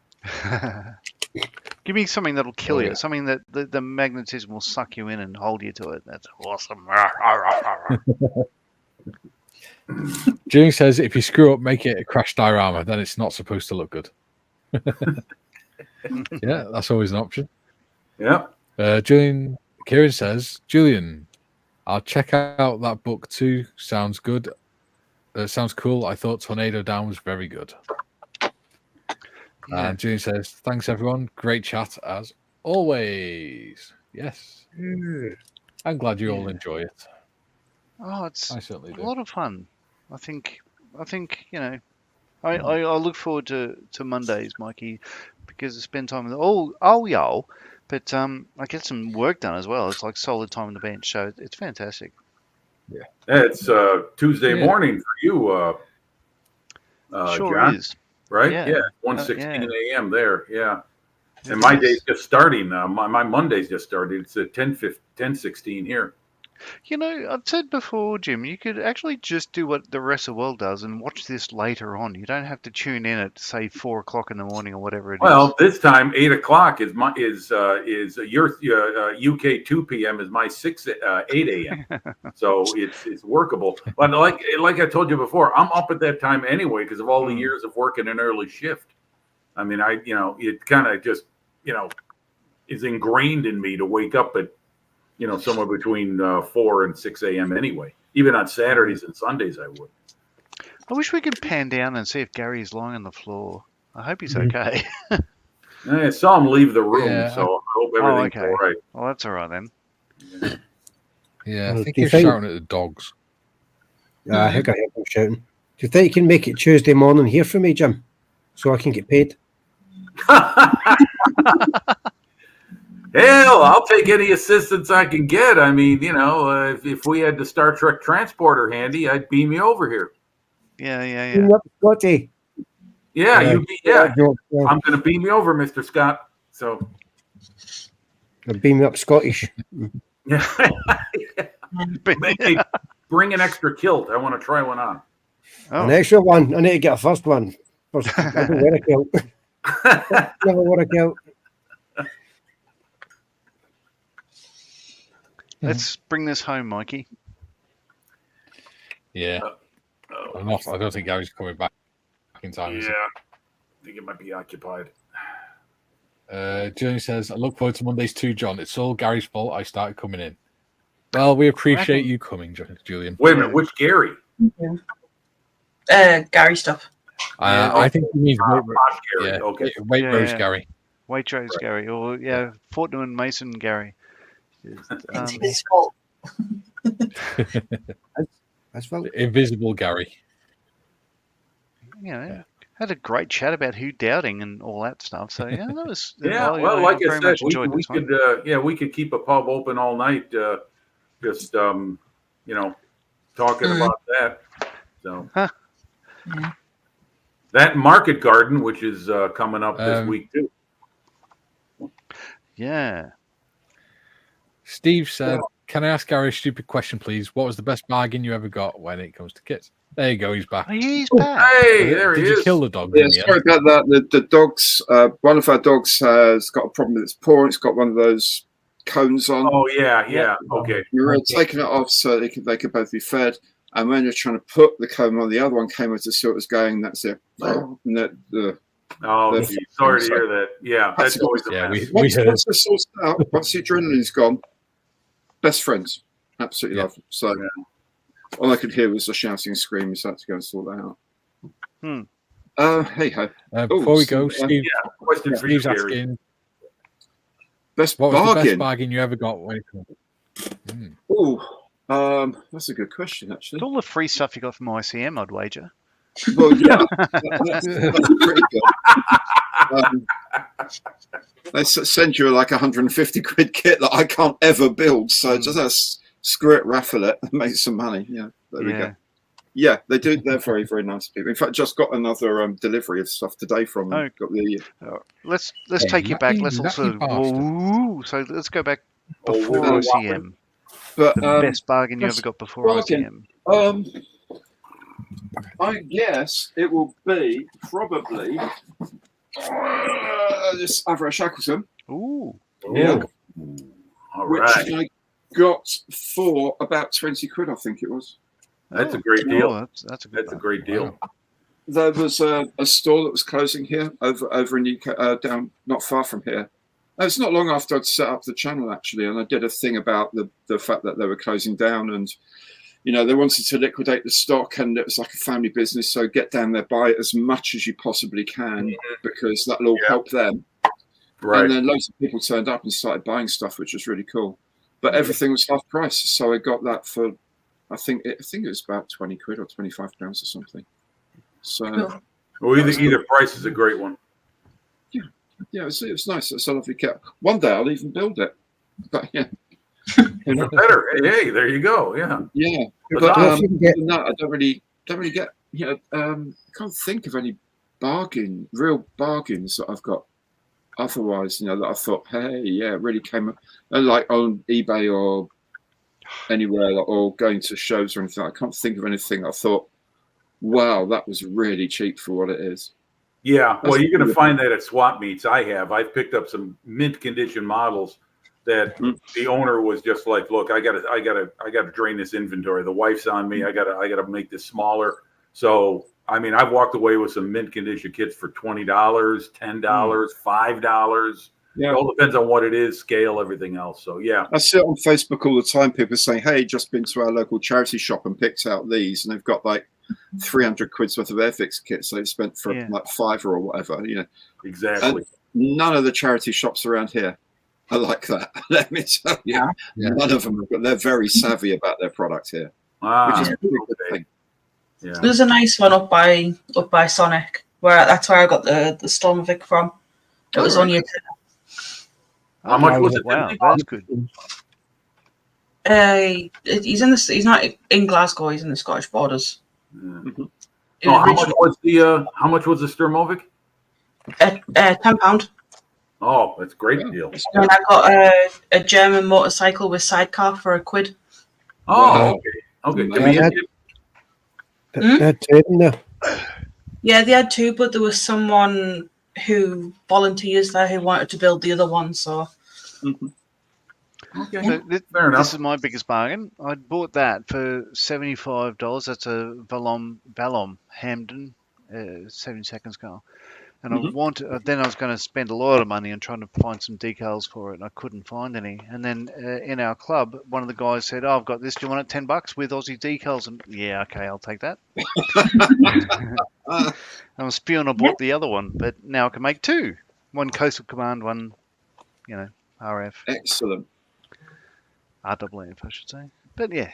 Give me something that'll kill Oh, you. yeah. Something that the magnetism will suck you in and hold you to it. That's awesome. Jimmy says if you screw up, make it a crash diorama. Then it's not supposed to look good. Yeah, that's always an option. Yeah. Kieran says, Julian, I'll check out that book too. Sounds good. Sounds cool. I thought Tornado Down was very good. Yeah. And Julian says, thanks everyone. Great chat as always. Yes. I'm glad you all enjoy it. Oh, it's I certainly a do. lot of fun. I think I look forward to Mondays, Mikey, because I spend time with y'all. But I get some work done as well. It's like solid time on the bench, so it's fantastic. Yeah. It's Tuesday morning for you, Sure John. is. Right? Yeah. 1:16 a.m. there. Yeah. And my day's just starting. My Monday's just started. It's at 10:16 here. You know, I've said before, Jim, you could actually just do what the rest of the world does and watch this later on. You don't have to tune in at, say, 4 o'clock in the morning or whatever it is. Well, this time 8 o'clock is your UK 2 p.m. is my 8 a.m. So it's workable. But like I told you before, I'm up at that time anyway because of all the years of working an early shift. I mean, it kind of just is ingrained in me to wake up at somewhere between 4 and 6 a.m. anyway. Even on Saturdays and Sundays, I would. I wish we could pan down and see if Gary's lying on the floor. I hope he's okay. I saw him leave the room, so I hope everything's all right. Well, that's all right then. Yeah, I think he's shouting at the dogs. I think I heard him shouting. Do you think you can make it Tuesday morning here for me, Jim, so I can get paid? Hell, I'll take any assistance I can get. I mean, if we had the Star Trek transporter handy, I'd beam you over here. Yeah. Beam up, Scotty. Yeah. I'm going to beam you over, Mr. Scott. So, beam me up Scottish. Yeah. Hey, bring an extra kilt. I want to try one on. An extra one. I need to get a first one. First, I don't wear a kilt. Never wore a kilt. Let's bring this home, Mikey. Yeah. I don't think Gary's coming back in time. Yeah. I think it might be occupied. Johnny says, I look forward to Mondays too, John. It's all Gary's fault I started coming in. Well, we appreciate you coming, Julian. Wait a minute, which Gary? Gary stuff. I think he means Gary. Yeah. Okay. Waitrose Gary. Waitrose Gary. Or, Fortnum and Mason Gary. It's his fault. That's well. Invisible Gary. Had a great chat about who doubting and all that stuff. So that was like I said, we could keep a pub open all night, just talking about that. So that Market Garden, which is coming up this week too. Yeah. Steve said, can I ask Gary a stupid question, please? What was the best bargain you ever got when it comes to kits? There you go. He's back. He's back. Hey, there he is. Did you kill the dog? Yeah, sorry about that. The dogs, one of our dogs has got a problem with its paw. It's got one of those cones on. Oh, yeah. Okay. We were taking it off so they could both be fed. And when you're trying to put the cone on, the other one came over to see what was going. That's it. And sorry to hear that. Yeah, that's always the best. Once the sorted out, once the adrenaline's gone, best friends. Absolutely love it. So all I could hear was the shouting and screaming, so I had to go and sort that out. Hey ho. Before we go, Steve, Steve's asking, what was the best bargain you ever got when it comes? That's a good question, actually. All the free stuff you got from ICM, I'd wager. Well, yeah, that's pretty good. They send you like 150 quid kit that I can't ever build, so just screw it, raffle it, and make some money. Yeah, there we go. Yeah, they do. They're very, very nice people. In fact, just got another delivery of stuff today from them. Let's take you back. Let's also so let's go back before ICM. But the best bargain you ever got before ICM. I guess it will be probably this other Shackleton. Ooh. Yeah. All which right. I got for about 20 quid, I think it was. That's a great deal. That's a great deal. Wow. There was a store that was closing here over in UK, down not far from here. It's not long after I'd set up the channel, actually, and I did a thing about the fact that they were closing down, and they wanted to liquidate the stock, and it was like a family business. So get down there, buy as much as you possibly can, because that'll all help them. Right. And then loads of people turned up and started buying stuff, which was really cool. But everything was half price, so I got that for, I think it was about 20 quid or 25 pounds or something. So, well, either price is a great one. Yeah, it was nice. It's a lovely kit. One day I'll even build it. But yeah. Better. Hey, there you go. Yeah. Yeah. But I don't really get, I can't think of any real bargains that I've got otherwise, that I thought, hey, yeah, it really came up, like on eBay or anywhere or going to shows or anything. I can't think of anything. I thought, wow, that was really cheap for what it is. Yeah, well, you're going to find that at swap meets. I've picked up some mint condition models that the owner was just like, look, I gotta drain this inventory. The wife's on me. I gotta make this smaller. So, I mean, I've walked away with some mint condition kits for $20, $10, $5. Yeah. It all depends on what it is, scale, everything else. So, yeah. I see it on Facebook all the time. People saying, hey, just been to our local charity shop and picked out these, and they've got like 300 quid's worth of Airfix kits they've spent for like $5 or whatever, you know. Exactly. And none of the charity shops around here are like that. Let me tell you, none of them. But they're very savvy about their product here, which is a pretty good thing. Yeah. There's a nice one up by Sonic, that's where I got the Stormovic from. It was only a How much was it? Wow, that's good. He's not in Glasgow. He's in the Scottish borders. Mm-hmm. How much was the Sturmovic? £10. Oh, that's a great deal. And I got a German motorcycle with sidecar for £1. Oh, okay. They had two in there. Yeah, they had two, but there was someone who volunteers there who wanted to build the other one. So, okay. So fair enough. This is my biggest bargain. I bought that for $75. That's a Ballon Hamden 70-second scale. And then I was going to spend a lot of money on trying to find some decals for it, and I couldn't find any. And then in our club, one of the guys said, "Oh, I've got this. Do you want it $10 with Aussie decals?" And yeah, okay, I'll take that. I was spewing. I bought the other one, but now I can make two: one Coastal Command, one, RF. Excellent. RWF, I should say. But yeah,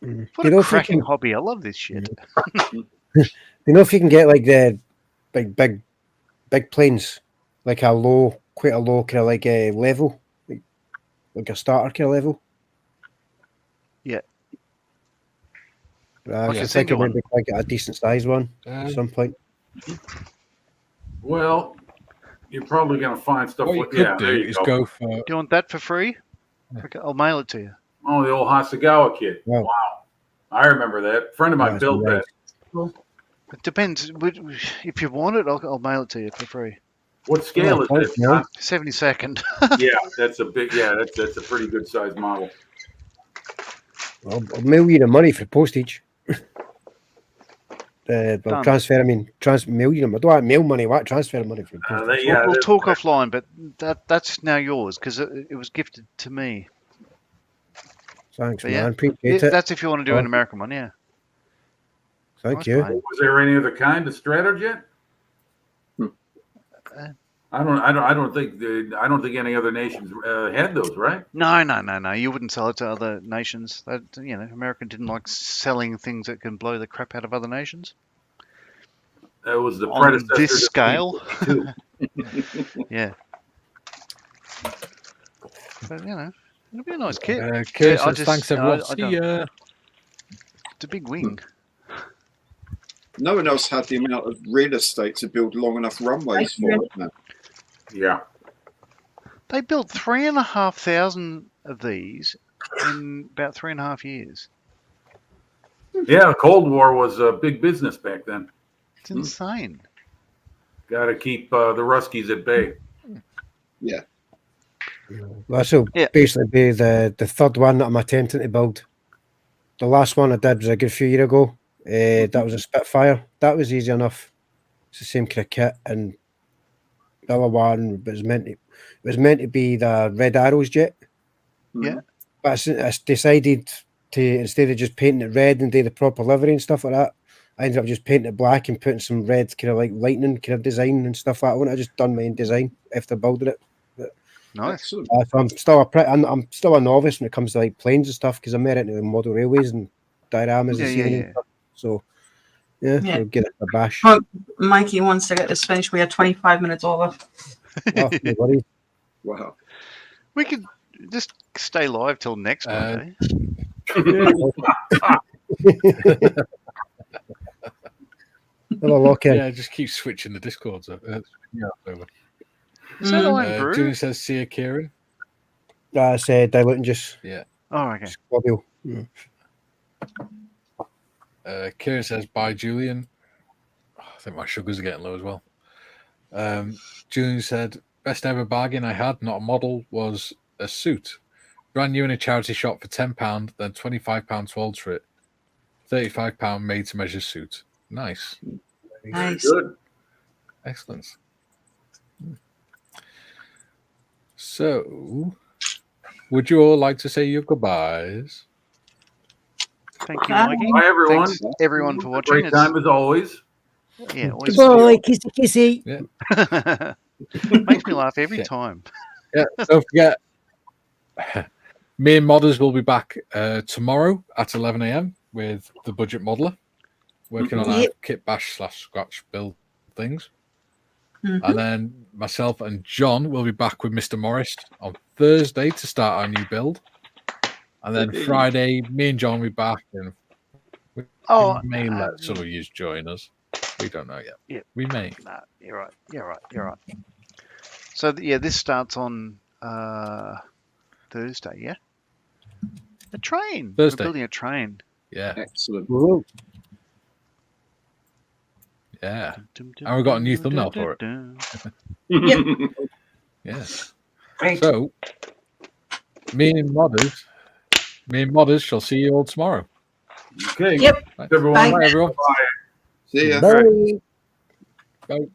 what a cracking hobby! I love this shit. You know, if you can get like the big planes, like quite a low kind of like a level, like a starter kind of level. Yeah. I should think I might get a decent size one at some point. Well, you're probably going to find stuff. What you could do is go for. Do you want that for free? Okay, I'll mail it to you. Oh, the old Hasegawa kit. Wow. I remember that. A friend of mine built that. It depends. If you want it, I'll mail it to you for free. What scale is it? 72nd. Yeah, that's a big. Yeah, that's a pretty good size model. I'll mail you the money for postage. Transfer. I mean, mail you them. I don't want mail money. I want transfer money for postage. We'll talk offline, but that's now yours because it was gifted to me. Thanks, man. Appreciate it. That's if you want to do an American one, yeah. Thank you. Was there any other kind of Stratojet? I don't think any other nations had those, right? No. You wouldn't sell it to other nations. America didn't like selling things that can blow the crap out of other nations. That was the predecessor on this scale. Yeah. But it'll be a nice kit. Thanks everyone. It's a big wing. No one else had the amount of real estate to build long enough runways for it now. Yeah. They built 3,500 of these in about 3.5 years. Yeah, Cold War was a big business back then. It's insane. Got to keep the Ruskies at bay. Yeah. This will basically be the third one that I'm attempting to build. The last one I did was a good few years ago. That was a Spitfire. That was easy enough. It's the same kind of kit, and the other one was meant to be the Red Arrows jet. Yeah, but I decided to, instead of just painting it red and do the proper livery and stuff like that, I ended up just painting it black and putting some red kind of like lightning kind of design and stuff like that. I wouldn't have just done my own design after building it. Nice. So I'm still a novice when it comes to like planes and stuff because I'm more into model railways and dioramas and stuff. So we'll get it a bash. Oh, Mikey wants to get this finished. We are 25 minutes over. Oh, no worries. Wow. We could just stay live till next Monday. Yeah, just keep switching the Discords up. Over. Is that Iron Brew? Julian says, see you, Kieran. I said diluting juice. Yeah. Oh, okay. Squabble. Yeah. Kira says, bye, Julian. Oh, I think my sugars are getting low as well. Julian said, best ever bargain I had, not a model, was a suit. Brand new in a charity shop for £10, then £25 sold for it. £35 made to measure suit. Nice. Nice. Good. Excellent. So, would you all like to say your goodbyes? Thank you, Bye. Mikey. Bye, everyone. Thanks, everyone, for watching. Great time as always. Yeah, always Goodbye, kissy. Yeah. makes me laugh every Yeah. time. Yeah. Don't forget, me and Modders will be back tomorrow at 11 a.m. with the Budget Modeler, working on our kit bash / scratch build things. Mhm. And then myself and John will be back with Mr. Morris on Thursday to start our new build. And then Friday, me and John will be back, and we may let some of you join us. We don't know yet. Yeah. We may. Nah, you're right. You're right. So yeah, this starts on Thursday. Yeah, a train. Thursday. We're building a train. Yeah. Excellent. Whoa. Yeah. And we've got a new thumbnail for it. Yeah. Right. So, me and Modders shall see you all tomorrow. Okay. Yep. Right. Everyone. Bye. Bye, everyone. See ya. Bye. Bye.